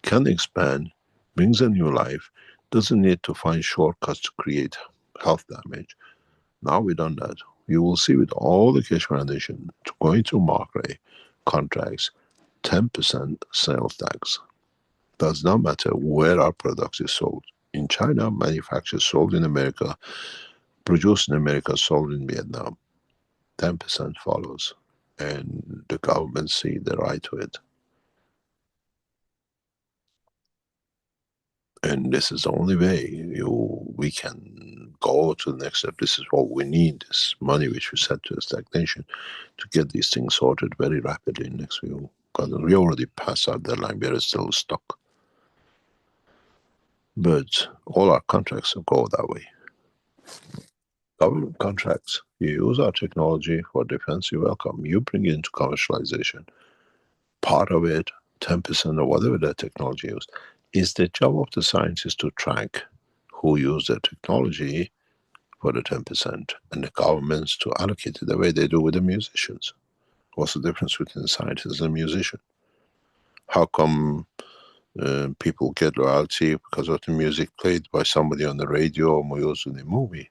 can expand, brings a new life, doesn't need to find shortcuts to create health damage. Now we've done that. You will see with all the Keshe Foundation going through market contracts, 10% sales tax. Does not matter where our product is sold. In China, manufactured, sold in America, produced in America, sold in Vietnam. 10% follows, and the government see the right to it. And this is the only way we can go to the next step. This is what we need, this money which we set to a stagnation, to get these things sorted very rapidly in next few. Because we already passed our deadline, we are still stuck. But all our contracts go that way. Government contracts, you use our technology for defense, you're welcome. You bring it into commercialization. Part of it, 10% or whatever the technology used, is the job of the scientists to track who use the technology for the 10%, and the governments to allocate it the way they do with the musicians. What's the difference between a scientist and a musician? How come people get royalty because of the music played by somebody on the radio or used in a movie?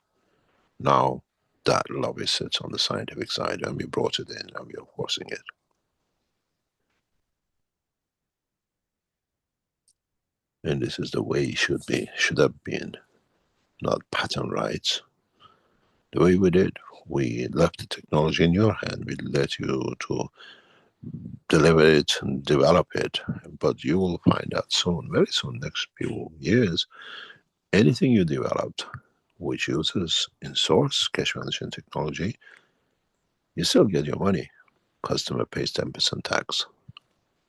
Now that lobby sits on the scientific side, and we brought it in and we are forcing it. And this is the way it should be, should have been, not patent rights. The way we did, we left the technology in your hand. We let you to deliver it and develop it. But you will find out soon, very soon, next few years, anything you developed which uses in source Keshe Foundation technology, you still get your money. Customer pays 10% tax,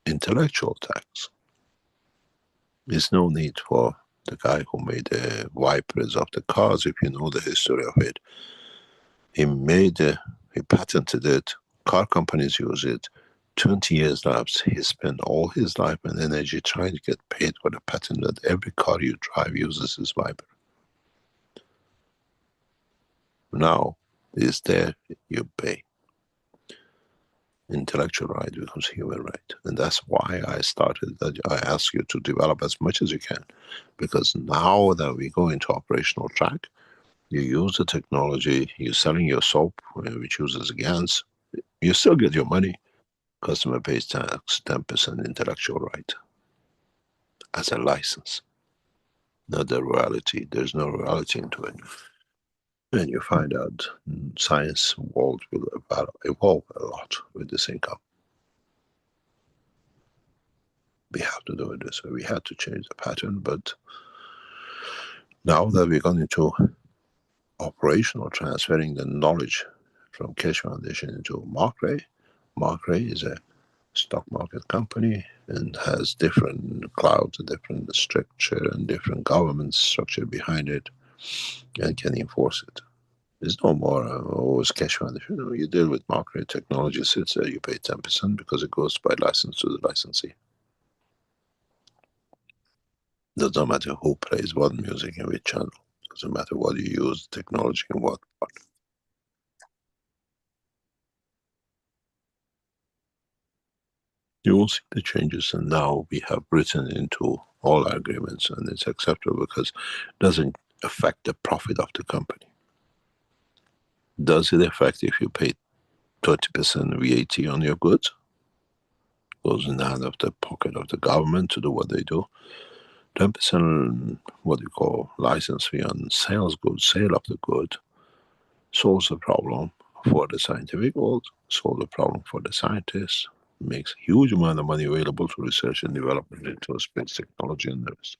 intellectual tax. There's no need for the guy who made the wipers of the cars, if you know the history of it. He patented it, car companies use it, 20 years lapse, he spent all his life and energy trying to get paid for the patent that every car you drive uses his wiper. Now, it's there, you pay. Intellectual right becomes human right. And that's why I started that. I ask you to develop as much as you can, because now that we go into operational track, you use the technology, you're selling your soap, which uses GANs, you still get your money. Customer pays tax, 10% intellectual right as a license. Not the reality. There's no reality into it. And you find out science world will evolve a lot with this income. We have to do it this way. We had to change the pattern, but now that we've gone into operational, transferring the knowledge from Keshe Foundation into Markray. Markray is a stock market company and has different clouds, different structure and different government structure behind it, and can enforce it. There's no more always Keshe Foundation. You deal with Markray technology, sits there, you pay 10% because it goes by license to the licensee. Doesn't matter who plays what music in which channel. Doesn't matter what you use, technology and what part. You will see the changes, and now we have written into all our agreements, and it's acceptable because it doesn't affect the profit of the company. Does it affect if you pay 20% VAT on your goods? Goes in the hand of the pocket of the government to do what they do. 10% what you call license fee on sales goods, sale of the good, solves the problem for the scientific world, solves the problem for the scientists, makes huge amount of money available to research and development into space technology and the rest.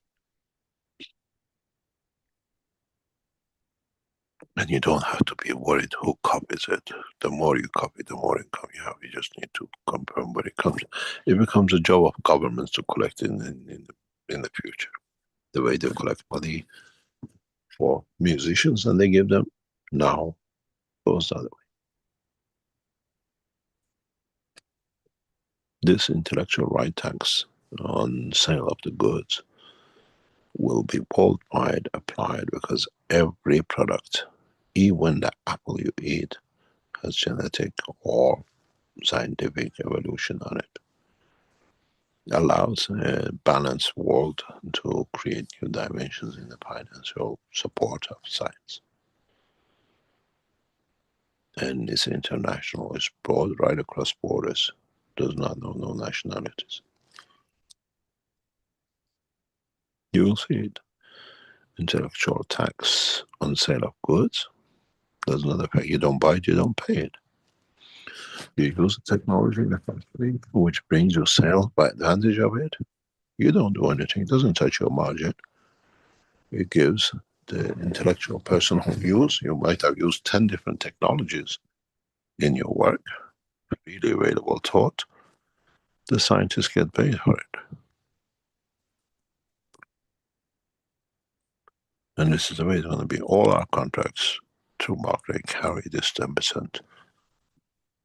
And you don't have to be worried who copies it. The more you copy, the more income you have. You just need to confirm where it comes. It becomes a job of governments to collect in the future. The way they collect money for musicians and they give them now goes the other way. This intellectual right tax on sale of the goods will be worldwide applied because every product, even the apple you eat, has genetic or scientific evolution on it. Allows a balanced world to create new dimensions in the financial support of science. And it's international, it's broad right across borders, does not know no nationalities. You will see it. Intellectual tax on sale of goods does not affect, you don't buy it, you don't pay it. You use the technology in the factory, which brings you sales by advantage of it. You don't do anything, it doesn't touch your margin. It gives the intellectual person who use, you might have used 10 different technologies in your work, freely available taught, the scientists get paid for it. And this is the way it's going to be. All our contracts through market carry this 10%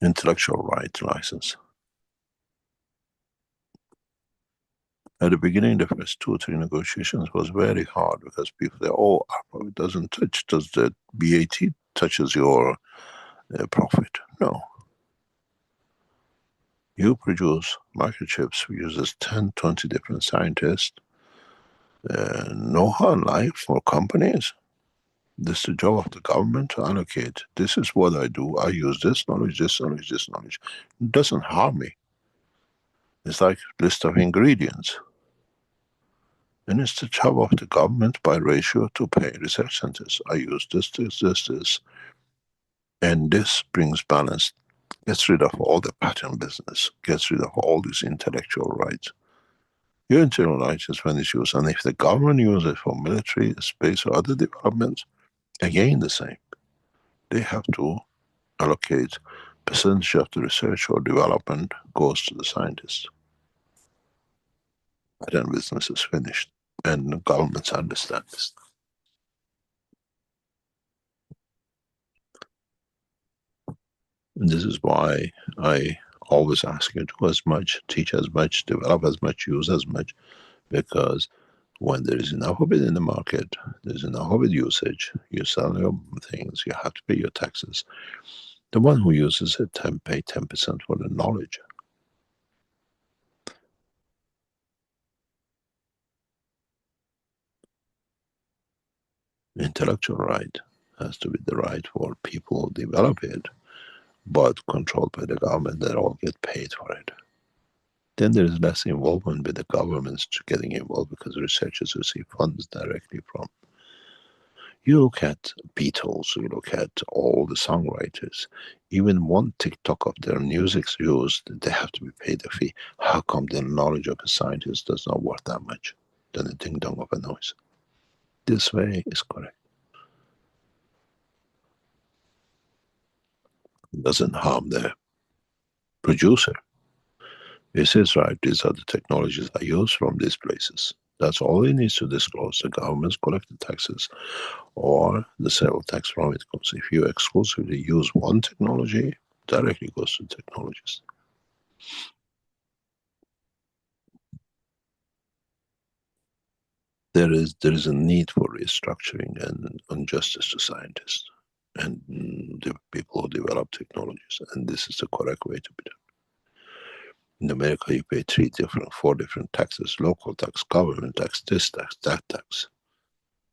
intellectual right license. At the beginning, the first 2 or 3 negotiations was very hard because people say, oh, it doesn't touch, does the BAT touches your profit? No. You produce microchips, uses 10, 20 different scientists, know-how in life for companies. This is the job of the government to allocate. This is what I do. I use this knowledge, this knowledge, this knowledge. It doesn't harm me. It's like a list of ingredients. And it's the job of the government by ratio to pay research centers. I use this, this, this, this. And this brings balance, gets rid of all the patent business, gets rid of all these intellectual rights. Your intellectual rights is when it's used. And if the government uses it for military, space, or other developments, again the same. They have to allocate percentage of the research or development goes to the scientists. Then business is finished. And the governments understand this. And this is why I always ask you to do as much, teach as much, develop as much, use as much, because when there is enough of it in the market, there's enough of it usage, you sell your things, you have to pay your taxes. The one who uses it pay 10% for the knowledge. Intellectual right has to be the right for people who develop it, but controlled by the government that all get paid for it. Then there is less involvement with the governments getting involved because researchers receive funds directly from. You look at Beatles, you look at all the songwriters, even one TikTok of their music's used, they have to be paid a fee. How come the knowledge of a scientist does not worth that much than a ding dong of a noise? This way is correct. It doesn't harm the producer. He says, right, these are the technologies I use from these places. That's all he needs to disclose. The government's collect the taxes or the sale tax from it comes. If you exclusively use one technology, directly goes to technologies. There is a need for restructuring and justice to scientists and the people who develop technologies, and this is the correct way to be done. In America, you pay 4 different taxes: local tax, government tax, this tax, that tax.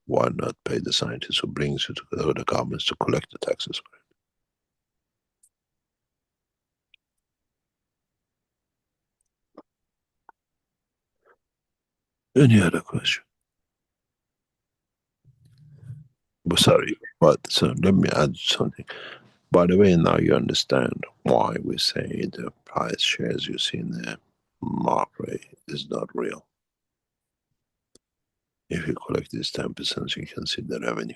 Why not pay the scientist who brings you together with the governments to collect the taxes for it? Any other question? Sorry, but so let me add something. By the way, now you understand why we say the price shares you see in the market is not real. If you collect these 10%, you can see the revenue.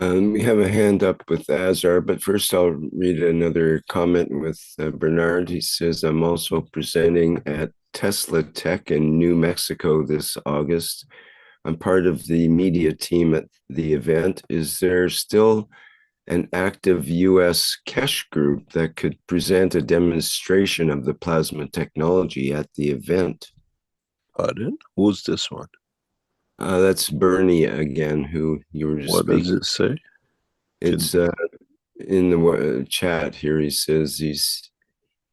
We have a hand up with Azar, but first I'll read another comment with Bernard. He says, I'm also presenting at Tesla Tech in New Mexico this August. I'm part of the media team at the event. Is there still an active US Keshe group that could present a demonstration of the plasma technology at the event? Pardon? Who's this one? That's Bernie again, who you were just What does speaking. it say? It's in the chat here. He says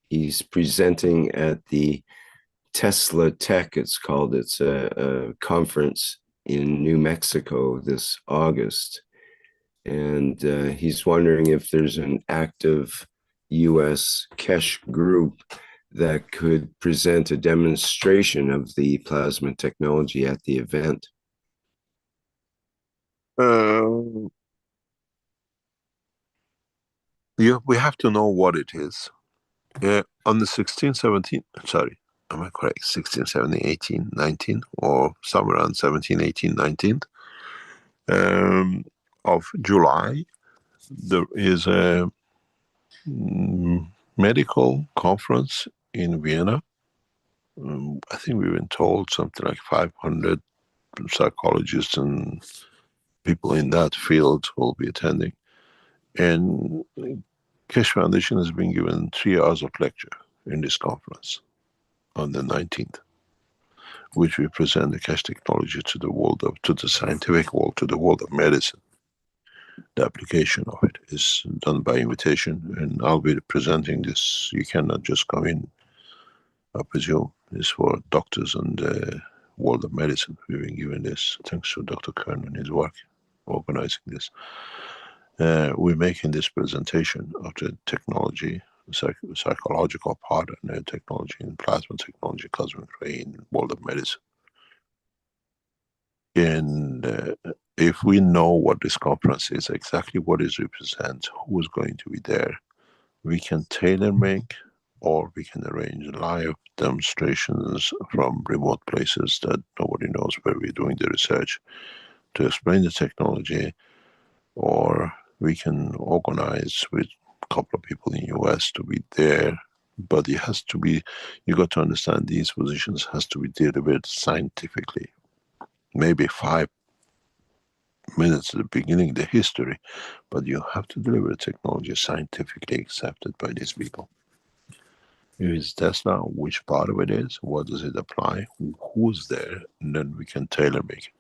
he's presenting at the Tesla Tech. It's called. It's a conference in New Mexico this August, and he's wondering if there's an active U.S. Keshe group that could present a demonstration of the plasma technology at the event. We have to know what it is. On the 16, 17, sorry, am I correct? 16, 17, 18, 19, or somewhere around 17, 18, 19 of July, there is a medical conference in Vienna. I think we've been told something like 500 psychologists and people in that field will be attending. And Keshe Foundation has been given 3 hours of lecture in this conference on the 19th, which we present the Keshe technology to the world of, to the scientific world, to the world of medicine. The application of it is done by invitation, and I'll be presenting this. You cannot just come in, I presume. It's for doctors and the world of medicine. We've been given this thanks to Dr. Kern and his work organizing this. We're making this presentation of the technology, psychological part, and the technology in plasma technology, cosmic ray, in world of medicine. And if we know what this conference is, exactly what it represents, who is going to be there, we can tailor make, or we can arrange live demonstrations from remote places that nobody knows where we're doing the research to explain the technology, or we can organize with a couple of people in US to be there. But it has to be, you got to understand, these positions has to be delivered scientifically. Maybe 5 minutes at the beginning, the history, but you have to deliver the technology scientifically accepted by these people. If it's Tesla, which part of it is, what does it apply, who's there, and then we can tailor make it.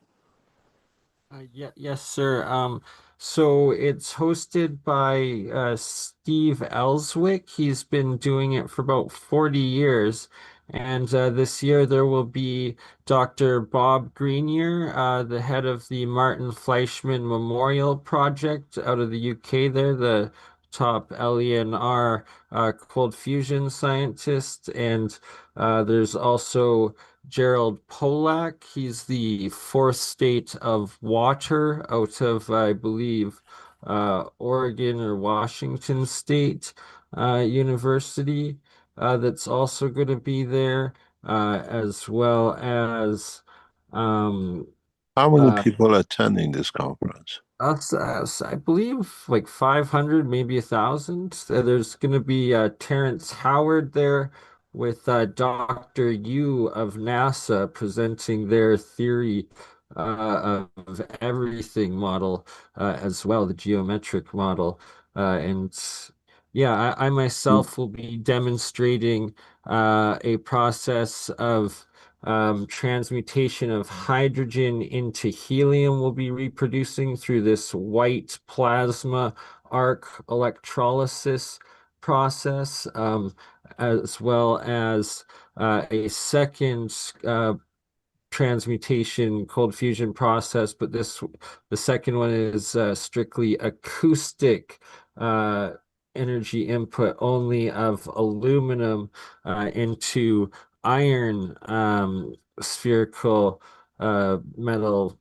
Yes, sir. So it's hosted by Steve Ellswick. He's been doing it for about 40 years. And this year there will be Dr. Bob Greenier, the head of the Martin Fleischmann Memorial Project out of the UK there, the top LENR cold fusion scientist. And there's also Gerald Polak. He's the fourth state of water out of, I believe, Oregon or Washington State University. That's also going to be there, as well as How many people are attending this conference? I believe like 500, maybe 1,000. There's going to be Terrence Howard there with Dr. Yu of NASA presenting their theory of everything model as well, the geometric model. And yeah, I myself will be demonstrating a process of transmutation of hydrogen into helium will be reproducing through this white plasma arc electrolysis process, as well as a second transmutation cold fusion process, but the second one is strictly acoustic energy input only of aluminum into iron spherical metal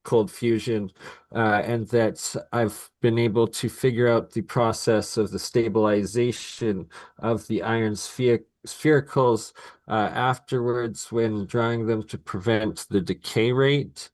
cold fusion, and that I've been able to figure out the process of the stabilization of the iron sphericals afterwards when drying them to prevent the decay rate.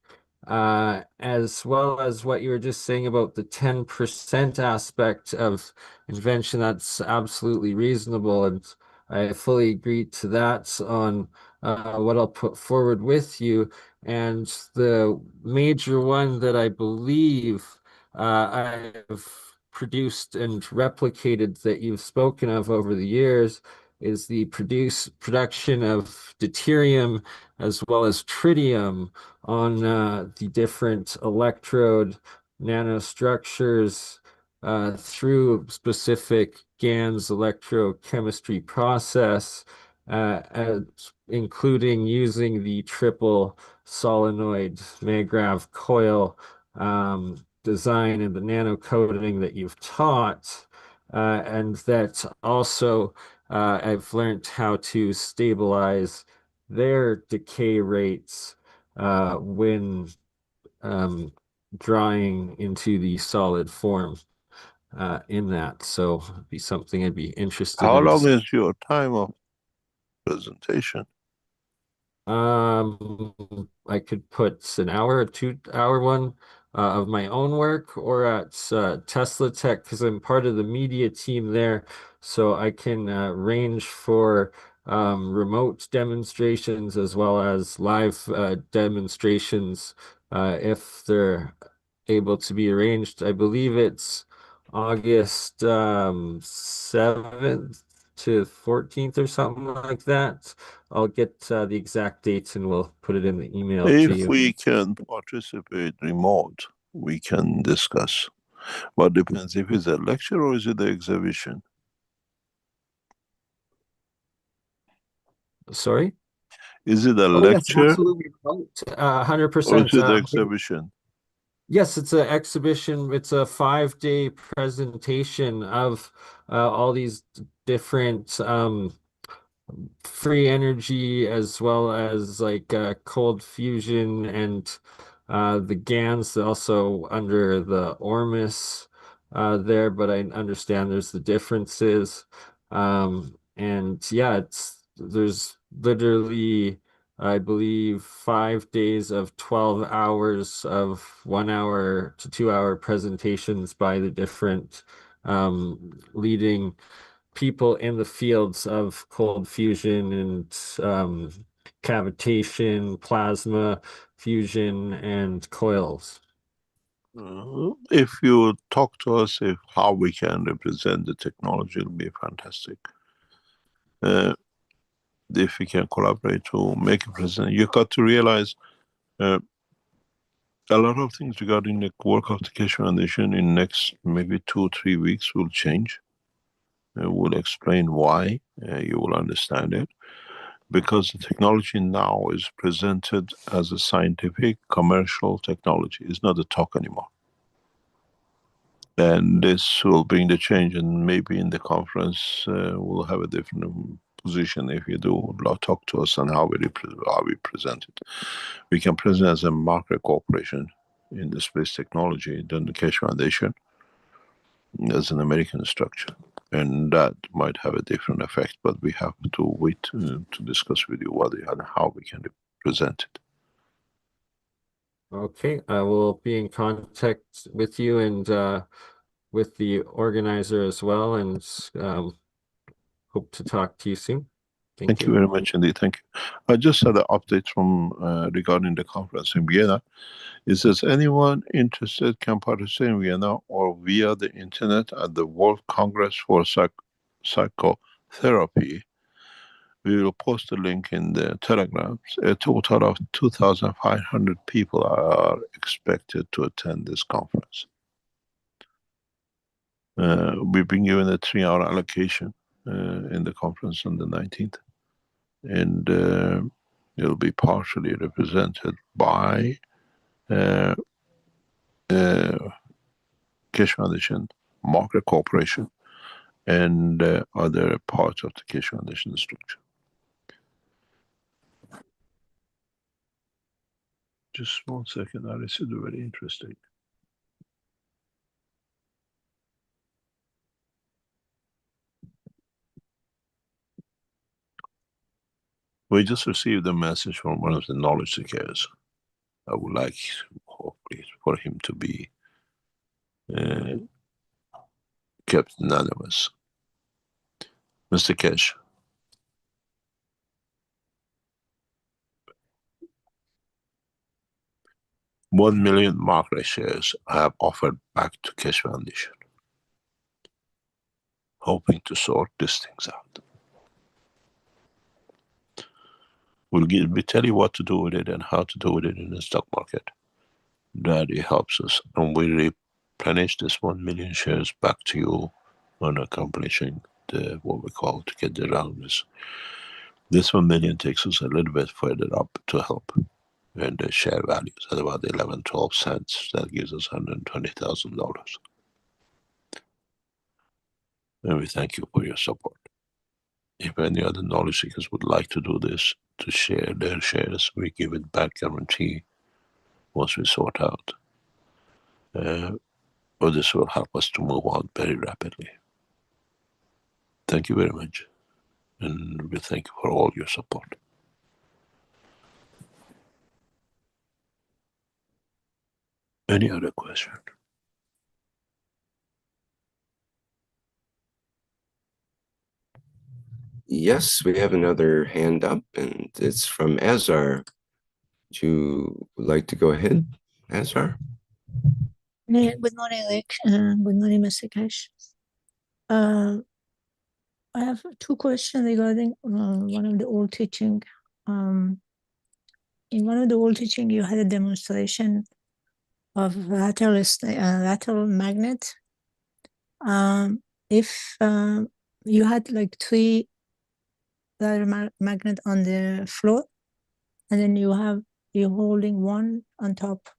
as well as what you were just saying about the 10% aspect of invention. That's absolutely reasonable, and I fully agree to that on what I'll put forward with you. And the major one that I believe I've produced and replicated that you've spoken of over the years is the production of deuterium as well as tritium on the different electrode nanostructures through specific GANS electrochemistry process, including using the triple solenoid Magrav coil design and the nano coating that you've taught. And that also I've learned how to stabilize their decay rates when drying into the solid form in that. So it'd be something I'd be interested How in. long is your time of presentation? I could put an hour, a 2 hour one of my own work, or at Tesla Tech, because I'm part of the media team there. So I can range for remote demonstrations as well as live demonstrations if they're able to be arranged. I believe it's August 7th to 14th or something like that. I'll get the exact dates and we'll put it in the email to If you. we can participate remote, we can discuss. But depends if it's a lecture or is it the exhibition. Sorry? Is it a Oh, yes, lecture absolutely. 100%. or is it the exhibition? Yes, it's an exhibition. It's a 5-day presentation of all these different free energy as well as like cold fusion and the GANs also under the ORMUS there, but I understand there's the differences. And yeah, there's literally, I believe, 5 days of 12 hours of 1 hour to 2 hour presentations by the different leading people in the fields of cold fusion and cavitation, plasma fusion, and coils. If you talk to us if how we can represent the technology, it'll be fantastic. If we can collaborate to make a present, you got to realize a lot of things regarding the work of the Keshe Foundation in next maybe 2-3 weeks will change. We'll explain why. You will understand it. Because the technology now is presented as a scientific, commercial technology. It's not a talk anymore. And this will bring the change, and maybe in the conference we'll have a different position if you do talk to us on how we present it. We can present as a market corporation in the space technology, then the Keshe Foundation as an American structure. And that might have a different effect, but we have to wait to discuss with you what and how we can present it. Okay, I will be in contact with you and with the organizer as well, and hope to talk to you soon. Thank you very much indeed. Thank you. I just had an update from regarding the conference in Vienna. It says anyone interested can participate in Vienna or via the internet at the World Congress for Psychotherapy. We will post a link in the Telegrams. A total of 2,500 people are expected to attend this conference. We've been given a 3-hour allocation in the conference on the 19th. And it'll be partially represented by Keshe Foundation, Market Corporation, and other parts of the Keshe Foundation structure. Just 1 second, I received a very interesting. We just received a message from one of the knowledge seekers. I would like, hopefully, for him to be kept anonymous. Mr. Keshe. $1 million market shares I have offered back to Keshe Foundation, hoping to sort these things out. We tell you what to do with it and how to do with it in the stock market. That it helps us, and we replenish this 1 million shares back to you on accomplishing the what we call to get the roundness. This 1 million takes us a little bit further up to help. And the share values at about 11-12 cents. That gives us $120,000. And we thank you for your support. If any other knowledge seekers would like to do this, to share their shares, we give it back guarantee once we sort out. But this will help us to move on very rapidly. Thank you very much. And we thank you for all your support. Any other question? Yes, we have another hand up, and it's from Azar. Would you like to go ahead, Azar? Good morning, Rick. Good morning, Mr. Keshe. I have two questions regarding one of the old teaching. In one of the old teaching, you had a demonstration of lateral magnet. If you had like 3 lateral magnet on the floor, and then you're holding one on top,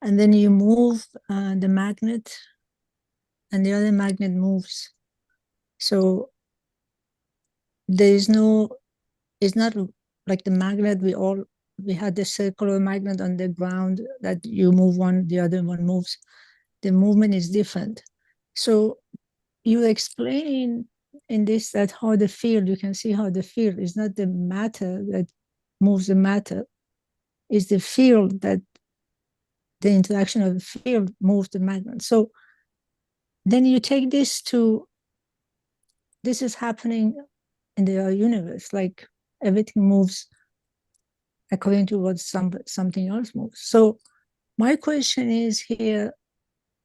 and then you move the magnet, and the other magnet moves. So it's not like the magnet we had the circular magnet on the ground that you move one, the other one moves. The movement is different. So you explain in this that how the field, you can see how the field is not the matter that moves the matter, is the field that the interaction of the field moves the magnet. So then you take this is happening in the universe, like everything moves according to what something else moves. So my question is here,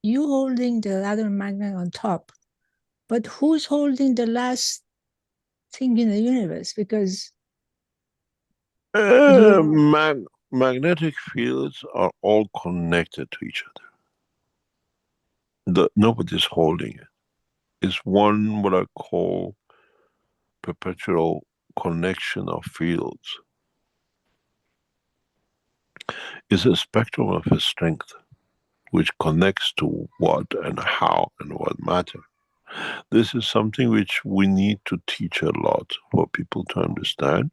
you holding the lateral magnet on top, but who's holding the last thing in the universe? Because magnetic fields are all connected to each other. Nobody's holding it. It's one what I call perpetual connection of fields. It's a spectrum of a strength which connects to what and how and what matter. This is something which we need to teach a lot for people to understand,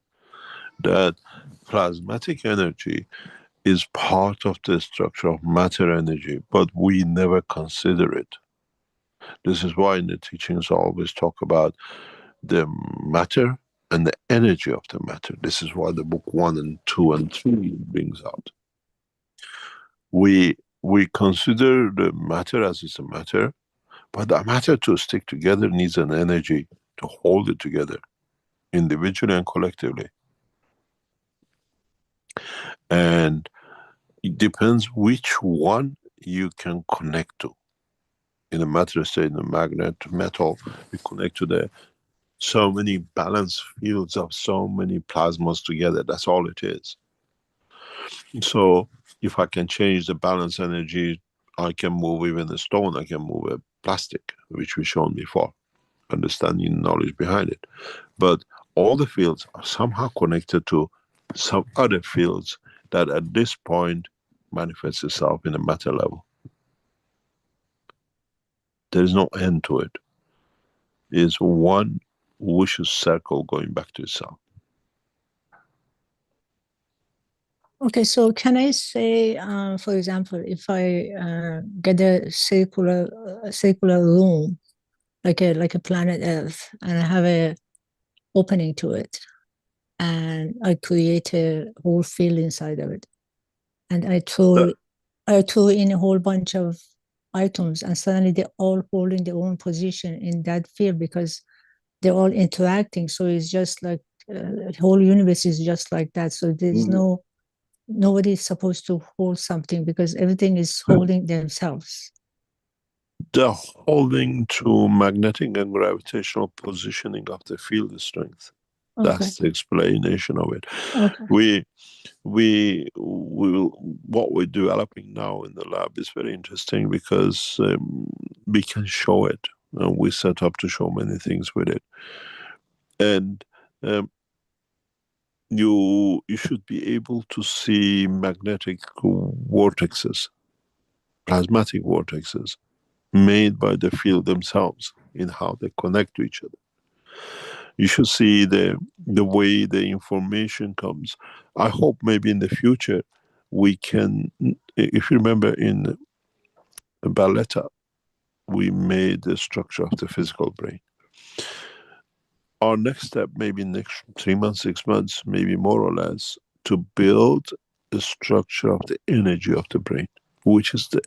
that plasmatic energy is part of the structure of matter energy, but we never consider it. This is why in the teachings I always talk about the matter and the energy of the matter. This is why the book 1 and 2 and 3 brings out. We consider the matter as it's a matter, but the matter to stick together needs an energy to hold it together, individually and collectively. And it depends which one you can connect to. In the matter state, in the magnet, metal, we connect to so many balance fields of so many plasmas together. That's all it is. So if I can change the balance energy, I can move even a stone, I can move a plastic, which we've shown before, understanding knowledge behind it. But all the fields are somehow connected to some other fields that at this point manifests itself in a matter level. There is no end to it. It's one vicious circle going back to itself. okay, so can I say, for example, if I get a circular room, like a planet Earth, and I have a opening to it, and I create a whole field inside of it, and I threw in a whole bunch of items, and suddenly they're all holding their own position in that field because they're all interacting. So it's just like the whole universe is just like that. So there's nobody is supposed to hold something because everything is holding themselves. The holding to magnetic and gravitational positioning of the field strength. Okay. That's the explanation of it. Okay. What we're developing now in the lab is very interesting because we can show it, and we set up to show many things with it. And you should be able to see magnetic vortexes, plasmatic vortexes, made by the field themselves in how they connect to each other. You should see the way the information comes. I hope maybe in the future we can, if you remember in Barletta, we made the structure of the physical brain. Our next step, maybe next 3 months, 6 months, maybe more or less, to build the structure of the energy of the brain, which is the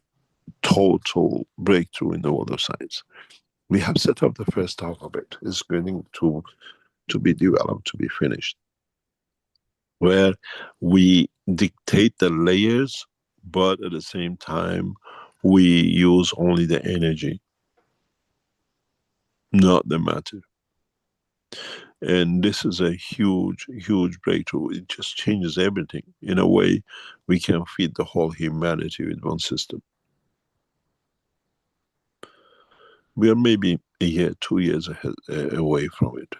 total breakthrough in the world of science. We have set up the first half of it. It's going to be developed, to be finished, where we dictate the layers, but at the same time, we use only the energy, not the matter. And this is a huge, huge breakthrough. It just changes everything. In a way, we can feed the whole humanity with one system. We are maybe a year, 2 years away from it.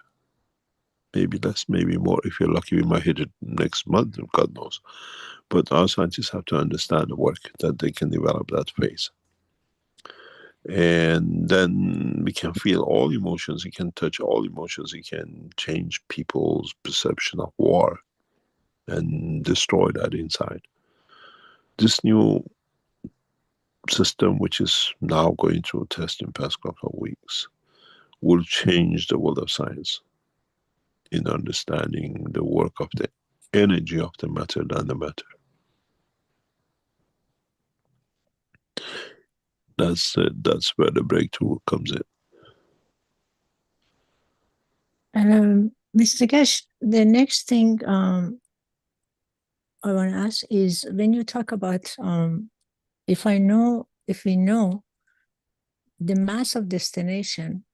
Maybe less, maybe more. If you're lucky, we might hit it next month, God knows. But our scientists have to understand the work that they can develop that phase. And then we can feel all emotions, we can touch all emotions, we can change people's perception of war and destroy that inside. This new system, which is now going through a test in past couple of weeks, will change the world of science in understanding the work of the energy of the matter than the matter. That's where the breakthrough comes in. Mr. Keshe, the next thing I want to ask is when you talk about if we know the mass of destination,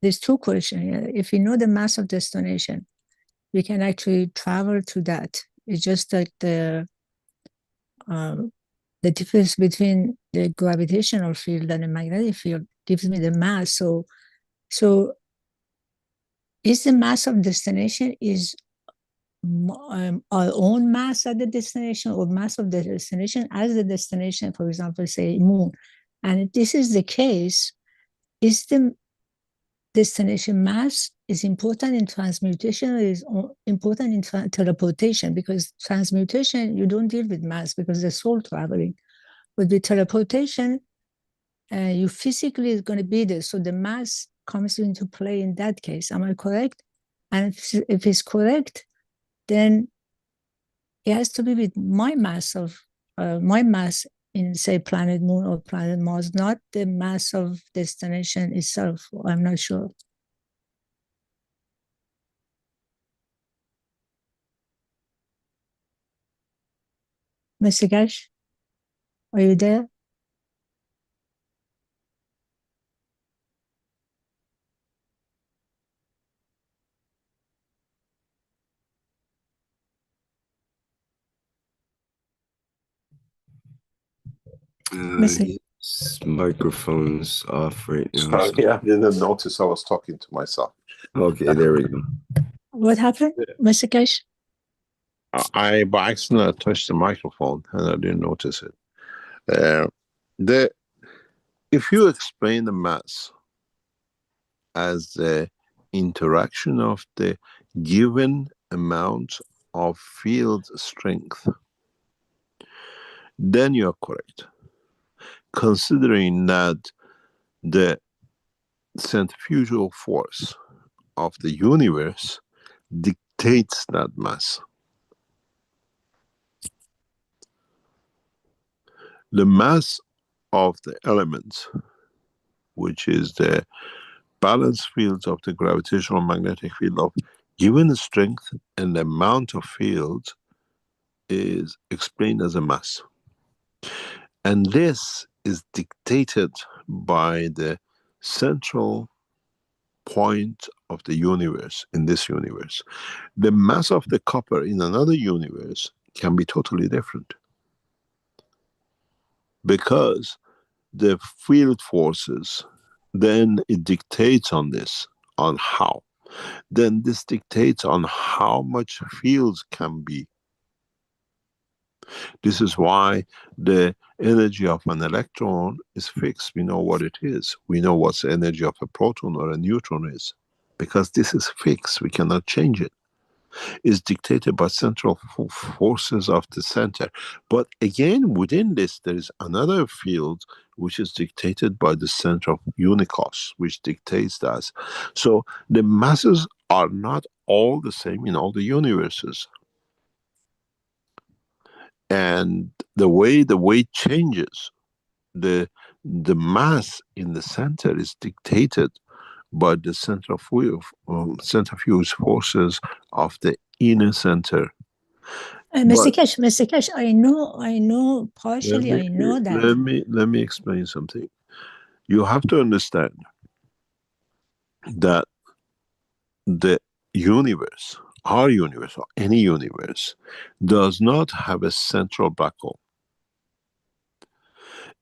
there's two questions here. If we know the mass of destination, we can actually travel to that. It's just like the difference between the gravitational field and the magnetic field gives me the mass. So is the mass of destination is our own mass at the destination, or mass of the destination as the destination, for example, say moon? And if this is the case, is the destination mass is important in transmutation, or is important in teleportation? Because transmutation, you don't deal with mass because the soul traveling. But with teleportation, you physically is going to be there. So the mass comes into play in that case. Am I correct? And if it's correct, then it has to be with my mass in, say, planet Moon or planet Mars, not the mass of destination itself. I'm not sure. Mr. Keshe, are you there? His microphone's off right now. Sorry, I didn't notice I was talking to myself. Okay, there we go. What happened, Mr. Keshe? I by accident touched the microphone and I didn't notice it. If you explain the mass as the interaction of the given amount of field strength, then you are correct. Considering that the centrifugal force of the universe dictates that mass. The mass of the elements, which is the balance fields of the gravitational magnetic field of given strength and the amount of fields, is explained as a mass. And this is dictated by the central point of the universe in this universe. The mass of the copper in another universe can be totally different, because the field forces, then it dictates on this, on how. Then this dictates on how much fields can be. This is why the energy of an electron is fixed. We know what it is. We know what the energy of a proton or a neutron is, because this is fixed. We cannot change it. It's dictated by central forces of the center. But again, within this, there is another field which is dictated by the center of unicos, which dictates that. So the masses are not all the same in all the universes. And the weight changes, the mass in the center is dictated by the centrifuge forces of the inner center. Mr. Keshe, I know partially, I know that. Let me explain something. You have to understand that the universe, our universe, or any universe, does not have a central black hole.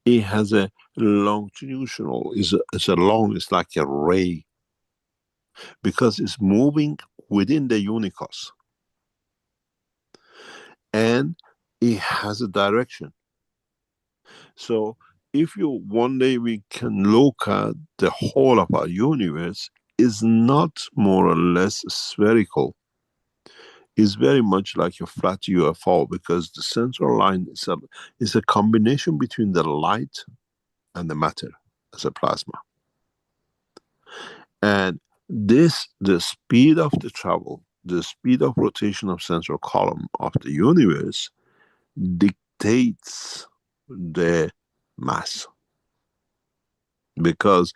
It has a longitudinal, it's like a ray, because it's moving within the unicos. And it has a direction. So if you one day we can look at the whole of our universe, is not more or less spherical. It's very much like a flat UFO, because the central line is a combination between the light and the matter as a plasma. And this, the speed of the travel, the speed of rotation of central column of the universe, dictates the mass. Because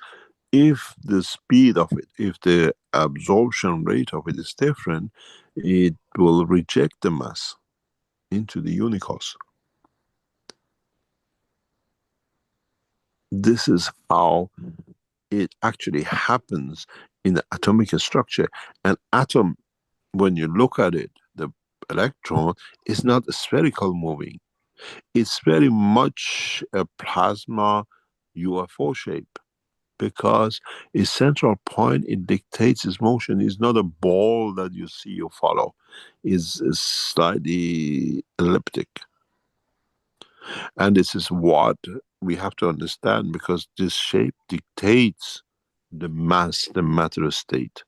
if the speed of it, if the absorption rate of it is different, it will reject the mass into the unicos. This is how it actually happens in the atomic structure. An atom, when you look at it, the electron is not spherical moving. It's very much a plasma UFO shape, because its central point, it dictates its motion. It's not a ball that you see, you follow. It's slightly elliptic. And this is what we have to understand, because this shape dictates the mass, the matter state.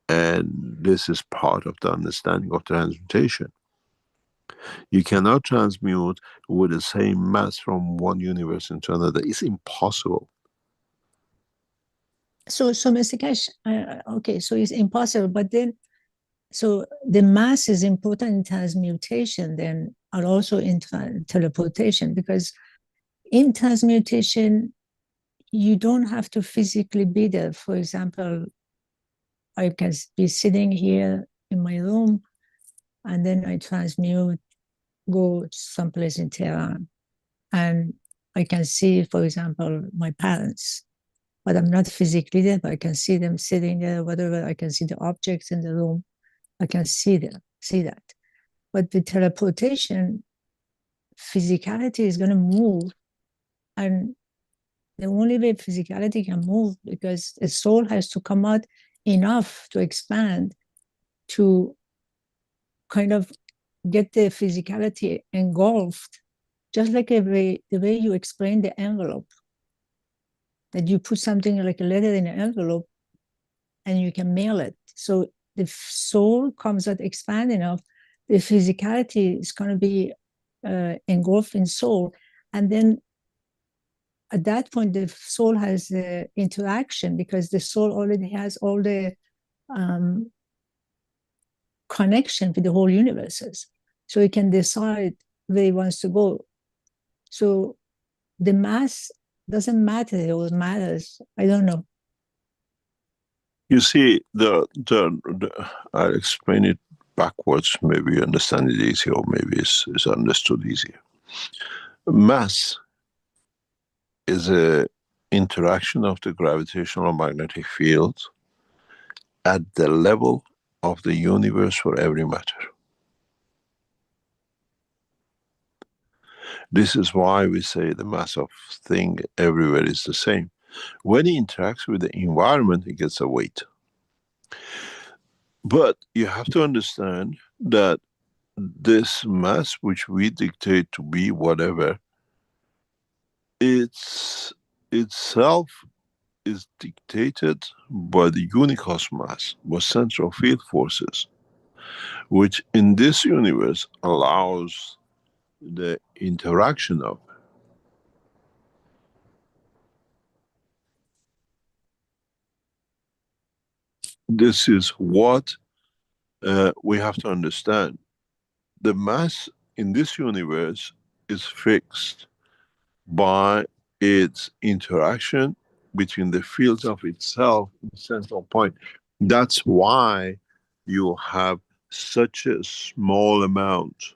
And this is part of the understanding of transmutation. You cannot transmute with the same mass from one universe into another. It's impossible. So Mr. Keshe, okay, so it's impossible, but then, so the mass is important in transmutation then, and also in teleportation, because in transmutation, you don't have to physically be there. For example, I can be sitting here in my room, and then I transmute, go someplace in Tehran, and I can see, for example, my parents, but I'm not physically there, but I can see them sitting there, whatever. I can see the objects in the room. I can see that. But with teleportation, physicality is going to move, and the only way physicality can move, because the soul has to come out enough to expand, to kind of get the physicality engulfed, just like the way you explain the envelope, that you put something like a letter in an envelope and you can mail it. So the soul comes out, expand enough, the physicality is going to be engulfed in soul. And then at that point, the soul has the interaction, because the soul already has all the connection with the whole universes. So it can decide where it wants to go. So the mass doesn't matter or matters. I don't know. You see, I'll explain it backwards. Maybe you understand it easier, or maybe it's understood easier. Mass is a interaction of the gravitational magnetic field at the level of the universe for every matter. This is why we say the mass of thing everywhere is the same. When it interacts with the environment, it gets a weight. But you have to understand that this mass, which we dictate to be whatever, itself is dictated by the unicos mass, by central field forces, which in this universe allows the interaction of. This is what we have to understand. The mass in this universe is fixed by its interaction between the fields of itself in the central point. That's why you have such a small amount.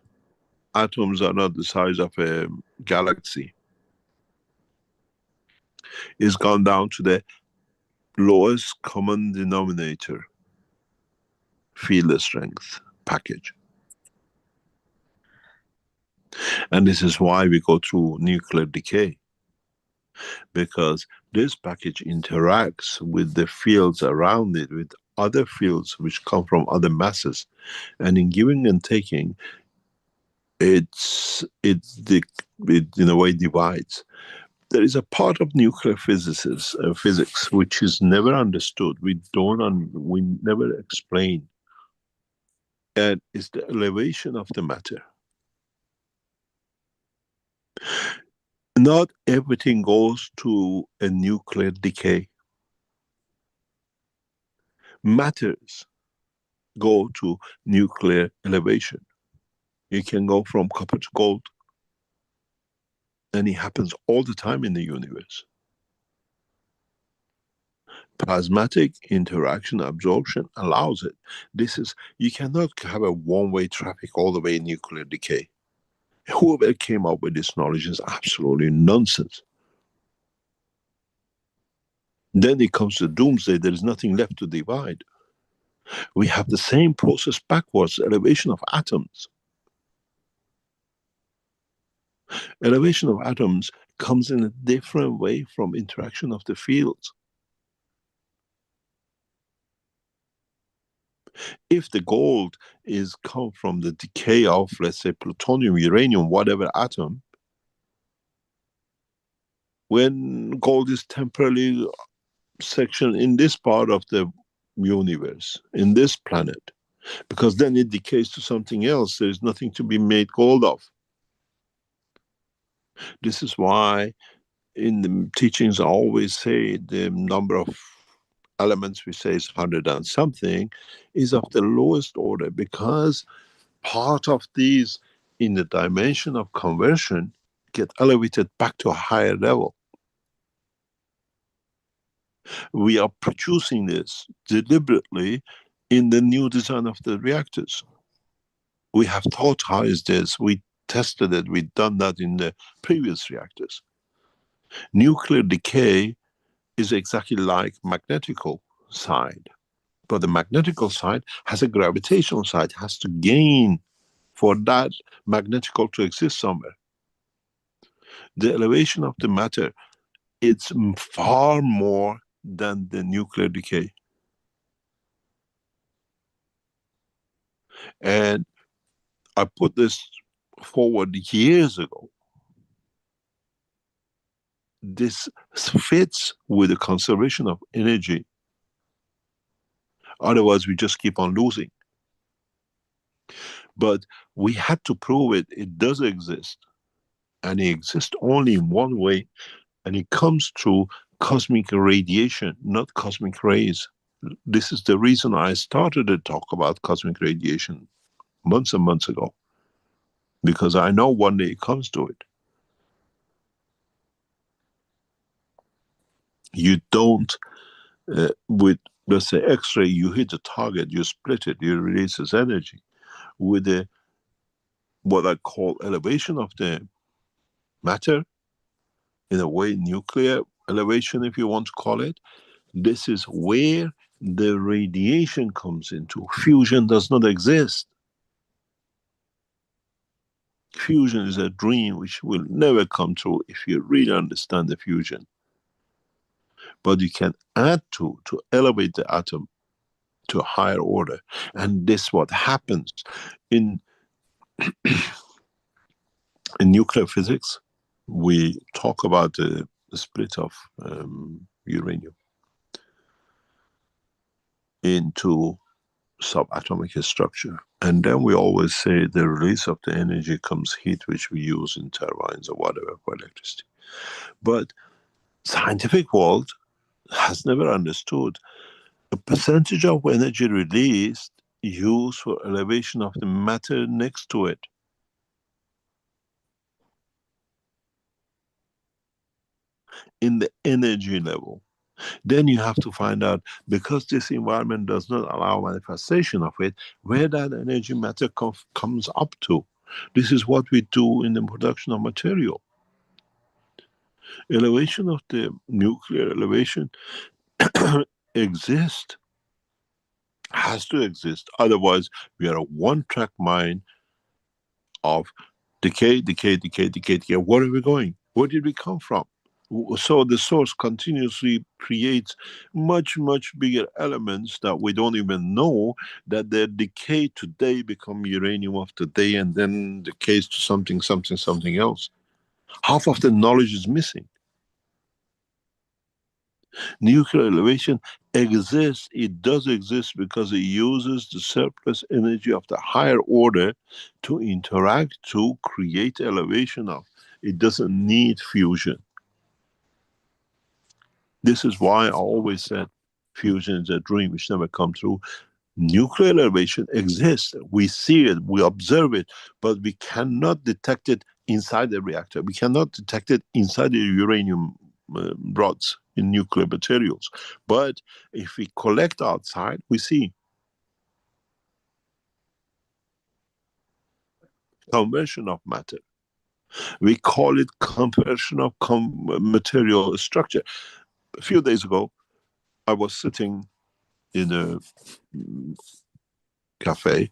Atoms are not the size of a galaxy. It's gone down to the lowest common denominator, field strength package. And this is why we go through nuclear decay, because this package interacts with the fields around it, with other fields which come from other masses, and in giving and taking, it in a way divides. There is a part of nuclear physics which is never understood. We never explain, and it's the elevation of the matter. Not everything goes to a nuclear decay. Matters go to nuclear elevation. You can go from copper to gold, and it happens all the time in the universe. Plasmatic interaction absorption allows it. You cannot have a one-way traffic all the way in nuclear decay. Whoever came up with this knowledge is absolutely nonsense. Then it comes to doomsday, there is nothing left to divide. We have the same process backwards, elevation of atoms. Elevation of atoms comes in a different way from interaction of the fields. If the gold is come from the decay of, let's say, plutonium, uranium, whatever atom, when gold is temporarily sectioned in this part of the universe, in this planet, because then it decays to something else, there is nothing to be made gold of. This is why in the teachings I always say the number of elements we say is 100 and something is of the lowest order, because part of these in the dimension of conversion get elevated back to a higher level. We are producing this deliberately in the new design of the reactors. We have taught how is this, we tested it, we've done that in the previous reactors. Nuclear decay is exactly like magnetical side, but the magnetical side has a gravitational side, has to gain for that magnetical to exist somewhere. The elevation of the matter, it's far more than the nuclear decay. And I put this forward years ago. This fits with the conservation of energy. Otherwise, we just keep on losing. But we had to prove it. It does exist. And it exists only in one way. And it comes through cosmic radiation, not cosmic rays. This is the reason I started to talk about cosmic radiation months and months ago. Because I know one day it comes to it. You don't, with, let's say, X-ray, you hit a target, you split it, you release this energy. With the, what I call elevation of the matter, in a way nuclear elevation if you want to call it, this is where the radiation comes into. Fusion does not exist. Fusion is a dream which will never come true if you really understand the fusion. But you can add to elevate the atom to a higher order. And this what happens in in nuclear physics. We talk about the split of uranium into subatomic structure. And then we always say the release of the energy comes heat, which we use in turbines or whatever for electricity. But scientific world has never understood a percentage of energy released used for elevation of the matter next to it. In the energy level. Then you have to find out, because this environment does not allow manifestation of it, where that energy matter comes up to. This is what we do in the production of material. Elevation of the nuclear elevation exists, has to exist. Otherwise, we are a one-track mind of decay, decay, decay, decay, decay. Where are we going? Where did we come from? So the source continuously creates much, much bigger elements that we don't even know that they decay today, become uranium of today, and then decays to something, something, something else. Half of the knowledge is missing. Nuclear elevation exists. It does exist because it uses the surplus energy of the higher order to interact, to create elevation of. It doesn't need fusion. This is why I always said fusion is a dream which never come true. Nuclear elevation exists. We see it, we observe it, but we cannot detect it inside the reactor. We cannot detect it inside the uranium rods in nuclear materials. But if we collect outside, we see conversion of matter. We call it conversion of material structure. A few days ago, I was sitting in a cafe,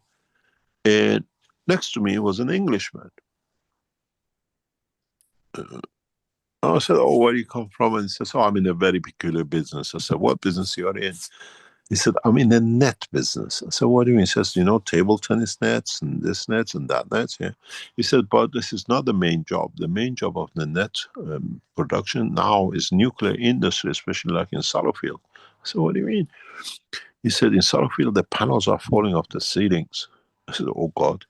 and next to me was an Englishman. I said, "Oh, where do you come from?" And he says, "Oh, I'm in a very peculiar business." I said, "What business you are in?" He said, "I'm in the net business." I said, "What do you mean?" He says, table tennis nets and this nets and that nets. Yeah. He said, "But this is not the main job. The main job of the net production now is nuclear industry, especially like in Sellafield." I said, "What do you mean?" He said, "In Sellafield, the panels are falling off the ceilings." I said, "Oh God,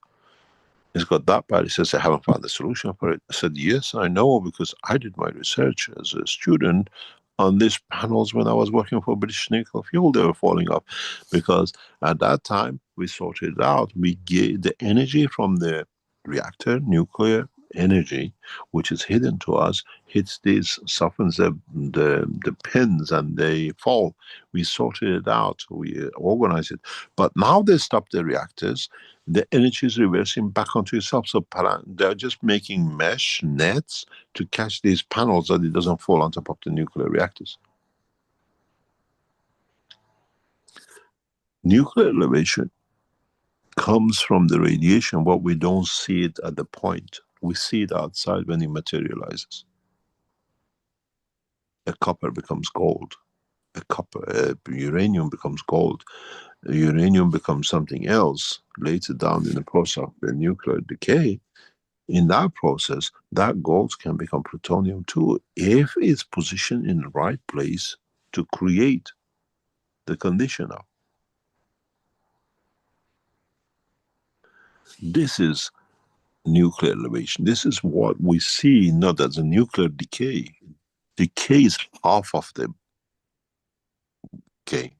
it's got that bad." He says, "I haven't found a solution for it." I said, "Yes, I know, because I did my research as a student on these panels when I was working for British Nickel Fuel. They were falling off because at that time we sorted it out. We gave the energy from the reactor, nuclear energy, which is hidden to us, hits these, softens the pins and they fall. We sorted it out, we organized it. But now they stopped the reactors, the energy is reversing back onto itself. So they're just making mesh nets to catch these panels that it doesn't fall on top of the nuclear reactors. Nuclear elevation comes from the radiation, but we don't see it at the point. We see it outside when it materializes. A copper becomes gold. Uranium becomes gold. Uranium becomes something else later down in the process of the nuclear decay. In that process, that gold can become plutonium too, if it's positioned in the right place to create the condition of. This is nuclear elevation. This is what we see not as a nuclear decay. Decay is half of the gain.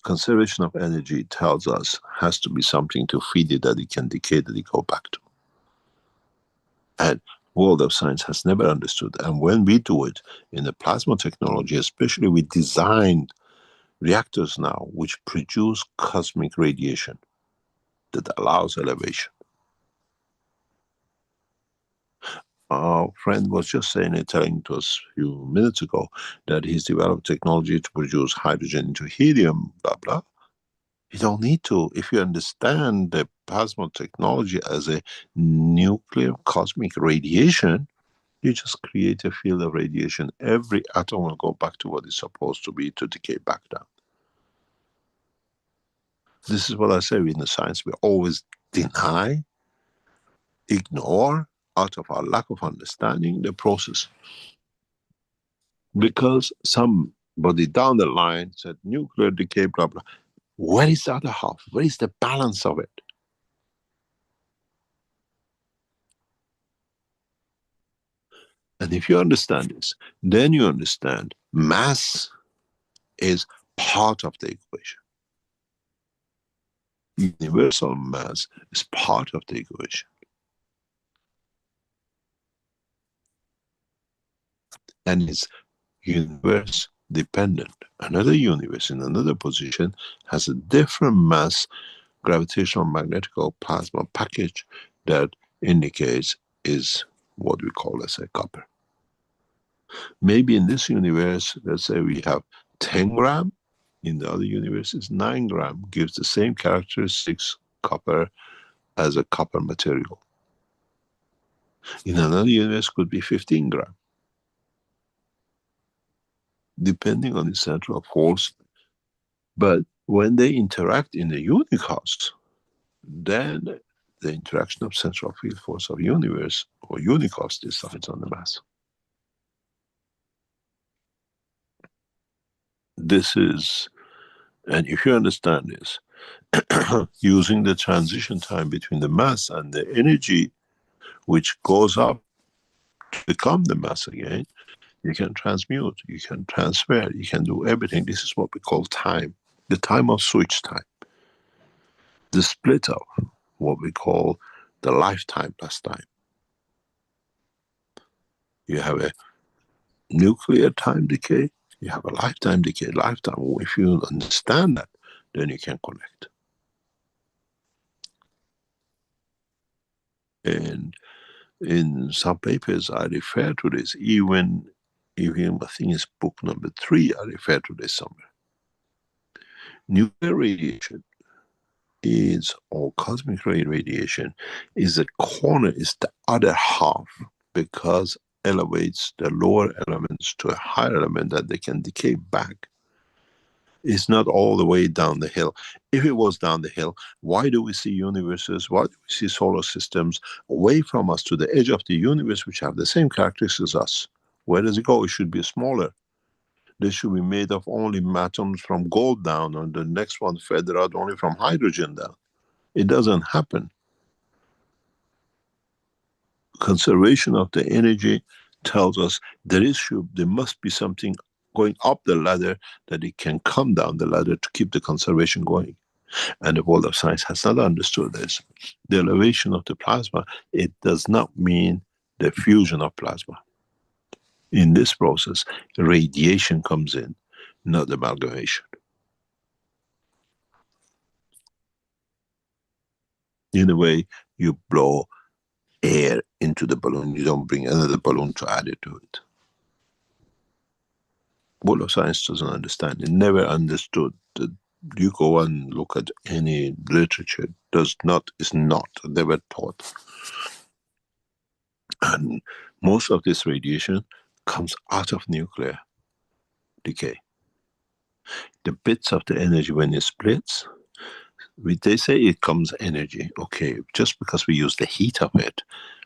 Conservation of energy tells us has to be something to feed it that it can decay, that it go back to. And world of science has never understood. And when we do it in the plasma technology, especially, we designed reactors now which produce cosmic radiation that allows elevation. Our friend was just telling to us a few minutes ago that he's developed technology to produce hydrogen into helium, blah, blah. You don't need to. If you understand the plasma technology as a nuclear cosmic radiation, you just create a field of radiation. Every atom will go back to what it's supposed to be to decay back down. This is what I say in the science. We always deny, ignore, out of our lack of understanding, the process. Because somebody down the line said nuclear decay, blah, blah. Where is the other half? Where is the balance of it? And if you understand this, then you understand mass is part of the equation. Universal mass is part of the equation. And it's universe dependent. Another universe in another position has a different mass gravitational magnetical plasma package that indicates is what we call, let's say, copper. Maybe in this universe, let's say we have 10 gram, in the other universe is 9 gram, gives the same characteristics, copper, as a copper material. In another universe could be 15 gram. Depending on the central force. But when they interact in the unicast, then the interaction of central field force of universe or unicast decides on the mass. This is, and if you understand this, using the transition time between the mass and the energy which goes up to become the mass again, you can transmute, you can transfer, you can do everything. This is what we call time, the time of switch time. The split of what we call the lifetime plus time. You have a nuclear time decay, you have a lifetime decay, lifetime. If you understand that, then you can connect. And in some papers I refer to this, even I think it's book number 3, I refer to this somewhere. Nuclear radiation is, or cosmic ray radiation, is a corner, is the other half, because elevates the lower elements to a higher element that they can decay back. It's not all the way down the hill. If it was down the hill, why do we see universes, why do we see solar systems away from us to the edge of the universe which have the same characteristics as us? Where does it go? It should be smaller. They should be made of only atoms from gold down, and the next one feather out only from hydrogen down. It doesn't happen. Conservation of the energy tells us there must be something going up the ladder that it can come down the ladder to keep the conservation going. And the world of science has not understood this. The elevation of the plasma, it does not mean the fusion of plasma. In this process, radiation comes in, not amalgamation. In a way, you blow air into the balloon, you don't bring another balloon to add it to it. World of science doesn't understand. It never understood that. You go and look at any literature, is not, never taught. And most of this radiation comes out of nuclear decay. The bits of the energy, when it splits, they say it comes energy. Okay, just because we use the heat of it,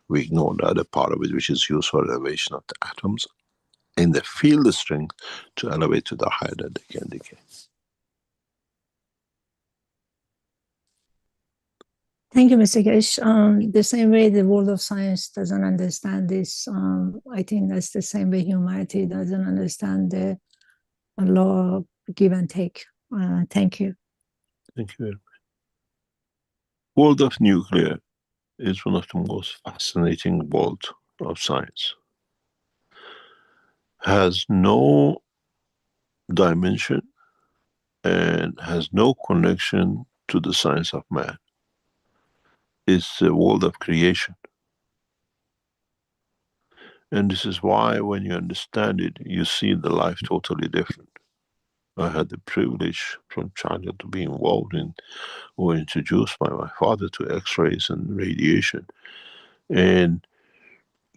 we ignore the other part of it, which is used for elevation of the atoms in the field strength to elevate to the higher that they can decay. Thank you, Mr. Keshe. The same way the world of science doesn't understand this, I think that's the same way humanity doesn't understand the law of give and take. Thank you. Thank you very much. World of nuclear is one of the most fascinating worlds of science has no dimension and has no connection to the science of man. It's the world of creation. And this is why when you understand it, you see the life totally different. I had the privilege from childhood to be involved in or introduced by my father to X-rays and radiation. And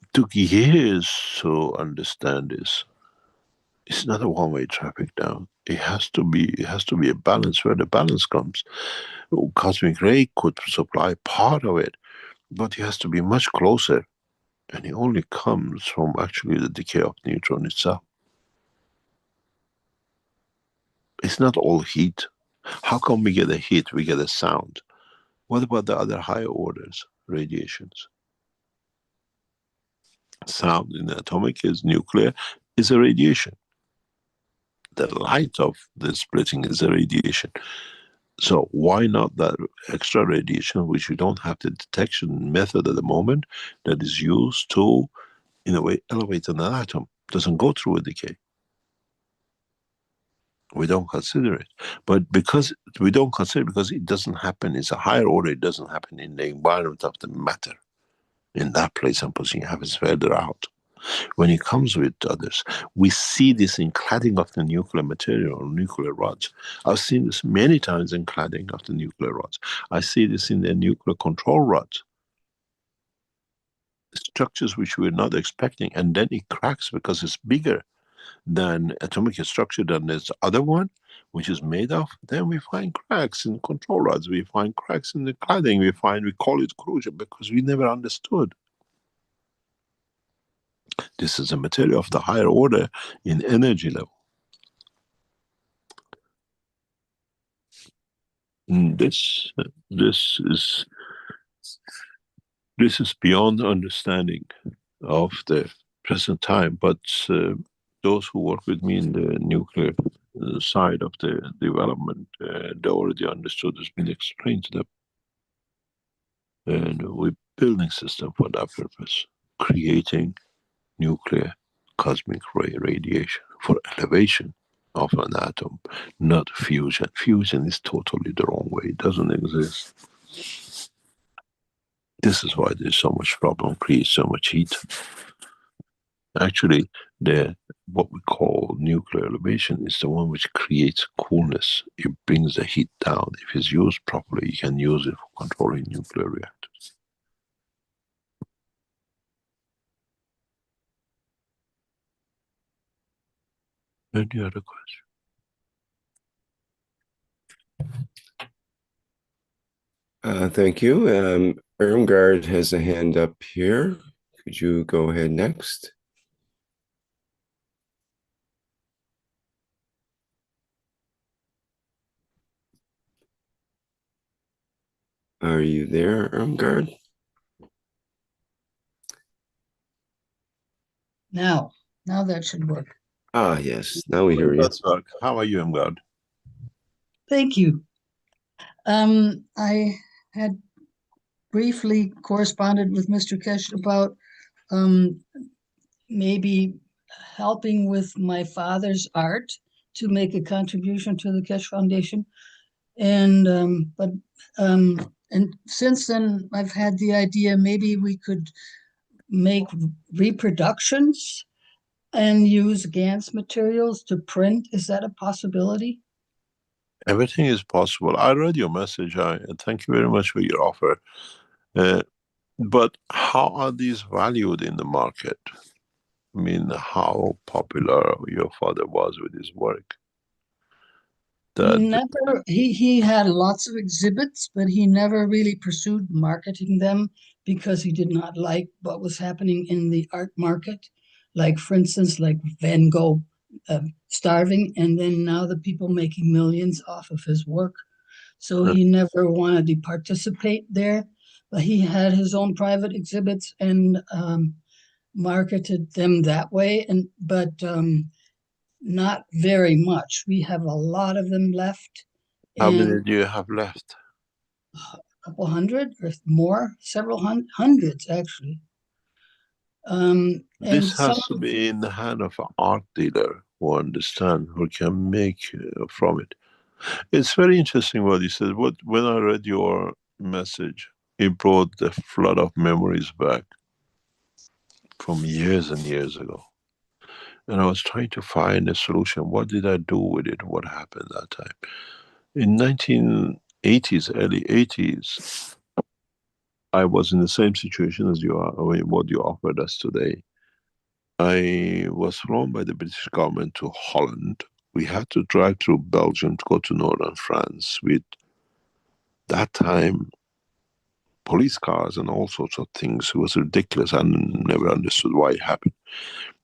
it took years to understand this. It's not a one-way traffic now. It has to be a balance. Where the balance comes, cosmic ray could supply part of it, but it has to be much closer. And it only comes from actually the decay of neutron itself. It's not all heat. How come we get a heat, we get a sound? What about the other higher orders, radiations? Sound in the atomic is nuclear, is a radiation. The light of the splitting is a radiation. So why not that extra radiation, which we don't have the detection method at the moment, that is used to, in a way, elevate an atom? Doesn't go through a decay. We don't consider it. But because we don't consider it, because it doesn't happen, it's a higher order, it doesn't happen in the environment of the matter. In that place and position, it happens further out. When it comes with others, we see this in cladding of the nuclear material or nuclear rods. I've seen this many times in cladding of the nuclear rods. I see this in the nuclear control rods. Structures which we're not expecting, and then it cracks because it's bigger than atomic structure than this other one, which is made of. Then we find cracks in control rods, we find cracks in the cladding, we call it corrosion because we never understood. This is a material of the higher order in energy level. This is beyond understanding of the present time, but those who work with me in the nuclear side of the development, they already understood. It's been explained to them, and we're building system for that purpose, creating nuclear cosmic ray radiation for elevation of an atom, not fusion. Fusion is totally the wrong way. It doesn't exist. This is why there's so much problem, creates so much heat. Actually, what we call nuclear elevation is the one which creates coolness. It brings the heat down. If it's used properly, you can use it for controlling nuclear reactors. Any other question? Thank you. Irmgard has a hand up here. Could you go ahead next? Are you there, Irmgard? Now that should work. Ah, yes. Now we hear you. That's right. How are you, Irmgard? Thank you. I had briefly corresponded with Mr. Keshe about maybe helping with my father's art to make a contribution to the Keshe Foundation. And since then, I've had the idea maybe we could make reproductions and use GANS materials to print. Is that a possibility? Everything is possible. I read your message. I thank you very much for your offer. But how are these valued in the market? I mean, how popular your father was with his work? He had lots of exhibits, but he never really pursued marketing them because he did not like what was happening in the art market. Like, for instance, like Van Gogh starving, and then now the people making millions off of his work. So he never wanted to participate there, but he had his own private exhibits and marketed them that way. But not very much. We have a lot of them left. How many do you have left? A couple hundred or more, several hundreds actually. This And some has to of, be in the hand of an art dealer who understand, who can make from it. It's very interesting what you said. When I read your message, it brought the flood of memories back from years and years ago. And I was trying to find a solution. What did I do with it? What happened that time? In 1980s, early 80s, I was in the same situation as you are, I mean, what you offered us today. I was flown by the British government to Holland. We had to drive through Belgium to go to northern France with, that time, police cars and all sorts of things. It was ridiculous. I never understood why it happened.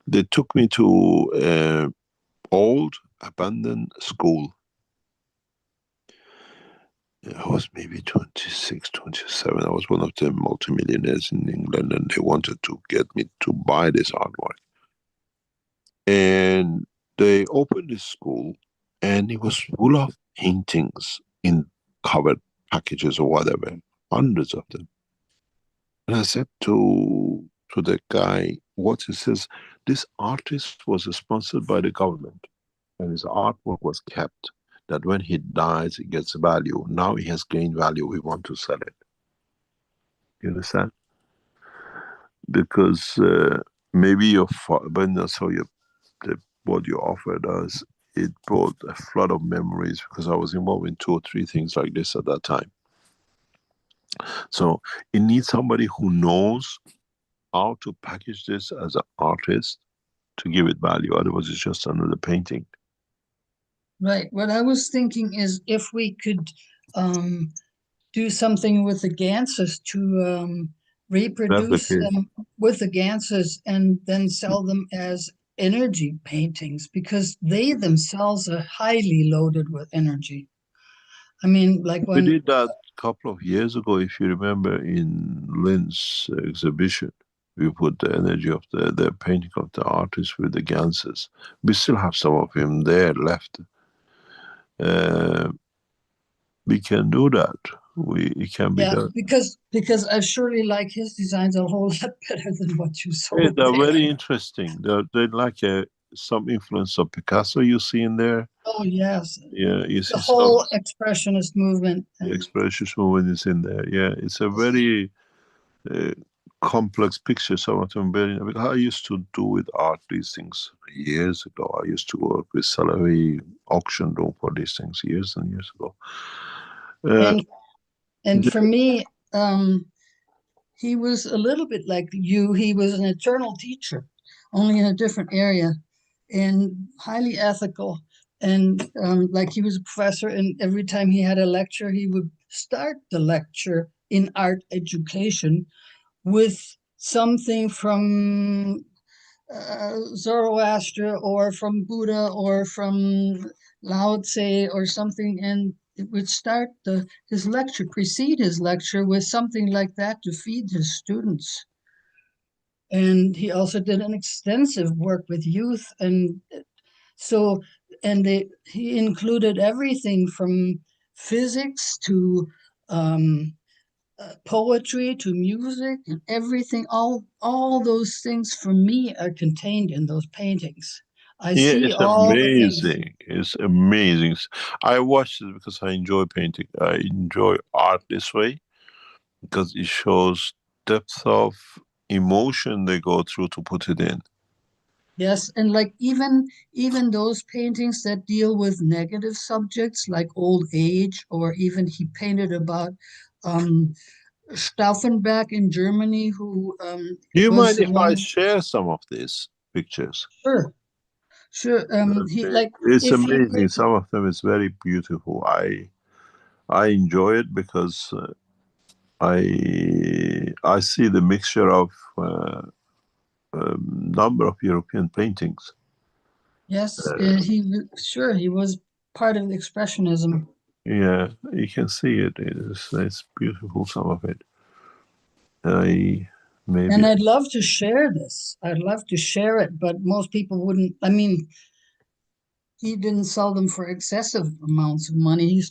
They took me to an old abandoned school. I was maybe 26, 27. I was one of the multimillionaires in England, and they wanted to get me to buy this artwork. And they opened this school, and it was full of paintings in covered packages or whatever, hundreds of them. And I said to the guy, what he says, this artist was sponsored by the government, and his artwork was kept, that when he dies, it gets value. Now he has gained value, we want to sell it. You understand? Because maybe when I saw what you offered us, it brought a flood of memories, because I was involved in 2 or 3 things like this at that time. So it needs somebody who knows how to package this as an artist to give it value. Otherwise, it's just another painting. right, what I was thinking is if we could do something with the Ganses to reproduce Replicate. them with the Ganses and then sell them as energy paintings, because they themselves are highly loaded with energy. I mean, like We when, did that a couple of years ago, if you remember, in Lynn's exhibition. We put the energy of the painting of the artist with the Ganses. We still have some of him there left. We can do that. It can be yeah, done. because I surely like his designs a whole lot better than what you Yeah, sold they're there. very interesting. They're like some influence of Picasso you see in there. Oh yes, Yeah, you the see some. whole expressionist movement. The And expressionist movement is in there. Yeah, it's a very uh, complex picture. Some of them very. I used to do with art these things years ago. I used to work with Salavi auction room for these things years and years ago. Uh, and and for me, he was a little bit like you. He was an eternal teacher, only in a different area, and highly ethical. And like he was a professor, and every time he had a lecture, he would start the lecture in art education with something from Zoroaster or from Buddha or from Lao Tse or something, and it would start his lecture, precede his lecture with something like that to feed his students. And he also did an extensive work with youth, and so he included everything from physics to poetry to music and everything. All those things for me are contained in those paintings. I yeah, see it's all the things. amazing. It's amazing. I watched it because I enjoy painting. I enjoy art this way because it shows depth of emotion they go through to put it in. Yes, and like even those paintings that deal with negative subjects like old age, or even he painted about um, Stauffenberg in Germany, who Do you was mind the if I one. share some of these pictures? Sure, sure. He Okay. like It's if you amazing. could. Some of them is very beautiful. I enjoy it because I see the mixture of number of European paintings. Yes, sure he was part of expressionism. Yeah, you can see it. It's beautiful. Some of it. I maybe And I'd love to share this. I'd love to share it, but most people wouldn't. I mean, he didn't sell them for excessive amounts of money.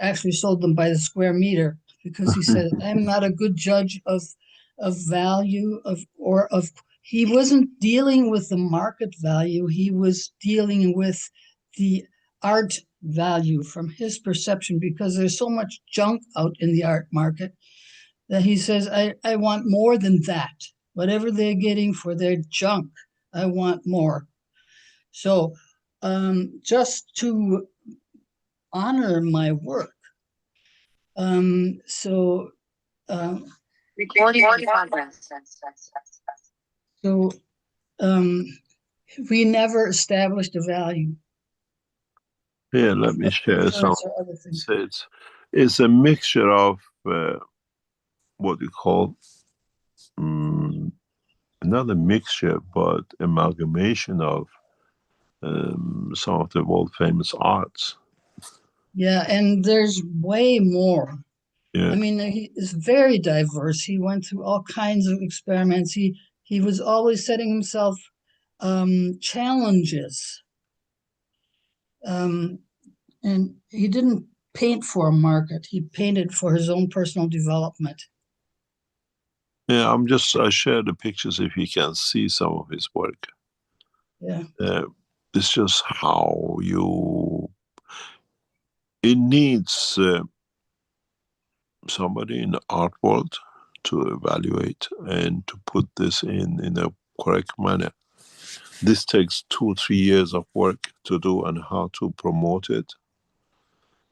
Actually sold them by the square meter because he said, "I'm not a good judge of value of he wasn't dealing with the market value. He was dealing with the art value from his perception, because there's so much junk out in the art market that he says, I want more than that. Whatever they're getting for their junk, I want more. So just to honor my work, so Recording in progress. so we never established a value. Yeah, let me share some. Or other things. So it's a mixture of what you call not a mixture, but amalgamation of some of the world famous arts. Yeah, and there's way more. Yeah. I mean, he is very diverse. He went through all kinds of experiments. He was always setting himself challenges. And he didn't paint for a market. He painted for his own personal development. Yeah, I share the pictures if you can see some of his work. Yeah. It's just it needs somebody in the art world to evaluate and to put this in a correct manner. This takes 2-3 years of work to do and how to promote it.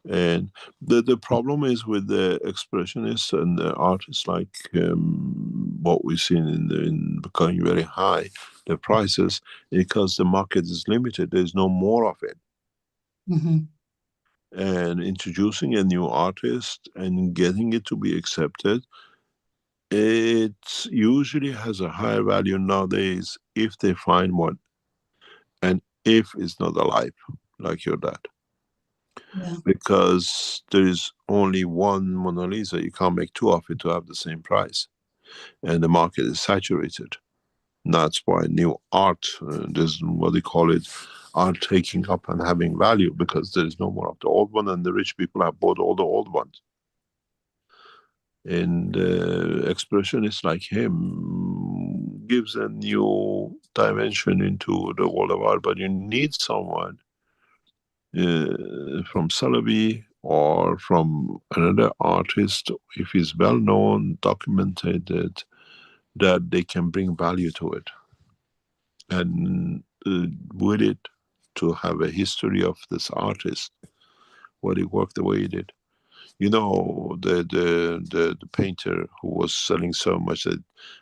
And the problem is with the expressionists and the artists, like what we've seen in becoming very high, the prices, because the market is limited. There's no more of it. Mm-hmm. And introducing a new artist and getting it to be accepted, it usually has a higher value nowadays if they find one, and if it's not alive, like your dad. Yeah. Because there is only one Mona Lisa, you can't make two of it to have the same price, and the market is saturated. That's why new art, there's what they call it, art taking up and having value, because there is no more of the old one, and the rich people have bought all the old ones. And expressionists like him gives a new dimension into the world of art, but you need someone from Salabi or from another artist, if he's well known, documented, that they can bring value to it. And with it, to have a history of this artist, what he worked the way he did. You know, the painter who was selling so much that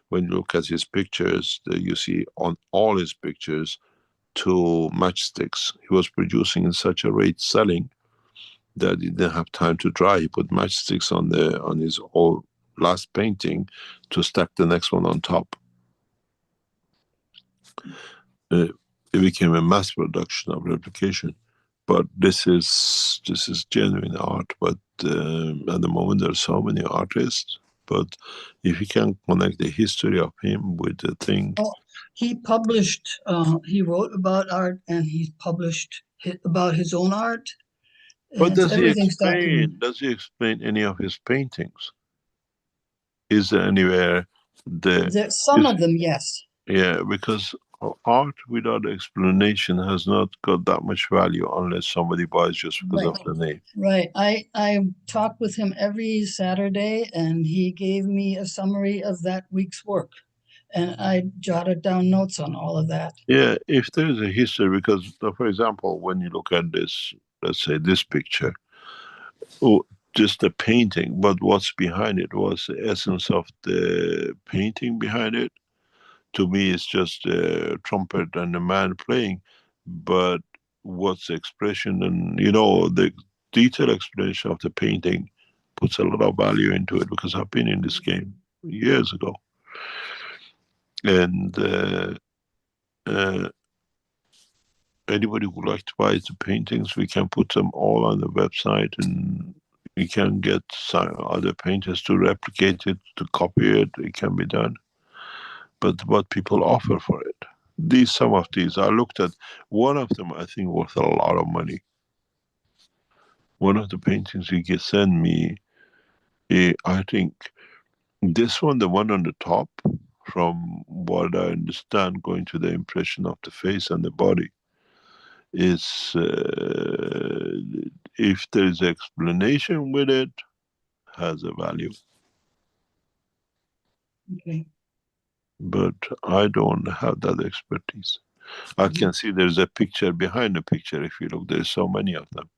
when you look at his pictures, you see on all his pictures 2 matchsticks. He was producing in such a rate selling that he didn't have time to dry. He put matchsticks on his old last painting to stack the next one on top. It became a mass production of replication. But this is genuine art. But at the moment there are so many artists. But if you can connect the history of him with the thing. Oh, he published, he wrote about art, and he published about his own art. But does he explain any of his paintings? Is there anywhere some of them, yes. Yeah, because art without explanation has not got that much value unless somebody buys just because of the name. Right. I talk with him every Saturday, and he gave me a summary of that week's work, and I jotted down notes on all of that. Yeah, if there's a history, because for example, when you look at this, let's say this picture, just a painting, but what's behind it, was the essence of the painting behind it. To me, it's just a trumpet and a man playing, but what's the expression, and the detailed explanation of the painting puts a lot of value into it, because I've been in this game years ago. And anybody who would like to buy the paintings, we can put them all on the website, and we can get other painters to replicate it, to copy it. It can be done. But what people offer for it, some of these, I looked at one of them, I think worth a lot of money. One of the paintings he can send me, I think this one, the one on the top, from what I understand, going to the impression of the face and the body is, if there is explanation with it, has a value. Okay. But I don't have that expertise. I can see there's a picture behind the picture. If you look, there's so many of them.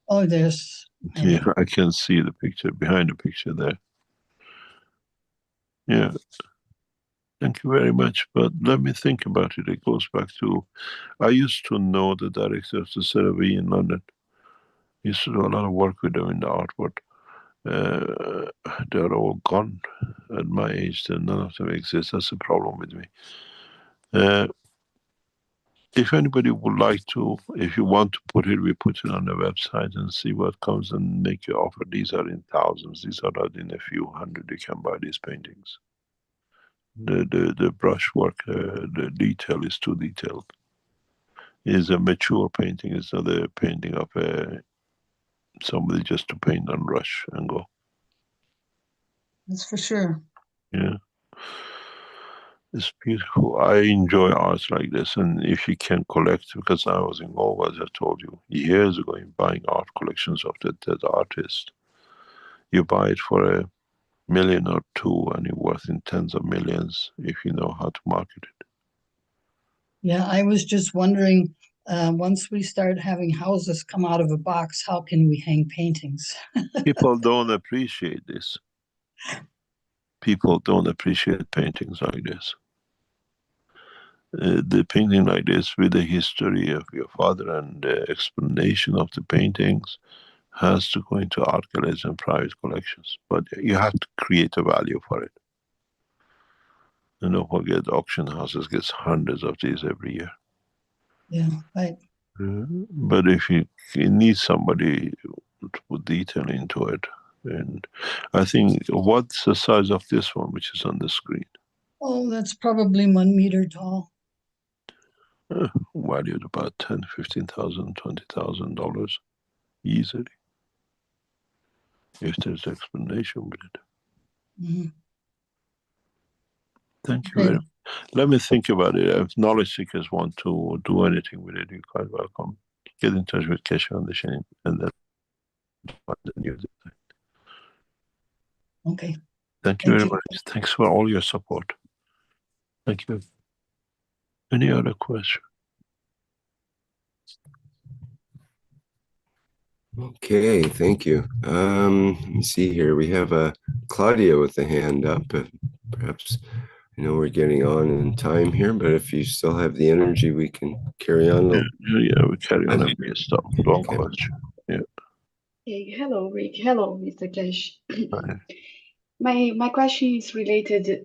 Oh, there's. Yeah, I can see the picture behind the picture there. Yeah. Thank you very much. But let me think about it. It goes back to, I used to know the director of the survey in London. Used to do a lot of work with them in the artwork. They're all gone at my age, and none of them exist. That's a problem with me. If anybody would like to, if you want to put it, we put it on the website and see what comes and make your offer. These are in thousands. These are not in a few hundred. You can buy these paintings. The brushwork, the detail is too detailed. It is a mature painting. It's not a painting of somebody just to paint and rush and go. That's for sure. Yeah. It's beautiful. I enjoy art like this, and if you can collect, because I was involved, as I told you, years ago, in buying art collections of the dead artist. You buy it for $1 million or $2 million, and it's worth in tens of millions if you know how to market it. Yeah, I was just wondering, once we start having houses come out of a box, how can we hang paintings? People don't appreciate this. People don't appreciate paintings like this. The painting like this, with the history of your father and the explanation of the paintings, has to go into art galleries and private collections. But you have to create a value for it. And don't forget, auction houses gets hundreds of these every year. Yeah, right. But if you need somebody to put detail into it, and I think, what's the size of this one, which is on the screen? Oh, that's probably 1 meter tall. Valued about $10,000, $15,000, $20,000 easily, if there's explanation with it. Mm-hmm. Thank you very much. Let me think about it. If knowledge seekers want to do anything with it, you're quite welcome. Get in touch with Keshe Foundation and then find the new design. Okay. Thank you very much. Thanks for all your support. Thank you. Any other question? Okay, thank you. Let me see here. We have Claudia with the hand up. Perhaps, I know we're getting on in time here, but if you still have the energy, we can carry on. Yeah, we carry on and we stop. Long question. Yeah. Hey, hello, Rick. Hello, Mr. Keshe. My question is related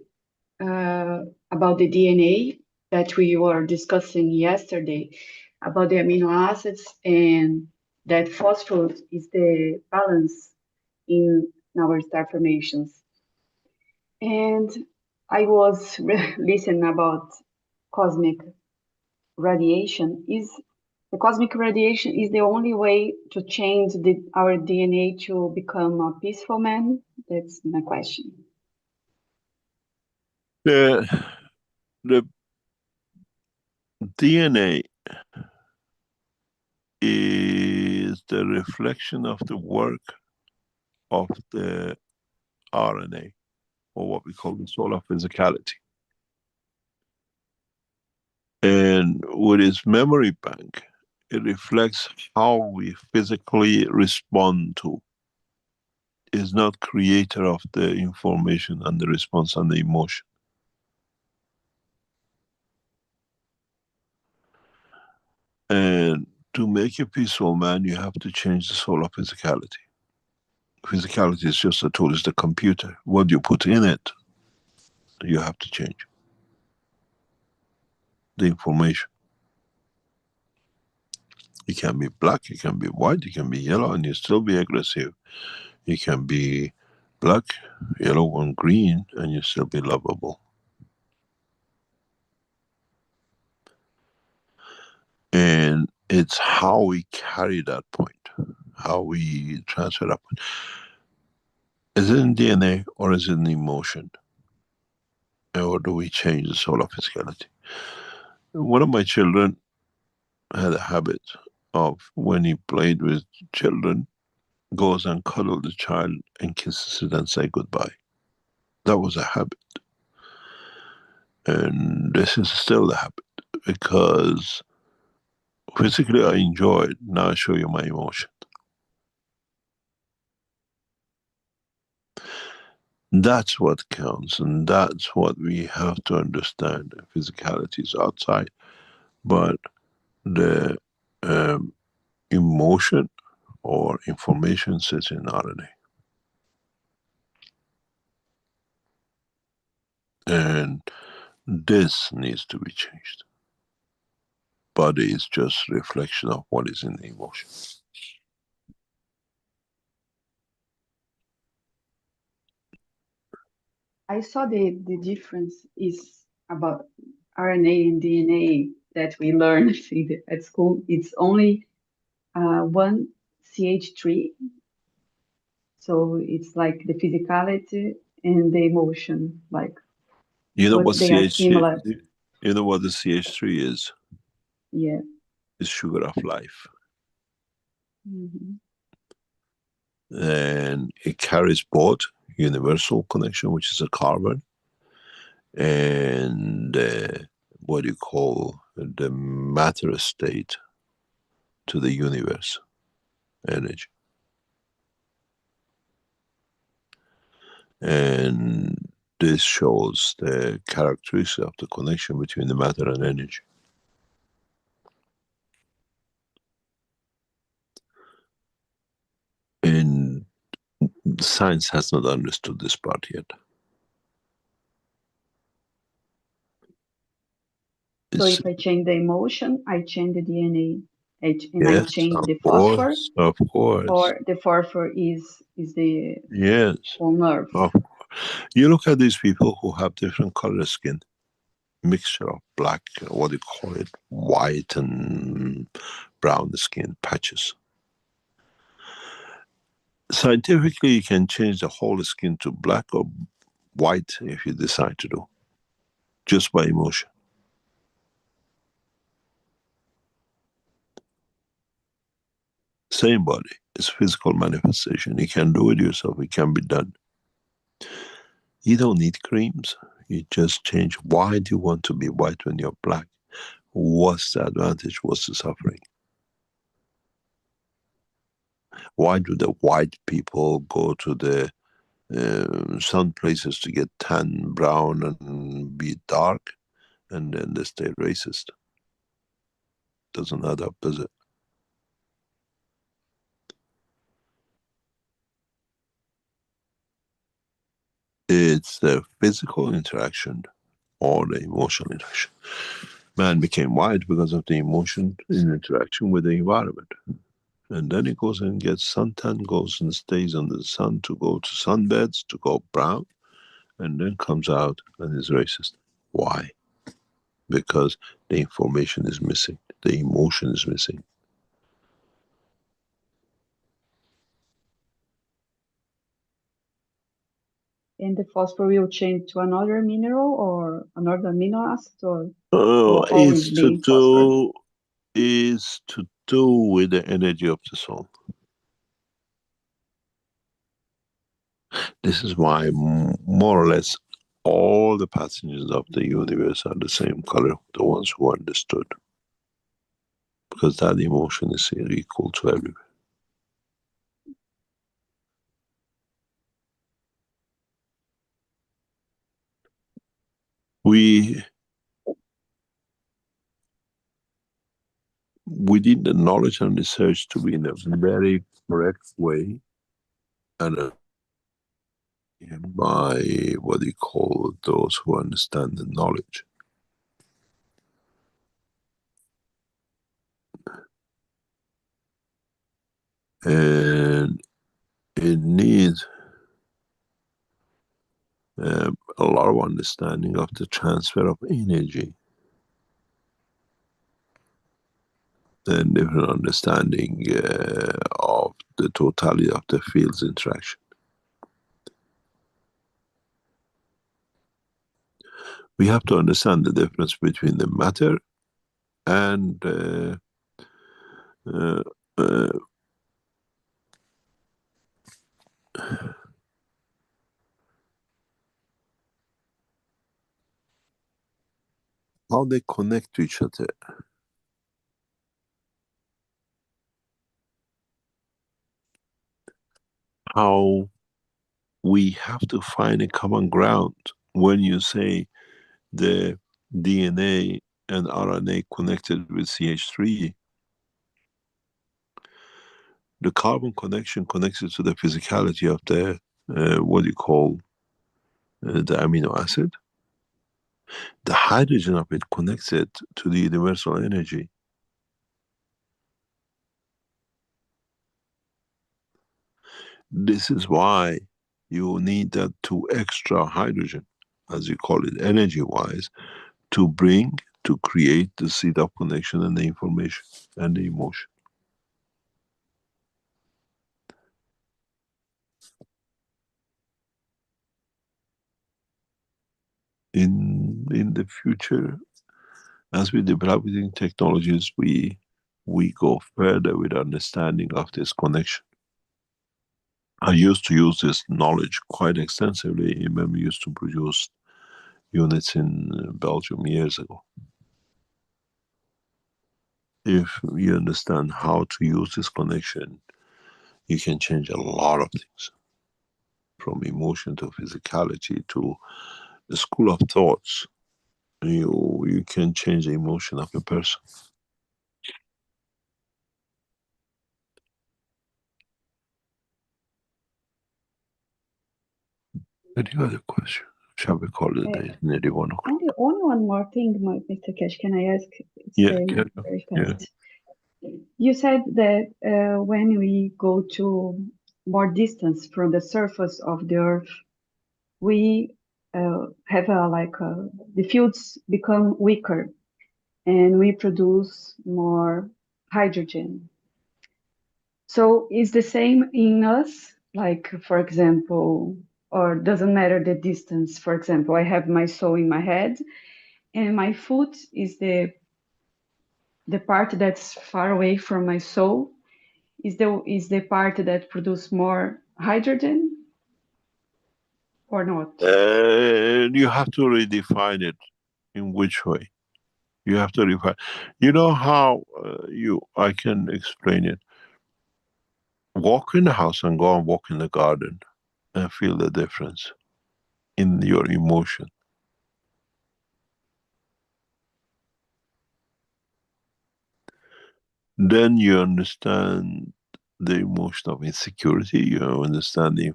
about the DNA that we were discussing yesterday, about the amino acids, and that phosphorus is the balance in our star formations. And I was listening about cosmic radiation. Is the cosmic radiation is the only way to change our DNA to become a peaceful man? That's my question. The DNA is the reflection of the work of the RNA, or what we call the solar physicality. And with its memory bank, it reflects how we physically respond to. Is not creator of the information and the response and the emotion. And to make a peaceful man, you have to change the soul of physicality. Physicality is just a tool, it's the computer. What you put in it, you have to change. The information. You can be black, you can be white, you can be yellow, and you still be aggressive. You can be black, yellow, and green, and you still be lovable. And it's how we carry that point, how we transfer that point. Is it in DNA or is it in emotion? or do we change the soul of physicality? One of my children had a habit of, when he played with children, goes and cuddle the child and kisses it and say goodbye. That was a habit. And this is still the habit, because physically I enjoy it. Now I show you my emotion. That's what counts, and that's what we have to understand. Physicality is outside, but the emotion or information sits in RNA. And this needs to be changed. Body is just reflection of what is in the emotion. I saw the difference is about RNA and DNA that we learned at school. It's only one CH3. So it's like the physicality and the emotion, like You know what they are CH3? similar. You know what the CH3 is? Yeah. It's sugar of life. Mm-hmm. And it carries both universal connection, which is a carbon, and what you call the matter state to the universe energy. And this shows the characteristic of the connection between the matter and energy. And science has not understood this part yet. So if I change the emotion, I change the DNA, and I Yes, change of the phosphor, course, of course. or the phosphor is the Yes. whole nerve. You look at these people who have different color skin, mixture of black, what do you call it, white and brown skin patches. Scientifically, you can change the whole skin to black or white if you decide to do, just by emotion. Same body, it's physical manifestation. You can do it yourself, it can be done. You don't need creams. You just change. Why do you want to be white when you're black? What's the advantage? What's the suffering? Why do the white people go to the some places to get tan, brown, and be dark, and then they stay racist? Doesn't add up, does it? It's the physical interaction or the emotional interaction. Man became white because of the emotion in interaction with the environment. And then he goes and gets suntan, goes and stays under the sun to go to sunbeds, to go brown, and then comes out and is racist. Why? Because the information is missing, the emotion is missing. And the phosphor will change to another mineral or another amino acid, or It's always being phosphor? to do with the energy of the soul. This is why more or less all the passengers of the universe are the same color, the ones who understood. Because that emotion is equal to everywhere. We did the knowledge and research to be in a very correct way, and by what you call those who understand the knowledge. And it needs a lot of understanding of the transfer of energy and different understanding of the totality of the fields interaction. We have to understand the difference between the matter and how they connect to each other. How we have to find a common ground when you say the DNA and RNA connected with CH3. The carbon connection connects it to the physicality of the what you call the amino acid. The hydrogen of it connects it to the universal energy. This is why you need that 2 extra hydrogen, as you call it, energy-wise, to create the seed of connection and the information and the emotion. In the future, as we develop these technologies, we go further with understanding of this connection. I used to use this knowledge quite extensively when we used to produce units in Belgium years ago. If you understand how to use this connection, you can change a lot of things, from emotion to physicality to the school of thoughts. You can change the emotion of a person. Any other question? Shall we call it a day? Nearly 1 o'clock. Only one more thing, Mr. Keshe, can I ask? It's Yeah, very fast. You said that when we go to more distance from the surface of the Earth, we have the fields become weaker and we produce more hydrogen. So is the same in us? Like, for example, or doesn't matter the distance. For example, I have my soul in my head and my foot is the part that's far away from my soul. Is the part that produce more hydrogen or not? You have to redefine it. In which way? You have to refine. You know how I can explain it. Walk in the house and go and walk in the garden and feel the difference in your emotion. Then you understand the emotion of insecurity. You understand the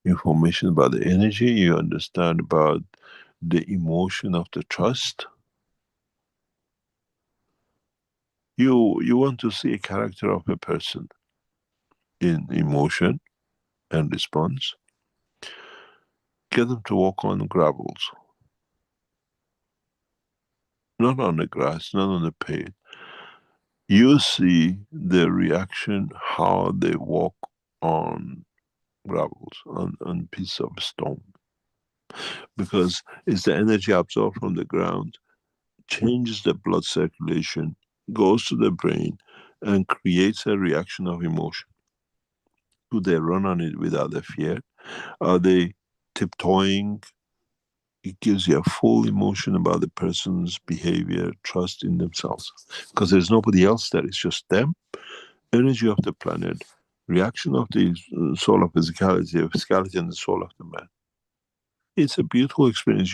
information about the energy. You understand about the emotion of the trust. You want to see a character of a person in emotion and response. Get them to walk on gravels, not on the grass, not on the pavement. You see the reaction, how they walk on gravels, on piece of stone, because it's the energy absorbed from the ground, changes the blood circulation, goes to the brain, and creates a reaction of emotion. Do they run on it without a fear? Are they tiptoeing? It gives you a full emotion about the person's behavior, trust in themselves. Because there's nobody else there, it's just them, energy of the planet, reaction of the soul of physicality and the soul of the man. It's a beautiful experience.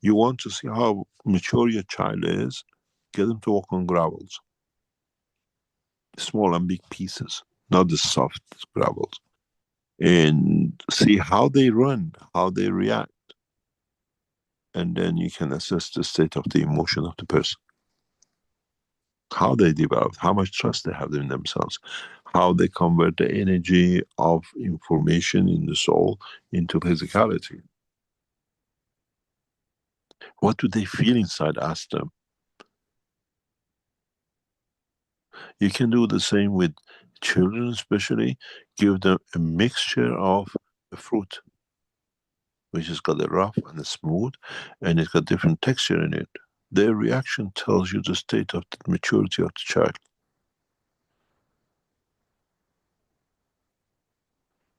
You want to see how mature your child is, get them to walk on gravels. Small and big pieces, not the soft gravels. And see how they run, how they react. And then you can assess the state of the emotion of the person. How they develop, how much trust they have in themselves, how they convert the energy of information in the soul into physicality. What do they feel inside? Ask them. You can do the same with children, especially. Give them a mixture of fruit. which has got a rough and a smooth, and it's got different texture in it. Their reaction tells you the state of the maturity of the child.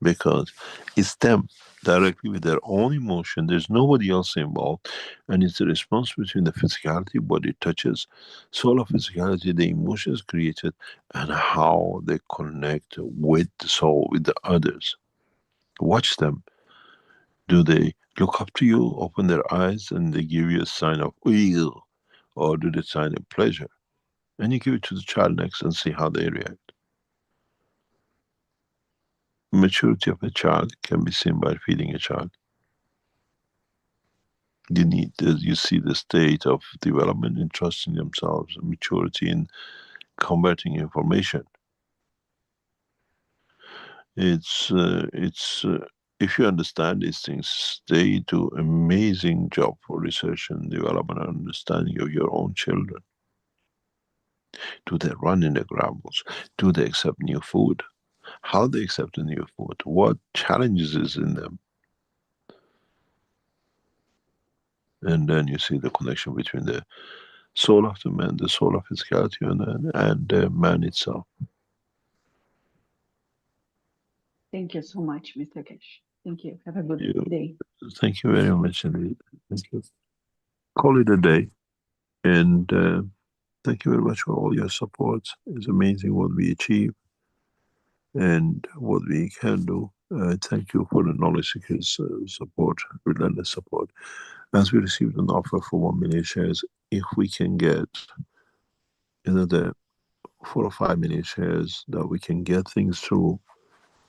Because it's them directly with their own emotion. There's nobody else involved, and it's the response between the physicality, what it touches, soul of physicality, the emotions created, and how they connect with the soul, with the others. Watch them. Do they look up to you, open their eyes, and they give you a sign of ew, or do they sign of pleasure? And you give it to the child next and see how they react. Maturity of a child can be seen by feeding a child. You see the state of development in trusting themselves, and maturity in converting information. If you understand these things, they do amazing job for research and development and understanding of your own children. Do they run in the gravels? Do they accept new food? How they accept the new food? What challenges is in them? And then you see the connection between the soul of the man, the soul of physicality, and the man itself. Thank you so much, Mr. Keshe. Thank you. Have a good day. Thank you very much indeed. Thank you. Call it a day. And thank you very much for all your support. It's amazing what we achieve and what we can do. Thank you for the knowledge seekers support, relentless support. As we received an offer for 1 million shares, if we can get another 4 or 5 million shares that we can get things through,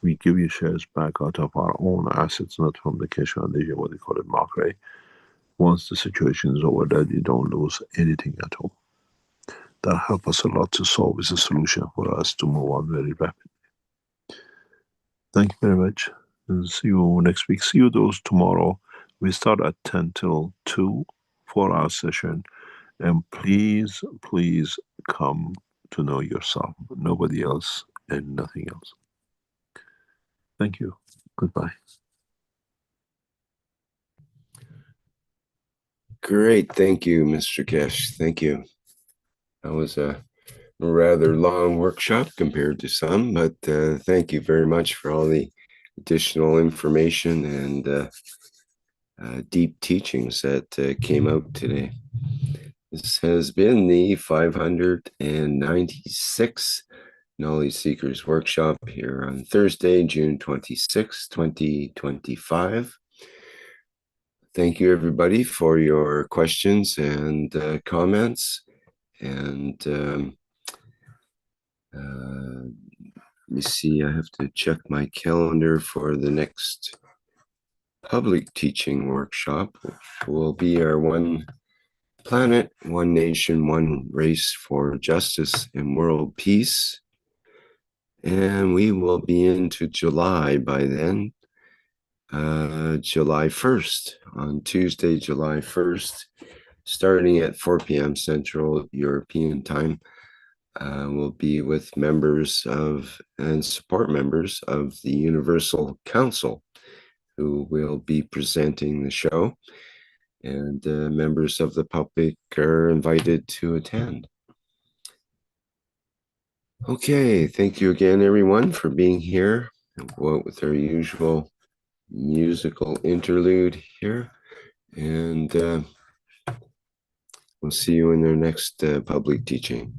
we give you shares back out of our own assets, not from the Keshe Foundation, what they call it, mark rate. Once the situation is over, that you don't lose anything at all. That helps us a lot to solve as a solution for us to move on very rapidly. Thank you very much, and see you next week. See you those tomorrow. We start at 10 till 2 for our session, and please, please come to know yourself, nobody else and nothing else. Thank you. Goodbye. Great. Thank you, Mr. Keshe. Thank you. That was a rather long workshop compared to some, but thank you very much for all the additional information and deep teachings that came out today. This has been the 596 Knowledge Seekers Workshop here on Thursday, June 26, 2025. Thank you, everybody, for your questions and comments. And let me see, I have to check my calendar for the next public teaching workshop, which will be our One Planet, One Nation, One Race for Justice and World Peace. And we will be into July by then. July 1st, on Tuesday, July 1st, starting at 4 p.m. Central European Time. We'll be with members of and support members of the Universal Council, who will be presenting the show, and members of the public are invited to attend. Okay, thank you again, everyone, for being here. We'll go out with our usual musical interlude here, and we'll see you in their next public teaching.